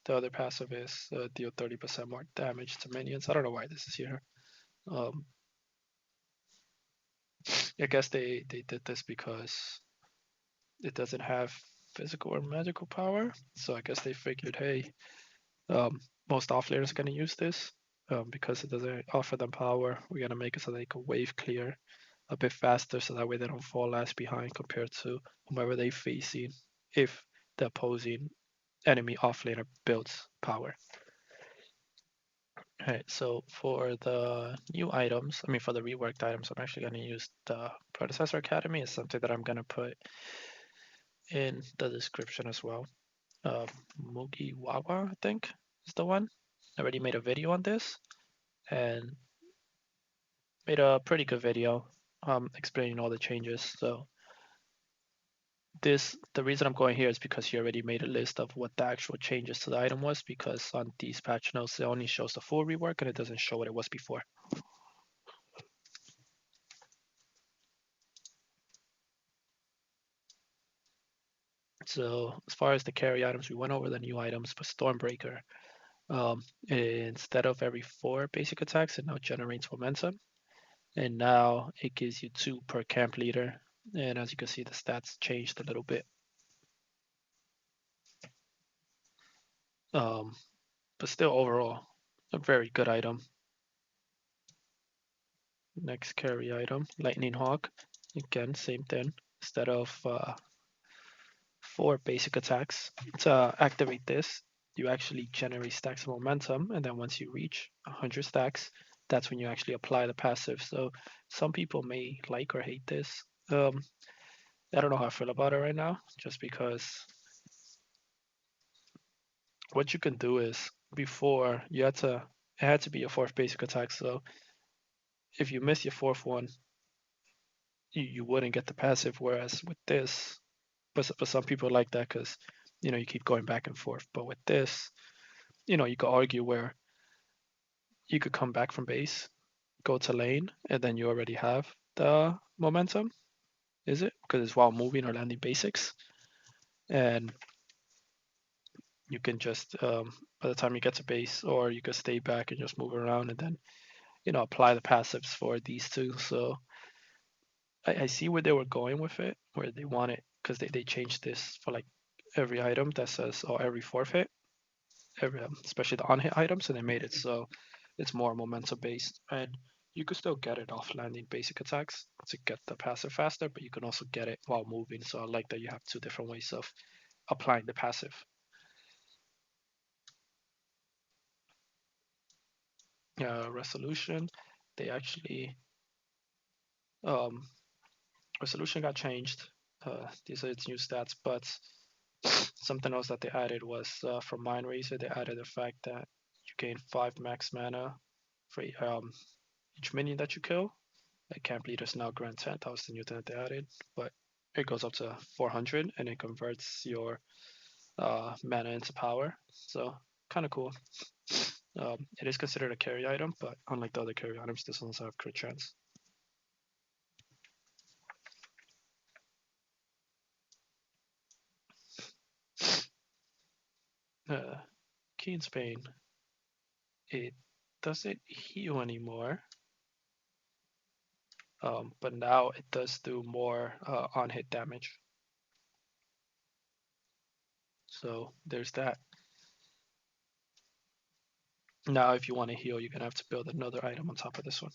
The other passive is deal 30% more damage to minions. I don't know why this is here. Um, I guess they did this because it doesn't have physical or magical power. So I guess they figured, hey, most offlaners are going to use this because it doesn't offer them power. We're going to make it so they can wave clear a bit faster so that way they don't fall last behind compared to whomever they facing if the opposing enemy offlaner builds power. Alright, so for the new items, I mean for the reworked items, I'm actually going to use the Predecessor Academy. It's something that I'm going to put in the description as well. Mugiwara, I think, is the one. I already made a video on this, and made a pretty good video explaining all the changes. So the reason I'm going here is because he already made a list of what the actual changes to the item was, because on these patch notes it only shows the full rework and it doesn't show what it was before. So as far as the carry items, we went over the new items, but Stormbreaker, instead of every 4 basic attacks, it now generates momentum. And now it gives you 2 per camp leader. And as you can see, the stats changed a little bit. But still overall, a very good item. Next carry item, Lightning Hawk. Again, same thing. Instead of 4 basic attacks, to activate this, you actually generate stacks of momentum. And then once you reach 100 stacks, that's when you actually apply the passive. So some people may like or hate this. I don't know how I feel about it right now, just because what you can do is before it had to be a 4th basic attack. So if you miss your 4th one, you wouldn't get the passive. Whereas with this, but some people like that because you keep going back and forth. But with this, you could argue where you could come back from base, go to lane, and then you already have the momentum. Is it because it's while moving or landing basics, and you can just by the time you get to base, or you could stay back and just move around and then apply the passives for these two. So I see where they were going with it, where they want it, because they changed this for like every item that says, or every forfeit, especially the on-hit items, and they made it so it's more momentum based. And you could still get it off landing basic attacks to get the passive faster, but you can also get it while moving. So I like that you have 2 different ways of applying the passive. Resolution, they actually um, resolution got changed. These are its new stats, but something else that they added was from Mind Razor, they added the fact that you gain 5 max mana for each minion that you kill. Like camp leaders now grant 10. That was the new thing that they added, but it goes up to 400 and it converts your mana into power. So kind of cool. It is considered a carry item, but unlike the other carry items, this one doesn't have crit chance. Keen's Pain, it doesn't heal anymore, but now it does do more on-hit damage. So there's that. Now if you want to heal, you're going to have to build another item on top of this one.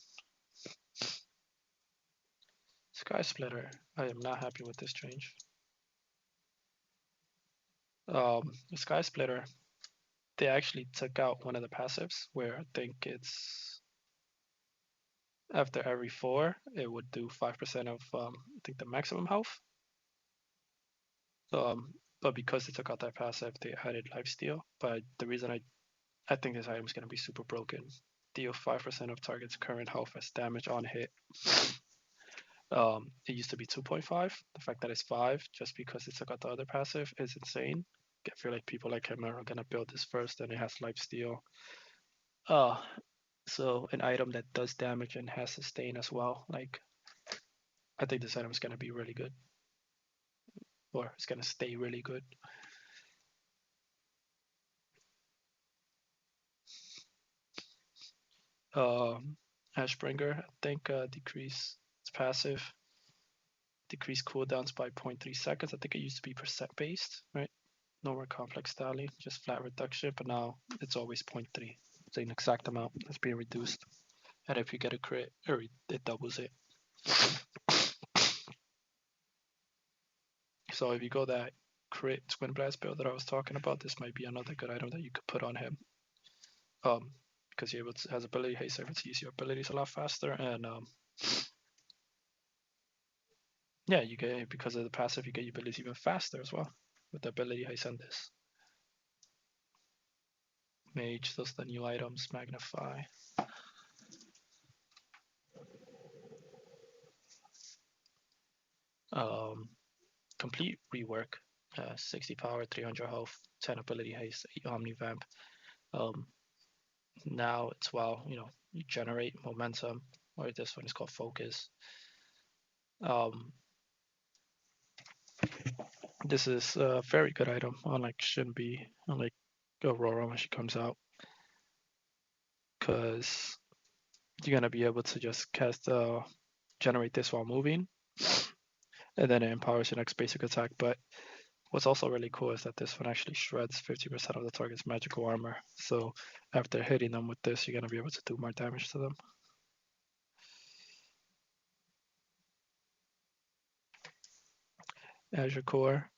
Sky Splitter, I am not happy with this change. The Sky Splitter, they actually took out one of the passives where I think it's after every 4, it would do 5% of I think the maximum health. But because they took out that passive, they added lifesteal. But the reason I think this item is going to be super broken. Deal 5% of target's current health as damage on hit. It used to be 2.5. The fact that it's 5, just because it took out the other passive, is insane. I feel like people like him are gonna build this first, and it has lifesteal. Uh, so an item that does damage and has sustain as well. Like I think this item is gonna be really good, or it's gonna stay really good. Ashbringer, I think decrease its passive, decrease cooldowns by 0.3 seconds. I think it used to be percent based, right? No more complex styling, just flat reduction, but now it's always 0.3. It's an exact amount that's being reduced. And if you get a crit, or it doubles it. So if you go that crit twin blast build that I was talking about, this might be another good item that you could put on him. Because he has ability haste, able to use your abilities a lot faster, and yeah, you get, because of the passive, you get your abilities even faster as well with the ability haste and this. Mage, those are the new items. Magnify. complete rework, 60 power, 300 health, 10 ability haste, 8 omni vamp. Now it's while you generate momentum, or this one is called focus. This is a very good item. Unlike Shinbi, unlike Aurora when she comes out, because you're gonna be able to just cast generate this while moving, and then it empowers your next basic attack. But what's also really cool is that this one actually shreds 50% of the target's magical armor. So after hitting them with this, you're gonna be able to do more damage to them. Azure Core,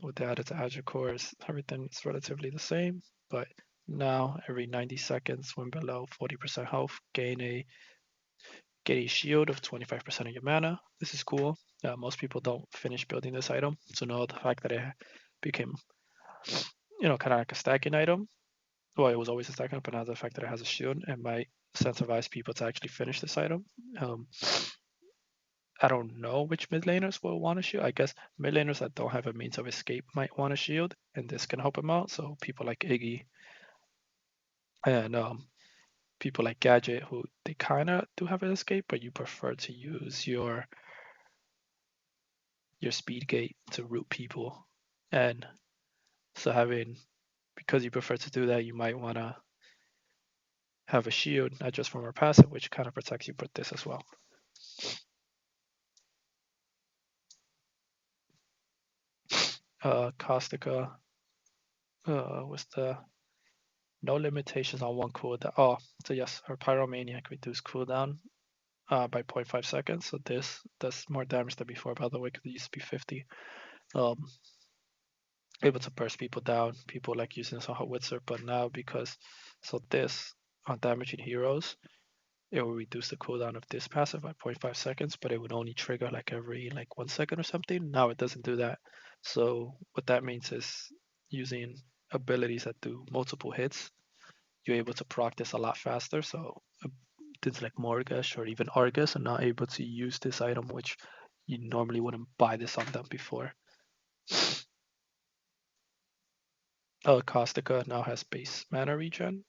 with the added to Azure Core, everything is relatively the same, but now every 90 seconds when below 40% health, gain a shield of 25% of your mana. This is cool. Most people don't finish building this item, so now the fact that it became, kind of like a stacking item. Well, it was always a stacking, but now the fact that it has a shield, it might incentivize people to actually finish this item. I don't know which mid laners will want a shield. I guess mid laners that don't have a means of escape might want a shield, and this can help them out. So people like Iggy and people like Gadget, who they kind of do have an escape, but you prefer to use your speed gate to root people, and so because you prefer to do that, you might want to have a shield, not just from our passive, which kind of protects you, but this as well. Caustica was the no limitations on one cooldown. Oh, so yes, our Pyromaniac reduced cooldown by 0.5 seconds. So this does more damage than before, by the way, because it used to be 50. Able to burst people down. People like using this on Hotwitzer, but now this on damaging heroes, it will reduce the cooldown of this passive by 0.5 seconds, but it would only trigger like every 1 second or something. Now it doesn't do that. So what that means is using abilities that do multiple hits, you're able to proc this a lot faster. So things like Morgus or even Argus are not able to use this item, which you normally wouldn't buy this on them before. Caustica now has base mana regen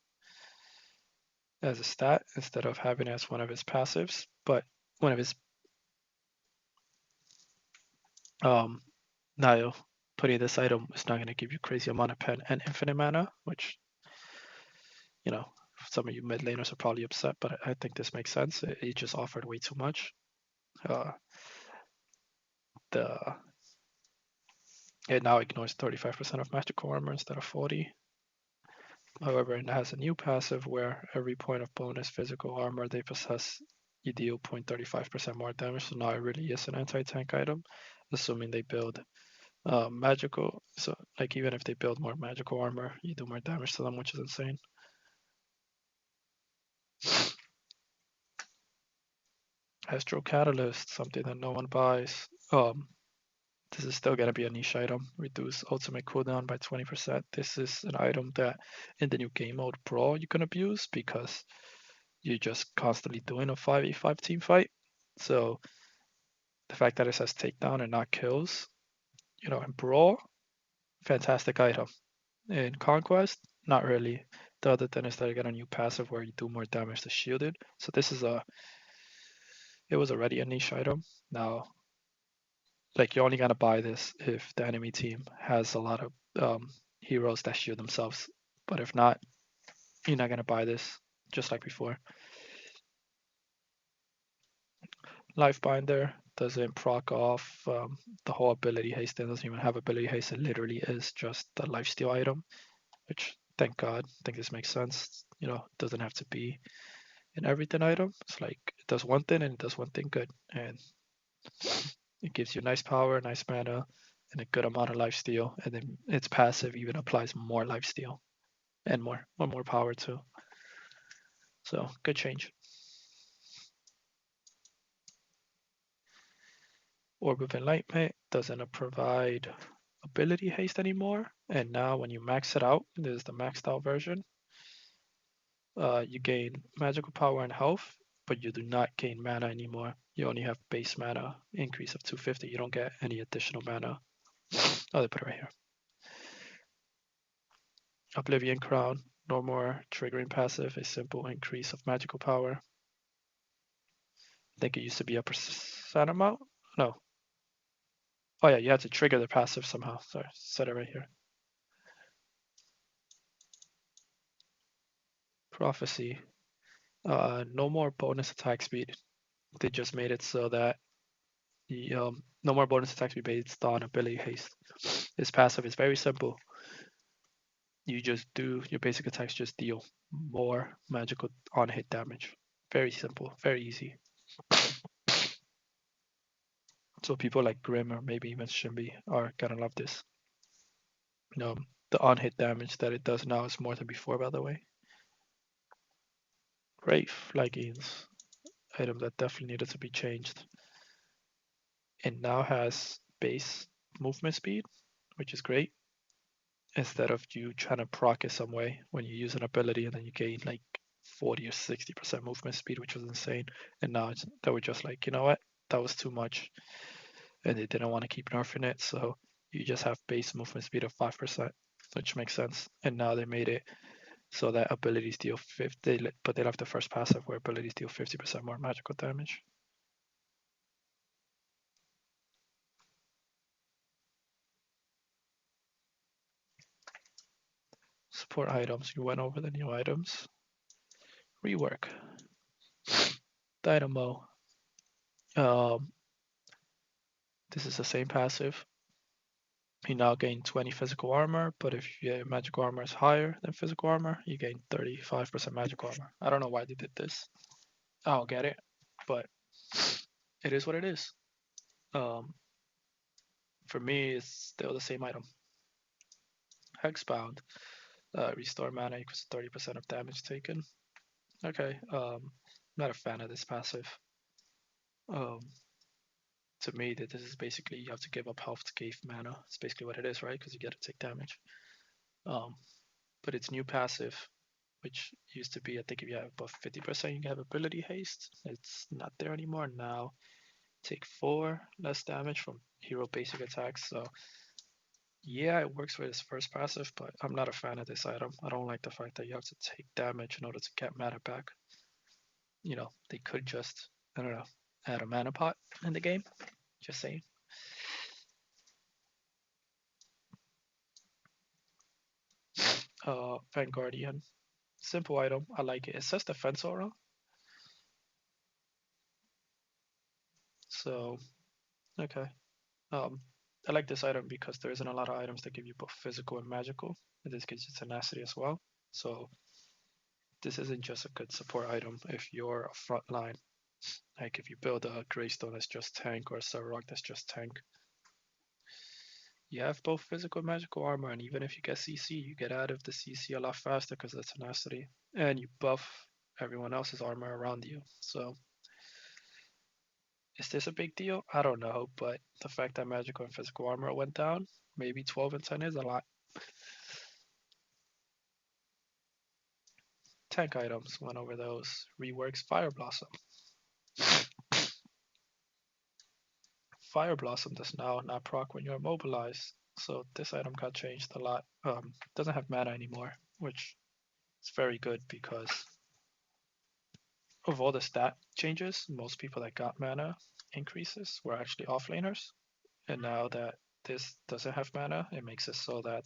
as a stat instead of having it as one of his passives, but one of his now putting this item is not going to give you crazy amount of pen and infinite mana, which some of you mid laners are probably upset, but I think this makes sense. It just offered way too much. It now ignores 35% of magical armor instead of 40. However, it has a new passive where every point of bonus physical armor they possess, you deal 0.35% more damage. So now it really is an anti-tank item, assuming they build magical. So even if they build more magical armor, you do more damage to them, which is insane. Astro Catalyst, something that no one buys. This is still going to be a niche item. Reduce ultimate cooldown by 20%. This is an item that in the new game mode Brawl you can abuse because you're just constantly doing a 5v5 team fight. So the fact that it says takedown and not kills, in Brawl, fantastic item. In Conquest, not really. The other thing is that you get a new passive where you do more damage to shielded. So it was already a niche item. Now, you're only gonna buy this if the enemy team has a lot of heroes that shield themselves. But if not, you're not gonna buy this, just like before. Lifebinder doesn't proc off the whole ability haste. It doesn't even have ability haste. It literally is just a lifesteal item, which thank God. I think this makes sense. It doesn't have to be an everything item. It's it does one thing and it does one thing good, and it gives you nice power, nice mana, and a good amount of lifesteal. And then its passive even applies more lifesteal and more power too. So good change. Orb of Enlightenment doesn't provide ability haste anymore, and now when you max it out, this is the maxed out version, you gain magical power and health, but you do not gain mana anymore. You only have base mana increase of 250. You don't get any additional mana. Oh, they put it right here. Oblivion Crown, no more triggering passive, a simple increase of magical power. I think it used to be a percent amount. No. Oh yeah, you had to trigger the passive somehow. Sorry, set it right here. Prophecy. No more bonus attack speed. They just made it so that the no more bonus attack speed based on ability haste. This passive is very simple. You just do your basic attacks, just deal more magical on hit damage. Very simple, very easy. So people like Grim or maybe even Shimby are gonna love this. The on hit damage that it does now is more than before, by the way. Great flaggings. Item that definitely needed to be changed. It now has base movement speed, which is great. Instead of you trying to proc it some way when you use an ability and then you gain like 40 or 60% movement speed, which was insane. And now they were just like, you know what, that was too much, and they didn't want to keep nerfing it, so you just have base movement speed of 5%, which makes sense. And now they made it so that abilities deal 50, but they left the first passive where abilities deal 50% more magical damage. Support items. You went over the new items. Rework. Dynamo. Um, this is the same passive. You now gain 20 physical armor, but if your magical armor is higher than physical armor, you gain 35% magical armor. I don't know why they did this. I don't get it, but it is what it is. Um, for me, it's still the same item. Hexbound. Restore mana equals 30% of damage taken. Okay, not a fan of this passive. Um, to me, that this is basically you have to give up health to gain mana. It's basically what it is, right? Because you get to take damage. But it's new passive, which used to be, I think if you have above 50%, you can have ability haste. It's not there anymore. Now take 4 less damage from hero basic attacks. So yeah, it works for this first passive, but I'm not a fan of this item. I don't like the fact that you have to take damage in order to get mana back. They could just, I don't know, add a mana pot in the game. Just saying. Vanguardian. Simple item. I like it. It says defense aura. So, okay. Um, I like this item because there isn't a lot of items that give you both physical and magical. In this case, it's tenacity as well. So this isn't just a good support item if you're a front line. Like if you build a Greystone that's just tank or a Sarrock that's just tank. You have both physical and magical armor, and even if you get CC, you get out of the CC a lot faster because of the tenacity. And you buff everyone else's armor around you. So is this a big deal? I don't know, but the fact that magical and physical armor went down, maybe 12 and 10 is a lot. Tank items, went over those. Reworks Fire Blossom. Fire Blossom does now not proc when you're immobilized, so this item got changed a lot. Doesn't have mana anymore, which is very good because of all the stat changes. Most people that got mana increases were actually offlaners, and now that this doesn't have mana, it makes it so that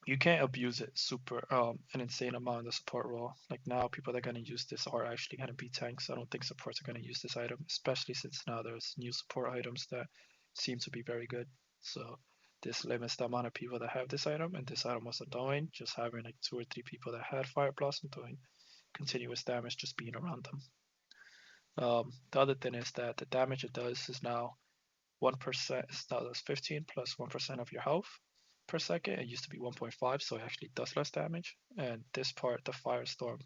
you can't abuse it super an insane amount in the support role. Like now, people that are gonna use this are actually gonna be tanks. I don't think supports are gonna use this item, especially since now there's new support items that seem to be very good. So this limits the amount of people that have this item, and this item was annoying. Just having like 2 or 3 people that had Fire Blossom doing continuous damage just being around them. The other thing is that the damage it does is now 1%. Now does 15 plus 1% of your health per second. It used to be 1.5, so it actually does less damage. And this part, the Firestorm,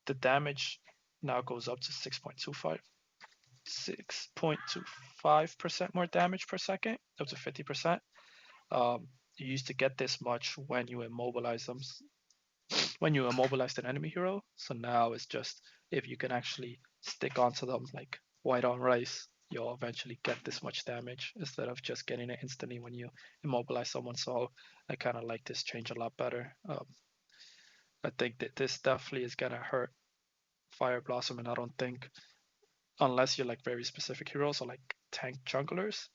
the damage now goes up to 6.25% more damage per second, up to 50%. You used to get this much when you immobilize them. when you immobilized an enemy hero. So now it's just if you can actually stick onto them like white on rice, you'll eventually get this much damage instead of just getting it instantly when you immobilize someone. So I kind of like this change a lot better. I think that this definitely is gonna hurt Fire Blossom, and I don't think unless you're like very specific heroes or like tank junglers,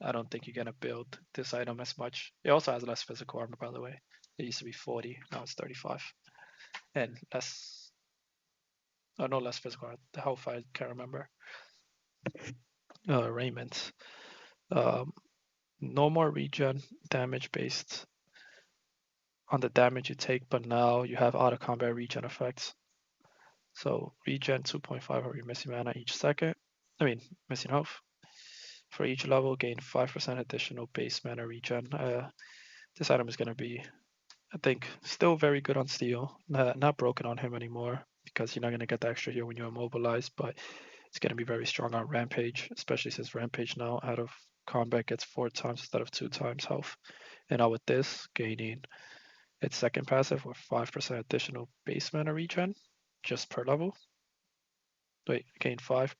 I don't think you're gonna build this item as much. It also has less physical armor, by the way. It used to be 40, now it's 35, and less. Oh, no, less physical armor. The health I can't remember. Raiment. Um, no more regen damage based on the damage you take, but now you have auto combat regen effects. So regen 2.5 of your missing mana each second. I mean, missing health. For each level, gain 5% additional base mana regen. This item is going to be, I think, still very good on steel. Not broken on him anymore because you're not going to get the extra here when you immobilize, but it's going to be very strong on Rampage, especially since Rampage now out of combat gets 4 times instead of 2 times health. And now with this, gaining its second passive with 5% additional base mana regen just per level. Wait, gain 5%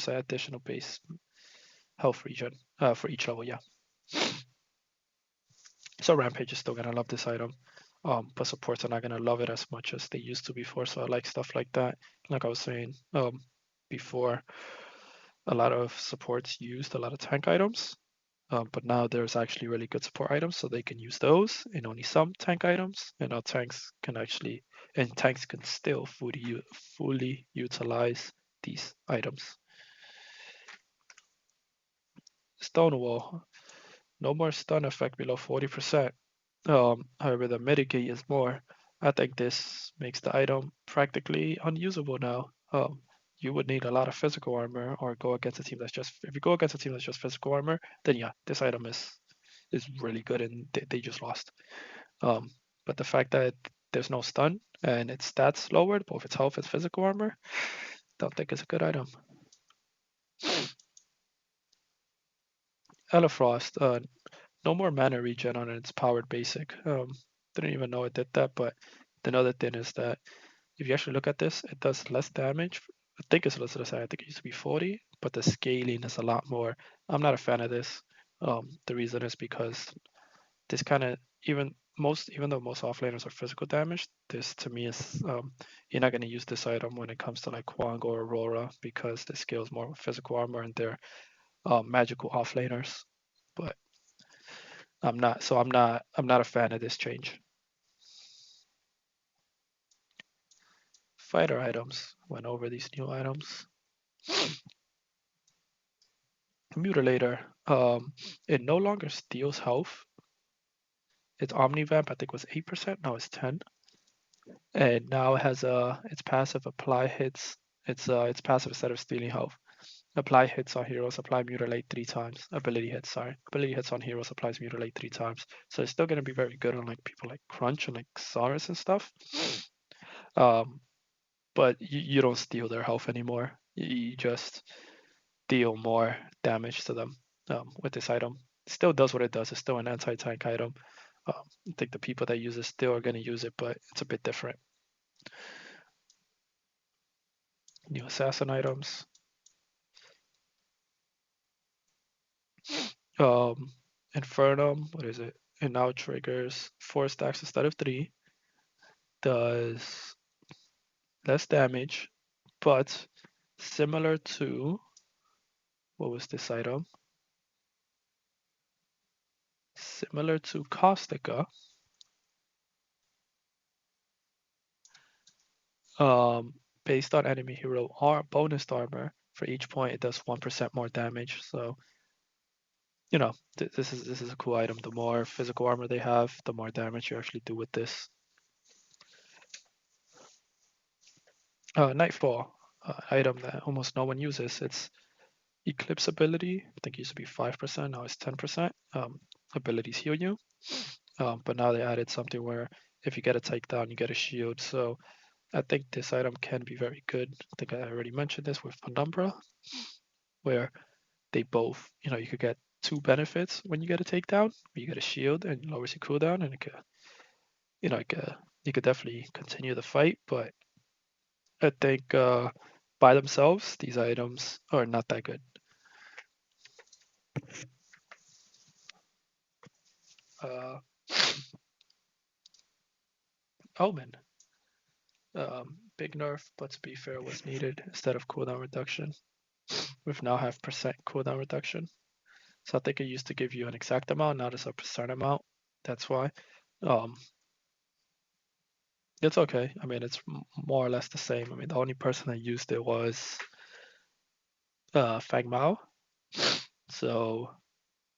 additional base health regen for each level, yeah. So Rampage is still gonna love this item, but supports are not gonna love it as much as they used to before. So I like stuff like that. Like I was saying before, a lot of supports used a lot of tank items, but now there's actually really good support items, so they can use those and only some tank items. And now tanks can still fully utilize these items. Stonewall, no more stun effect below 40%. However, the mitigate is more. I think this makes the item practically unusable now. You would need a lot of physical armor or go against a team that's just. If you go against a team that's just physical armor, then yeah, this item is really good and they just lost. But the fact that there's no stun and its stats lowered, both its health and physical armor, don't think it's a good item. Elefrost, no more mana regen on its powered basic. Didn't even know it did that, but the other thing is that if you actually look at this, it does less damage. I think it's listed as I think it used to be 40, but the scaling is a lot more. I'm not a fan of this. The reason is because this kind of even though most offlaners are physical damage, this to me is you're not going to use this item when it comes to like Kwang or Aurora because the scales more with physical armor and they're magical offlaners. But I'm not a fan of this change. Fighter items. Went over these new items. Mutilator. It no longer steals health. Its Omnivamp I think was 8%. Now it's 10. And now it has its passive apply hits. Its passive instead of stealing health. Apply hits on heroes. Apply mutilate 3 times. Ability hits. Sorry. Ability hits on heroes. Applies mutilate 3 times. So it's still gonna be very good on like people like Crunch and like Saurus and stuff. But you don't steal their health anymore. You just deal more damage to them with this item. It still does what it does. It's still an anti-tank item. I think the people that use it still are going to use it, but it's a bit different. New assassin items. Infernum, what is it? It now triggers 4 stacks instead of 3. Does less damage, but similar to what was this item? Similar to Caustica. Based on enemy hero or bonus armor, for each point it does 1% more damage. So, this is a cool item. The more physical armor they have, the more damage you actually do with this. Nightfall, item that almost no one uses. It's Eclipse ability. I think it used to be 5%, now it's 10%. Abilities heal you. But now they added something where if you get a takedown, you get a shield. So I think this item can be very good. I think I already mentioned this with Penumbra, where they both, you could get 2 benefits when you get a takedown. You get a shield and it lowers your cooldown, and it could you could definitely continue the fight, but I think by themselves, these items are not that good. Omen. Big nerf, but to be fair, was needed instead of cooldown reduction. We've now have percent cooldown reduction. So I think it used to give you an exact amount, now it's a percent amount. That's why. It's okay. I mean, it's more or less the same. I mean, the only person that used it was Fang Mao. So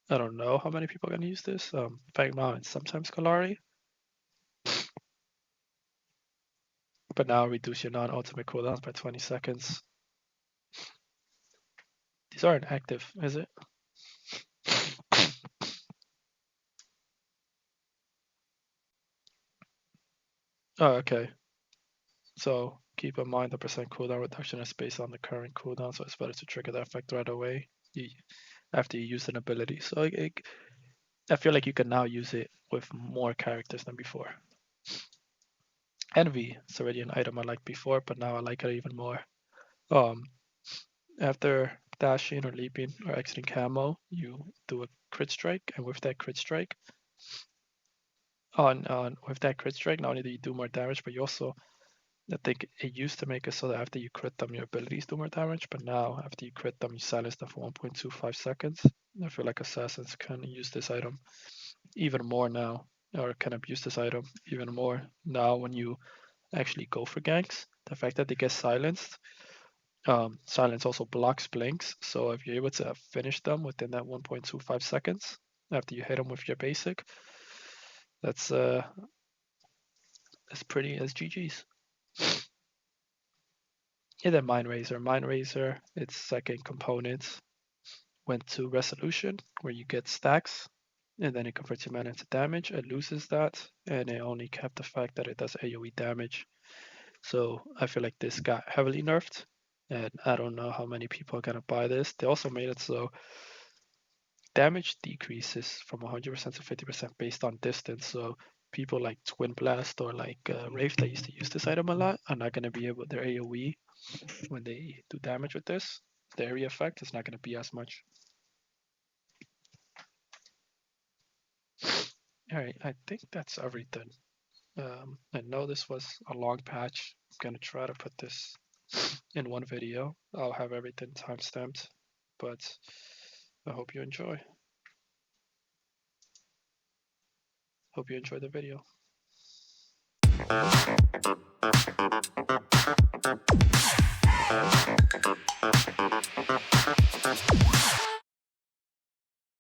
I don't know how many people are gonna use this. Fang Mao and sometimes Kalari. But now reduce your non-ultimate cooldowns by 20 seconds. These aren't active, is it? Oh, okay. So keep in mind the percent cooldown reduction is based on the current cooldown, so it's better to trigger that effect right away after you use an ability. So I feel like you can now use it with more characters than before. Envy, it's already an item I liked before, but now I like it even more. After dashing or leaping or exiting camo, you do a crit strike, and with that crit strike, with that crit strike, not only do you do more damage, but you also, I think it used to make it so that after you crit them, your abilities do more damage, but now after you crit them, you silence them for 1.25 seconds. I feel like assassins can use this item even more now, or can abuse this item even more now when you actually go for ganks. The fact that they get silenced, silence also blocks blinks, so if you're able to finish them within that 1.25 seconds after you hit them with your basic, that's pretty as GG's. And then Mind Razor. Mind Razor, its second component went to Resolution, where you get stacks, and then it converts your mana into damage. It loses that, and it only kept the fact that it does AoE damage. So I feel like this got heavily nerfed, and I don't know how many people are gonna buy this. They also made it so damage decreases from 100% to 50% based on distance. So people like Twin Blast or like Wraith that used to use this item a lot are not gonna be able, their AoE when they do damage with this, the area effect is not gonna be as much. All right, I think that's everything. I know this was a long patch. I'm gonna try to put this in one video. I'll have everything timestamped, but I hope you enjoy. Hope you enjoy the video.